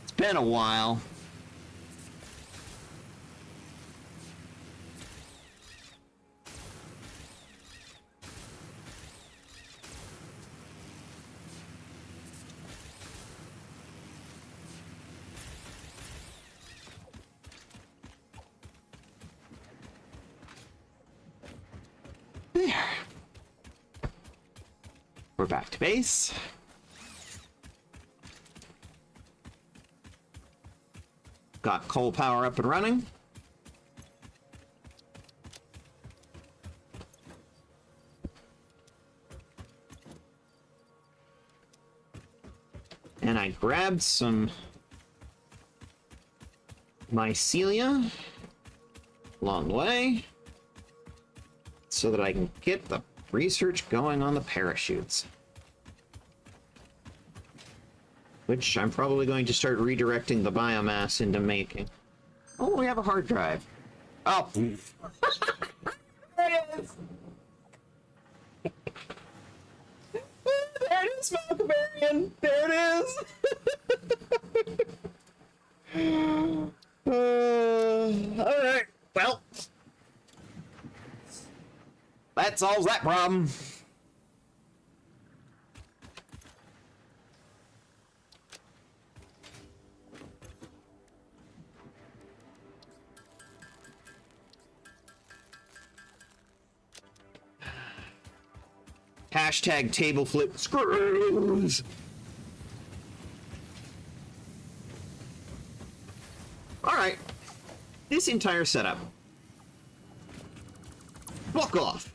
It's been a while. There. We're back to base. got coal power up and running. And I grabbed some mycelia along the way so that I can get the research going on the parachutes. Which I'm probably going to start redirecting the biomass into making. Oh, we have a hard drive. Oh. There it is! There it is, Malcavarian! There it is! Alright, well. That solves that problem. Hashtag table flip screws. All right, this entire setup. Fuck off.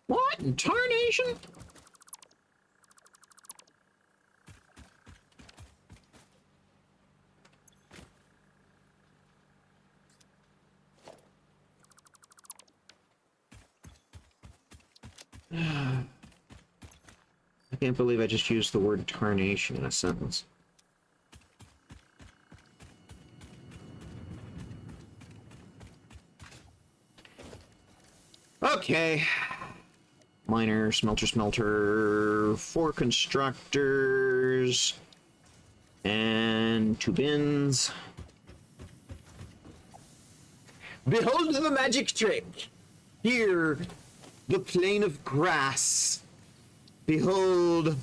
What in tarnation? I can't believe I just used the word tarnation in a sentence. Okay. Miner, smelter, 4 constructors, and 2 bins. Behold the magic trick! Here, the plane of grass. Behold,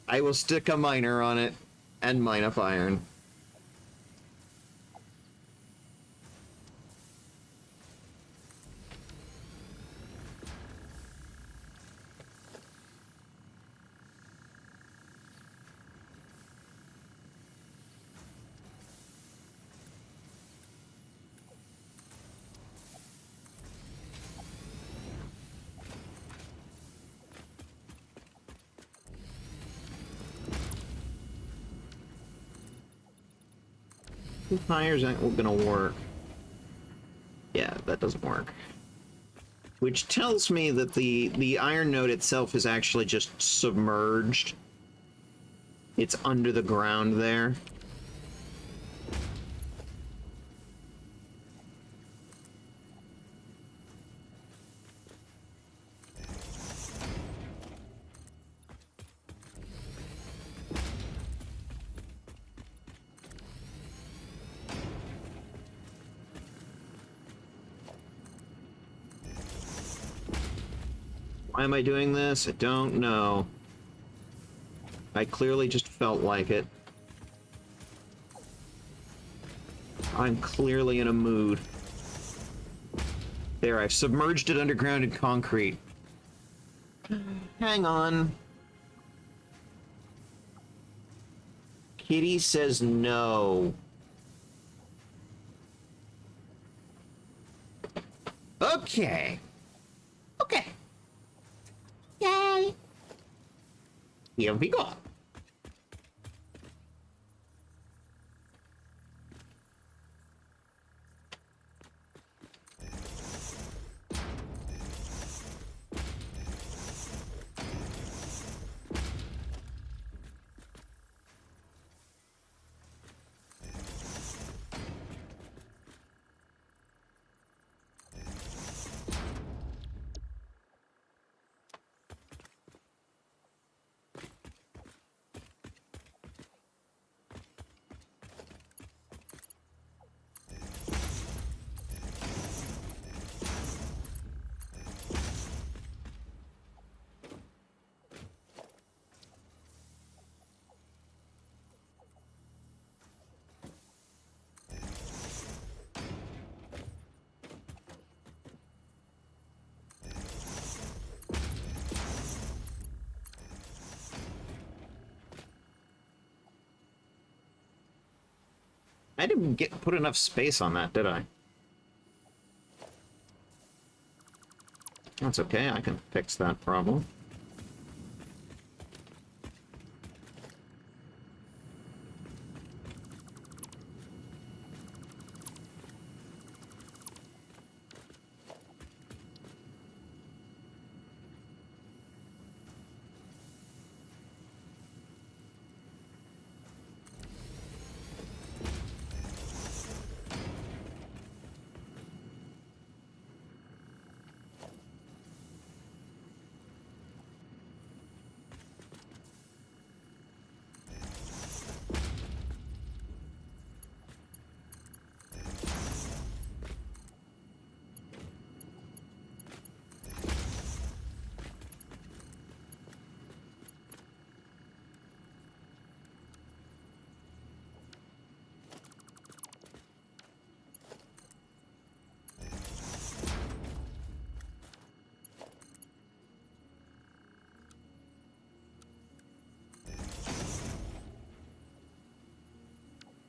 I will stick a miner on it and mine up iron. Tires aren't gonna work. Yeah, that doesn't work. Which tells me that the iron node itself is actually just submerged. It's under the ground there. Why am I doing this? I don't know. I clearly just felt like it. I'm clearly in a mood. There, I've submerged it underground in concrete. Hang on. Kitty says no. Okay. Okay. Yay! Here we go. I didn't put enough space on that, did I? That's okay, I can fix that problem.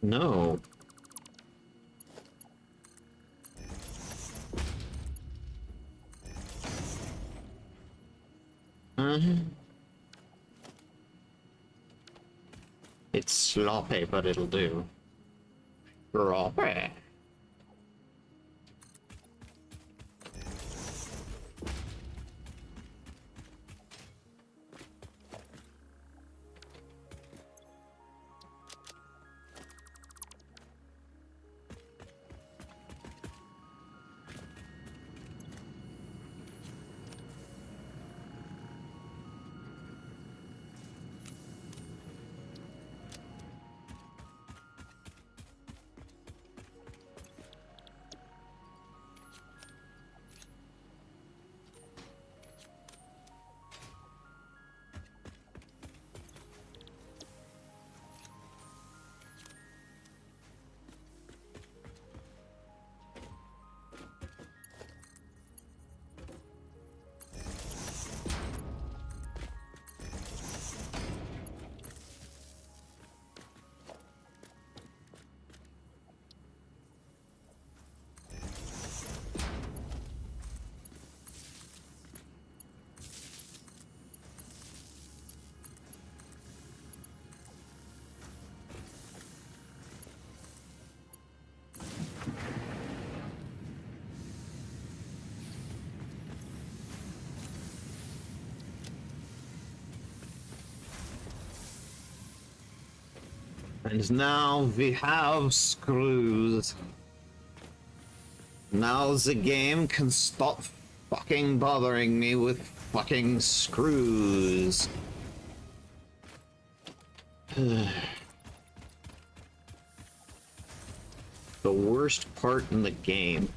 No. It's sloppy, but it'll do. Sloppy. And now we have screws. Now the game can stop fucking bothering me with fucking screws. The worst part in the game.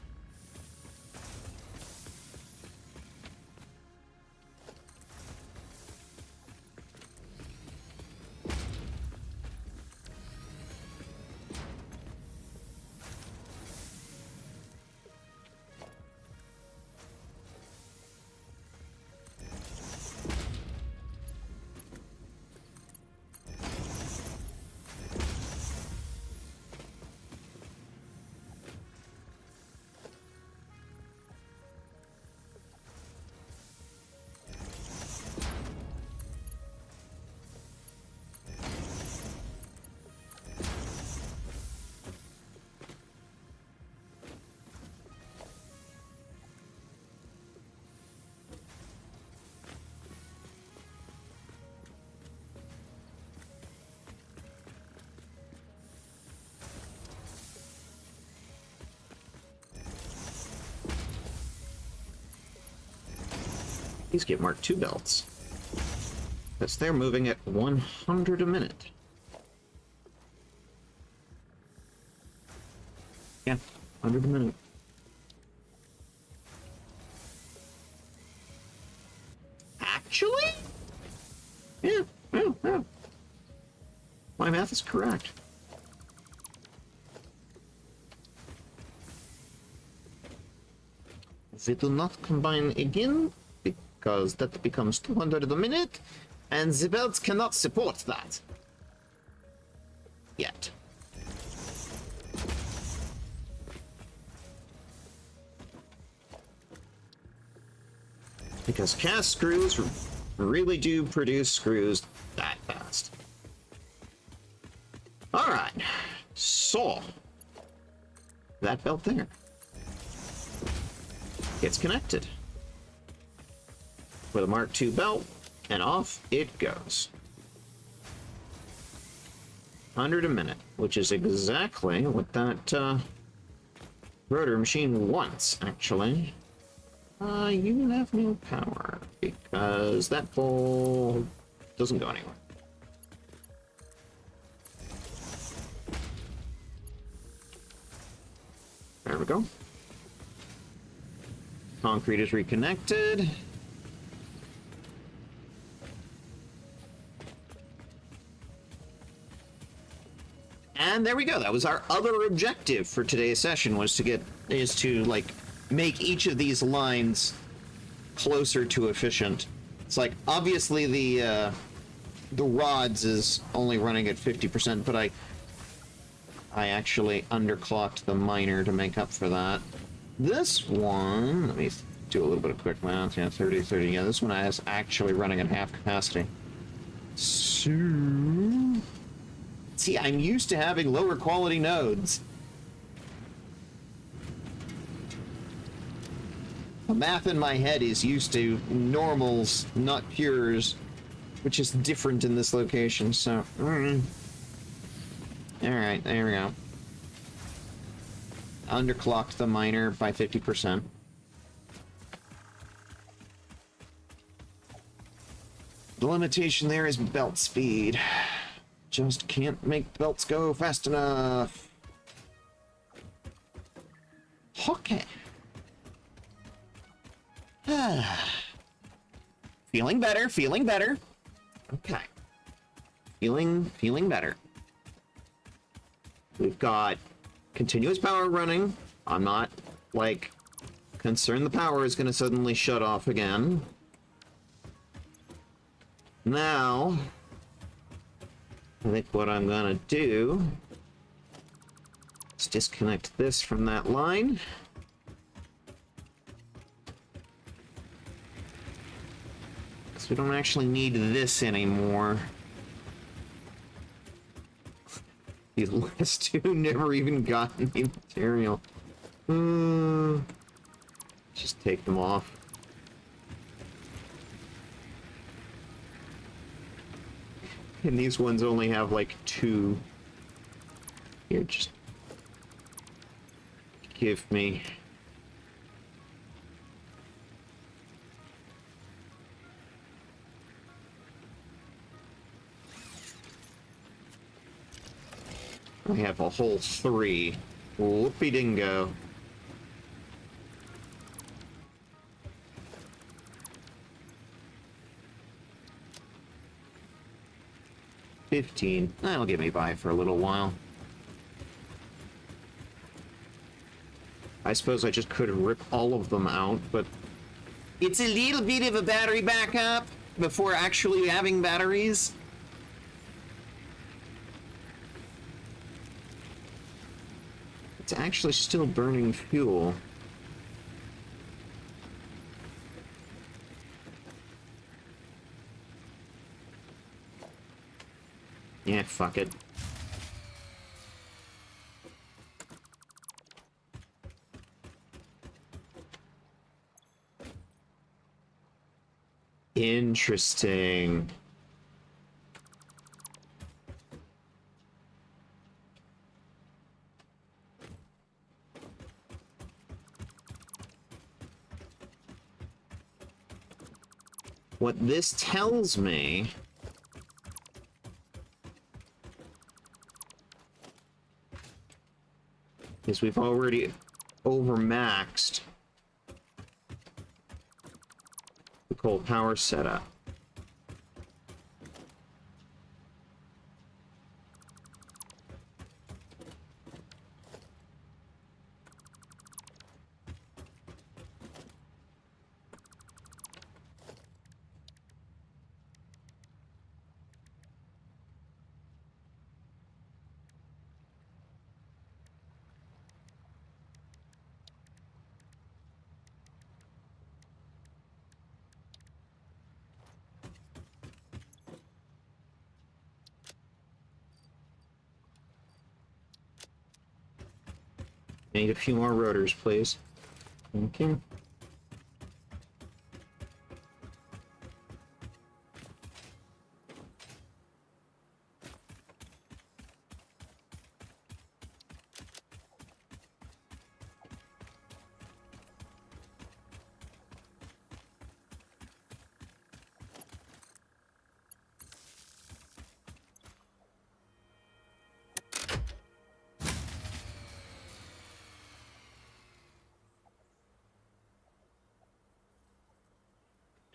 These get Mark II belts. Because they're moving at 100 a minute. Yeah, 100 a minute. Actually? Yeah, yeah. My math is correct. They do not combine again, because that becomes 200 a minute, and the belts cannot support that. Yet. Because cast screws really do produce screws that fast. Alright, so that belt there gets connected with a Mark II belt, and off it goes. 100 a minute, which is exactly what that rotor machine wants, actually. You have no power, because that ball doesn't go anywhere. There we go. Concrete is reconnected. And there we go. That was our other objective for today's session, was to like make each of these lines closer to efficient. It's like, obviously the rods is only running at 50%, but I actually underclocked the miner to make up for that. This one, let me do a little bit of quick math. Yeah, 30. Yeah, this one is actually running at half capacity. So, see, I'm used to having lower quality nodes. The math in my head is used to normals, not pures, which is different in this location, so... Alright, there we go. Underclocked the miner by 50%. The limitation there is belt speed. Just can't make belts go fast enough. Okay. Feeling better, feeling better. Okay. Feeling better. We've got continuous power running. I'm not, like, concerned the power is going to suddenly shut off again. Now, I think what I'm going to do is disconnect this from that line. Because we don't actually need this anymore. These last two never even got any material. Just take them off. And these ones only have like 2. Here, just give me. I have a whole 3. Whoopie dingo. $15. That'll get me by for a little while. I suppose I just could rip all of them out, but it's a little bit of a battery backup before actually having batteries. It's actually still burning fuel. Yeah, fuck it. Interesting. What this tells me is we've already overmaxed the coal power setup. Need a few more rotors, please. Okay.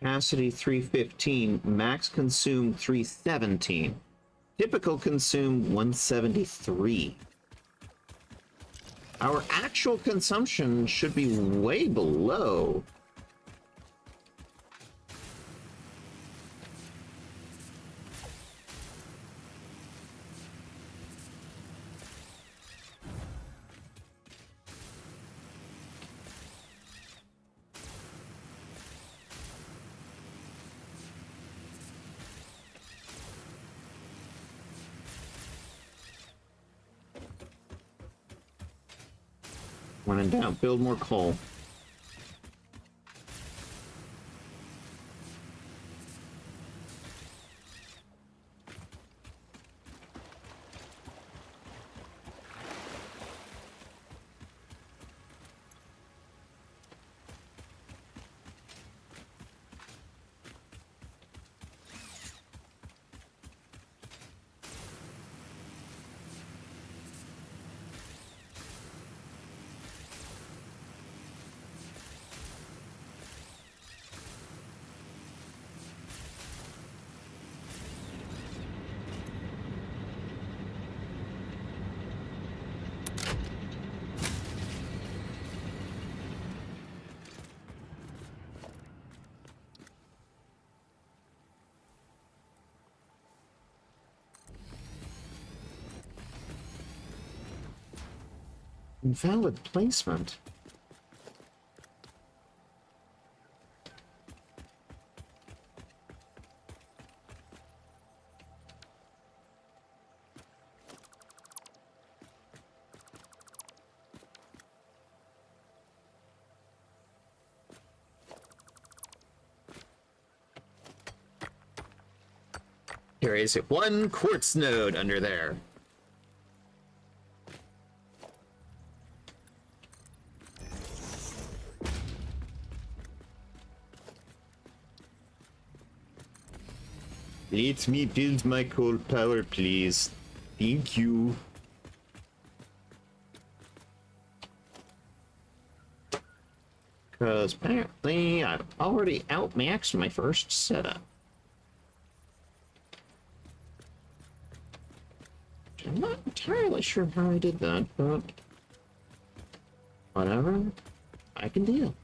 Capacity 315, max consumed 317. Typical consumed 173. Our actual consumption should be way below. When in doubt, build more coal. Invalid placement. There is one quartz node under there. Let me build my coal power, please. Thank you. Because apparently I've already outmaxed my first setup. I'm not entirely sure how I did that, but whatever, I can deal.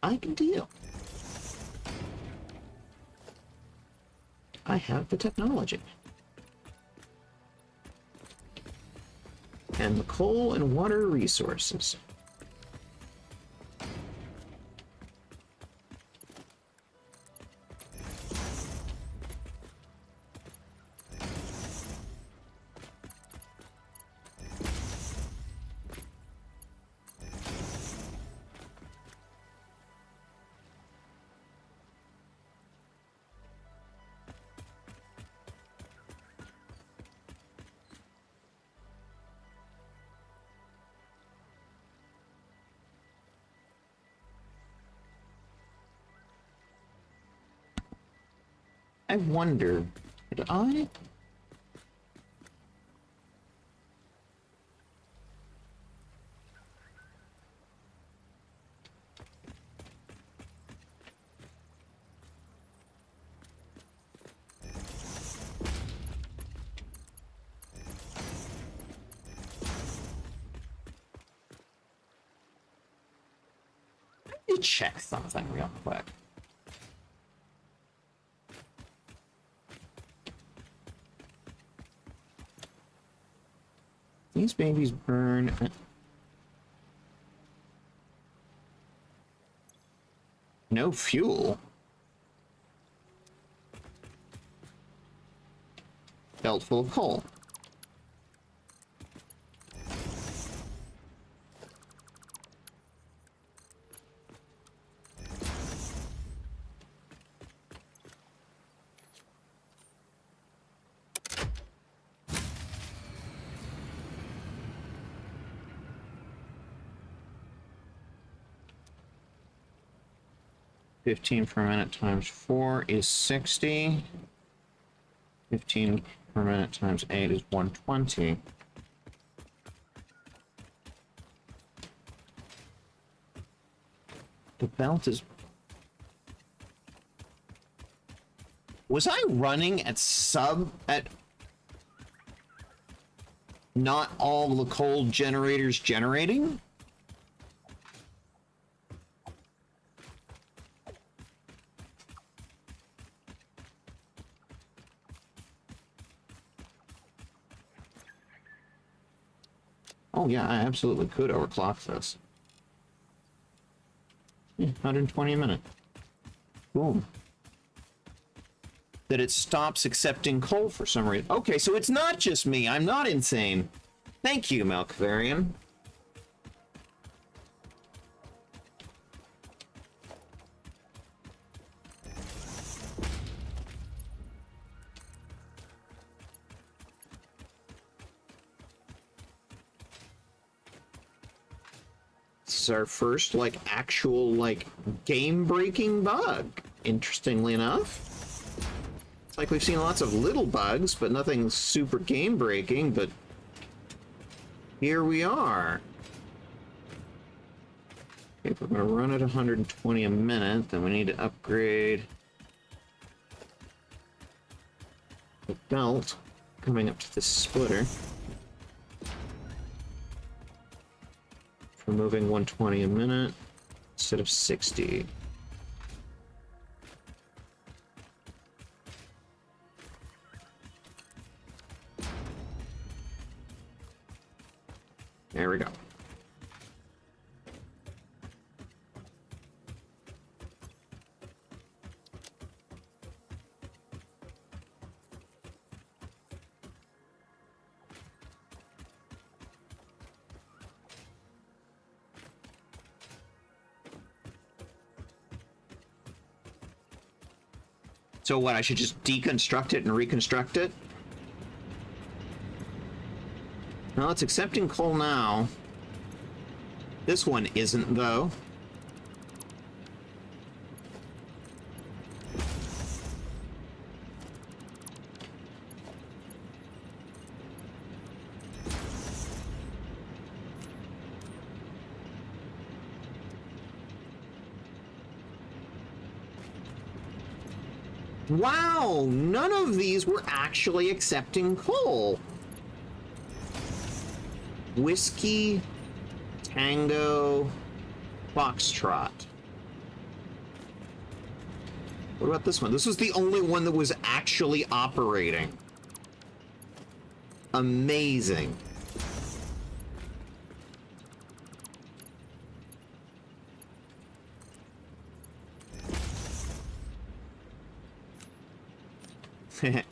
I can deal. I have the technology. And the coal and water resources. I wonder, did I? Let me check something real quick. These babies burn. No fuel. belt full of coal. $15 per minute times 4 is 60. 15 per minute times 8 is 120. The belt is... Was I running at not all the coal generators generating? Oh yeah, I absolutely could overclock this. Yeah, 120 a minute. Boom. That it stops accepting coal for some reason. Okay, so it's not just me. I'm not insane. Thank you, Malkavarian. This is our first, like, actual, like, game-breaking bug, interestingly enough. It's like we've seen lots of little bugs, but nothing super game-breaking, but here we are. Okay, if we're going to run at 120 a minute, then we need to upgrade the belt coming up to this splitter. We're moving 120 a minute instead of 60. There we go. So what, I should just deconstruct it and reconstruct it? No, it's accepting coal now. This one isn't, though. Wow, none of these were actually accepting coal. Whiskey, Tango, Foxtrot. What about this one? This was the only one that was actually operating. Amazing.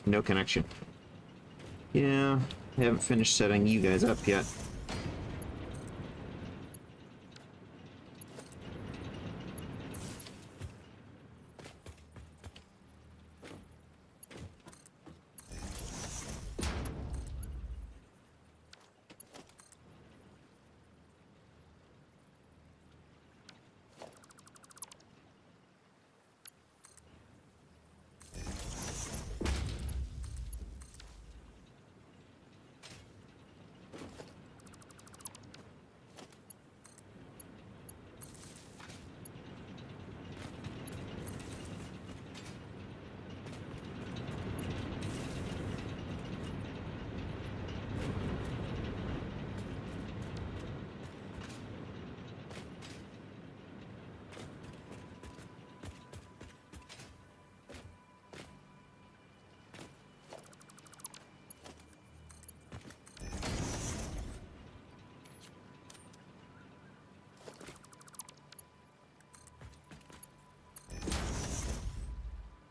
No connection. Yeah, I haven't finished setting you guys up yet.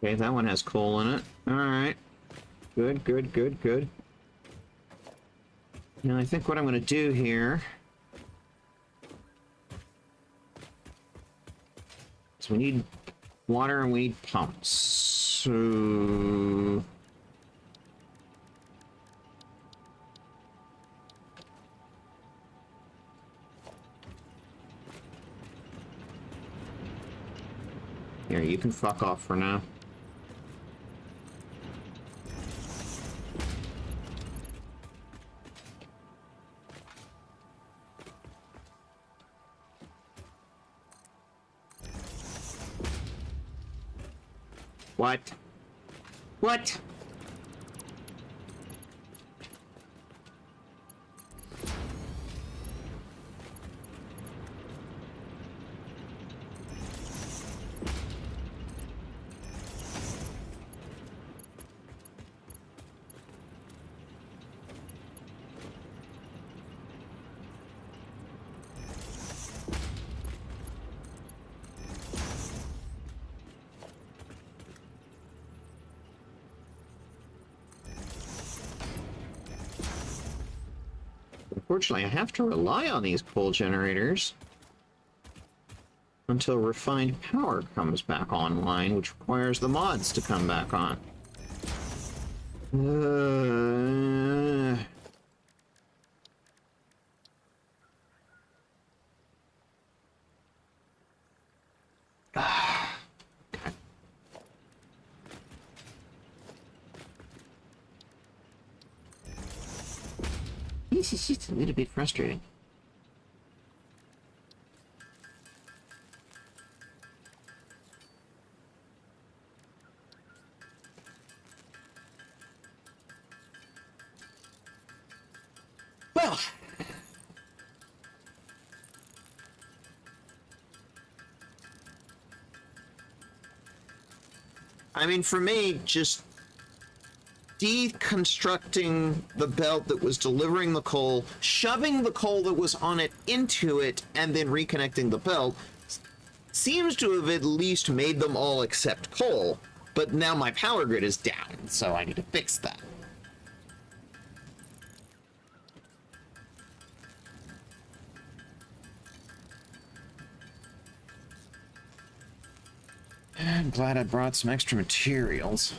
Okay, that one has coal in it. Alright. Good, good, good, good. Now, I think what I'm going to do here is we need water and we need pumps. So... Here, you can fuck off for now. What? What? Unfortunately, I have to rely on these coal generators until refined power comes back online, which requires the mods to come back on. This is just a little bit frustrating. Well, I mean, for me, just deconstructing the belt that was delivering the coal, shoving the coal that was on it into it, and then reconnecting the belt seems to have at least made them all accept coal. But now my power grid is down, so I need to fix that. I'm glad I brought some extra materials.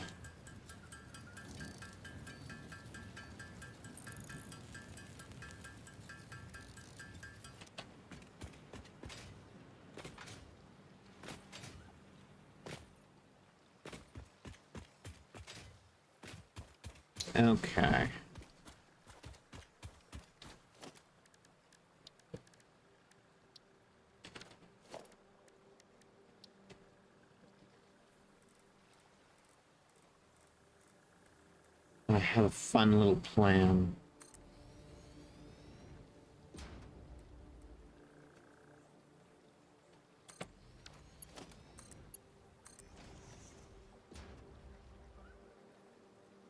Okay. I have a fun little plan.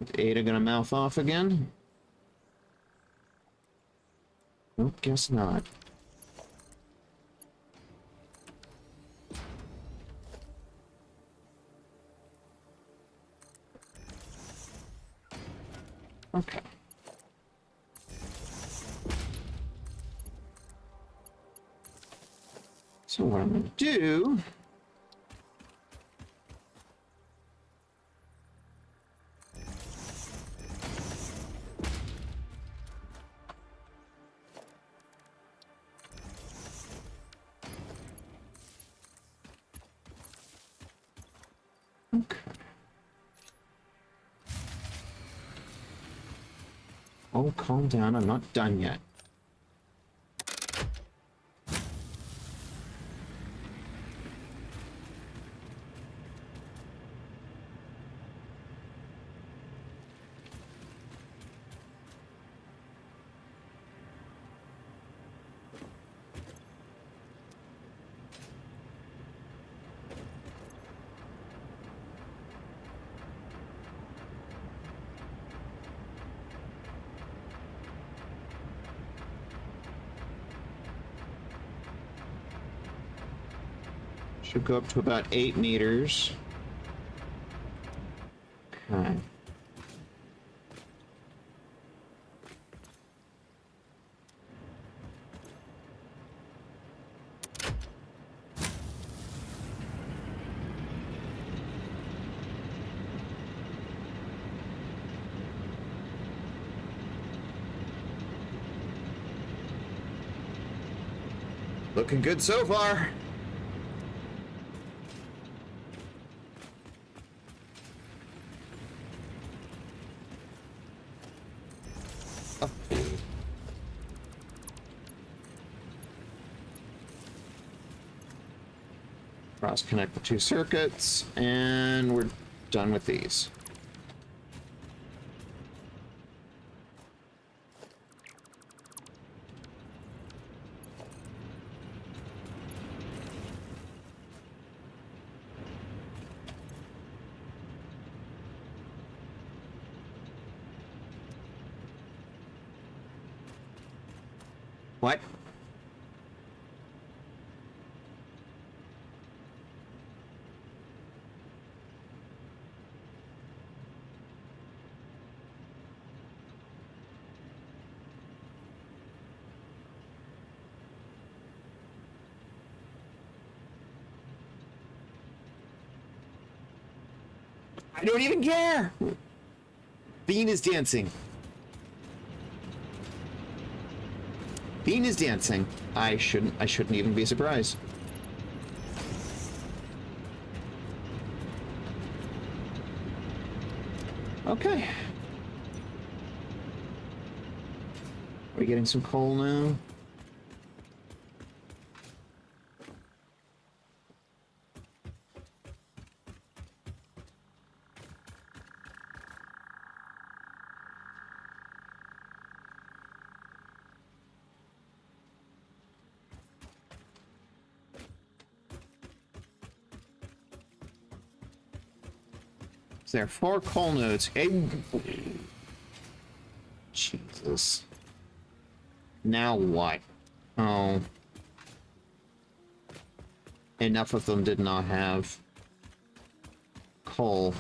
Is Ada gonna mouth off again? Nope, guess not. Okay. So what I'm gonna do Oh, calm down, I'm not done yet. Should go up to about 8 meters. Okay. Looking good so far. Oh. Cross connect the two circuits, and we're done with these. What? I don't even care. Bean is dancing. Bean is dancing. I shouldn't even be surprised. Okay. Are we getting some coal now? There are 4 coal nodes. Hey. Jesus. Now what? Oh. Enough of them did not have coal.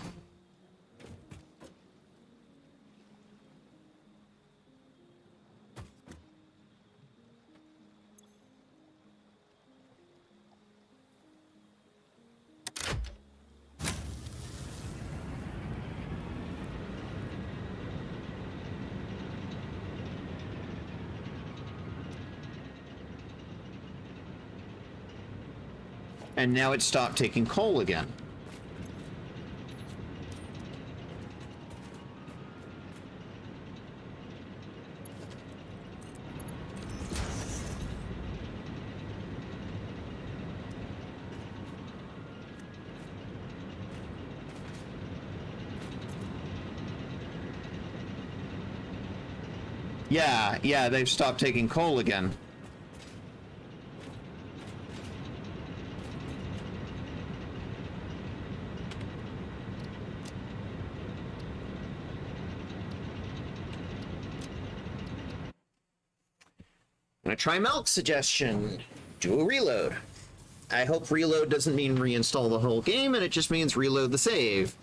And now it stopped taking coal again. Yeah, they've stopped taking coal again. I'm gonna try Malk's suggestion. Do a reload. I hope reload doesn't mean reinstall the whole game, and it just means reload the save.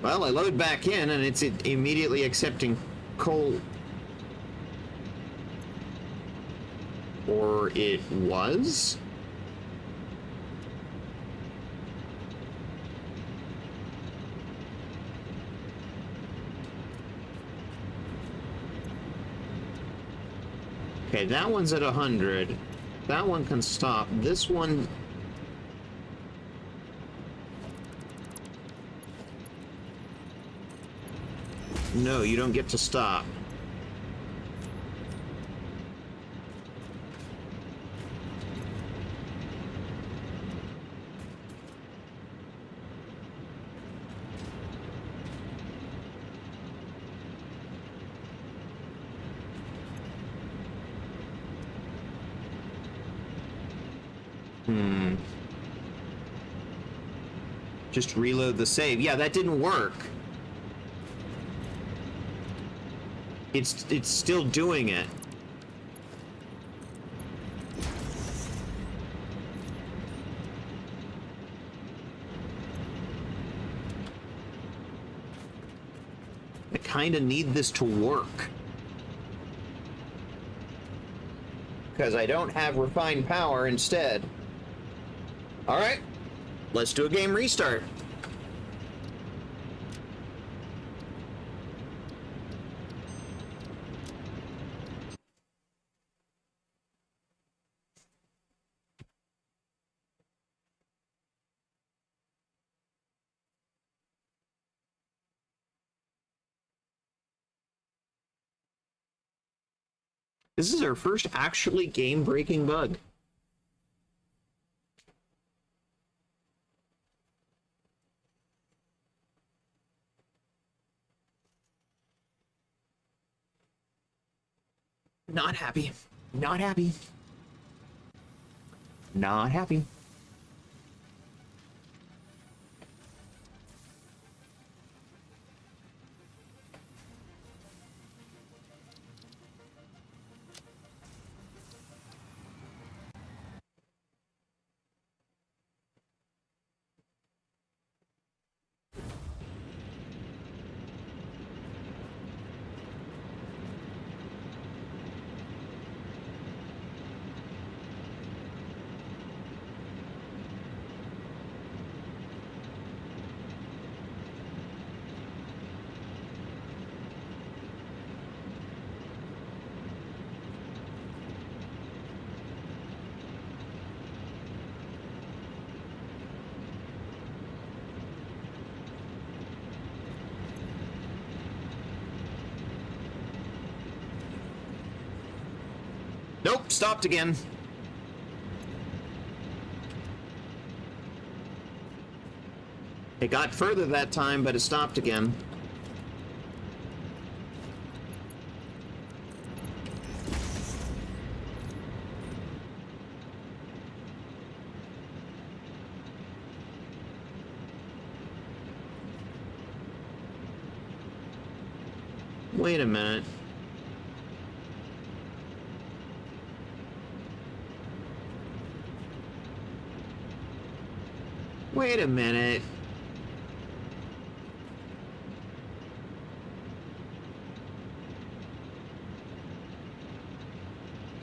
Well, I load back in, and it's immediately accepting coal. Or it was? Okay, that one's at 100. That one can stop. This one... No, you don't get to stop. Just reload the save. Yeah, that didn't work. It's still doing it. I kind of need this to work. Because I don't have refined power instead. All right. Let's do a game restart. This is our first actually game-breaking bug. Not happy. Not happy. Not happy. Nope, stopped again. It got further that time, but it stopped again. Wait a minute. Wait a minute.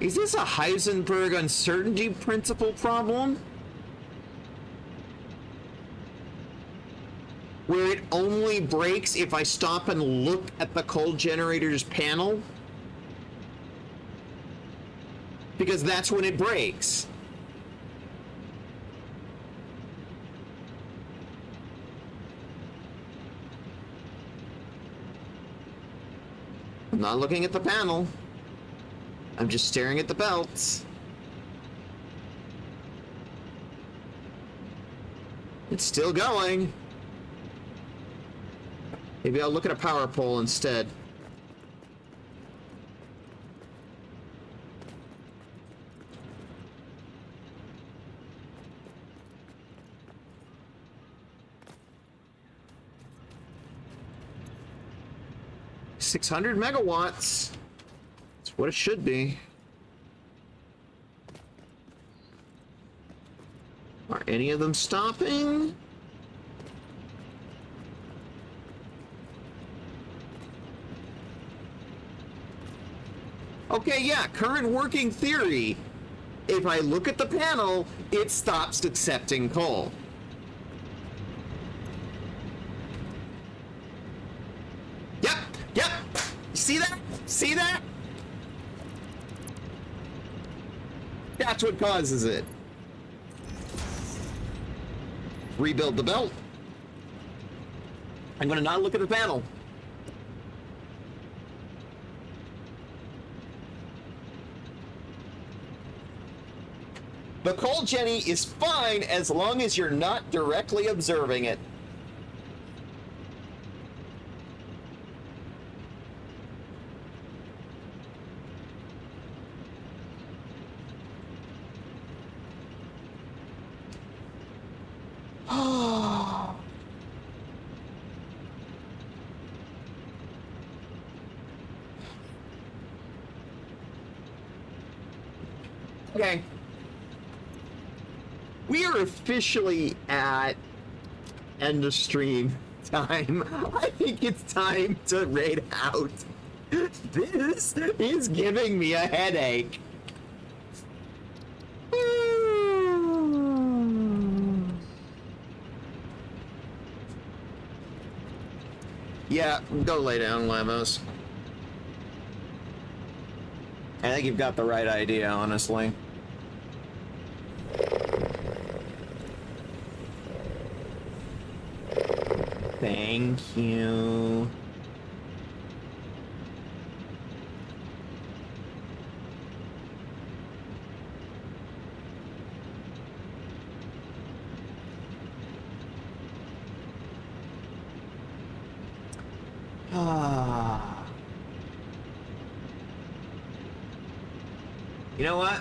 Is this a Heisenberg uncertainty principle problem? Where it only breaks if I stop and look at the cold generator's panel? Because that's when it breaks. I'm not looking at the panel. I'm just staring at the belts. It's still going. Maybe I'll look at a power pole instead. $600 megawatts. That's what it should be. Are any of them stopping? Okay, yeah, current working theory. If I look at the panel, it stops accepting coal. Yep. See that? See that? That's what causes it. Rebuild the belt. I'm gonna not look at the panel. The coal Jenny is fine as long as you're not directly observing it. Okay. We are officially at end of stream time. I think it's time to raid out. This is giving me a headache. Yeah, go lay down, Lamos. I think you've got the right idea, honestly. Thank you. Ah. You know what?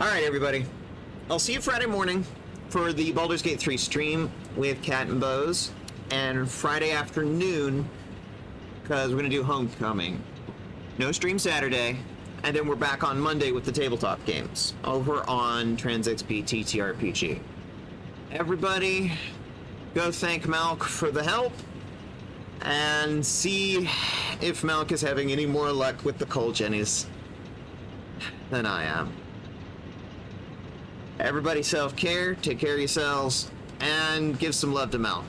All right, everybody. I'll see you Friday morning for the Baldur's Gate 3 stream with Cat and Bose, and Friday afternoon because we're gonna do Homecoming. No stream Saturday, and then we're back on Monday with the tabletop games over on TransXP TTRPG. Everybody, go thank Malk for the help and see if Malk is having any more luck with the coal jennies than I am. Everybody self-care, take care of yourselves, and give some love to Malk.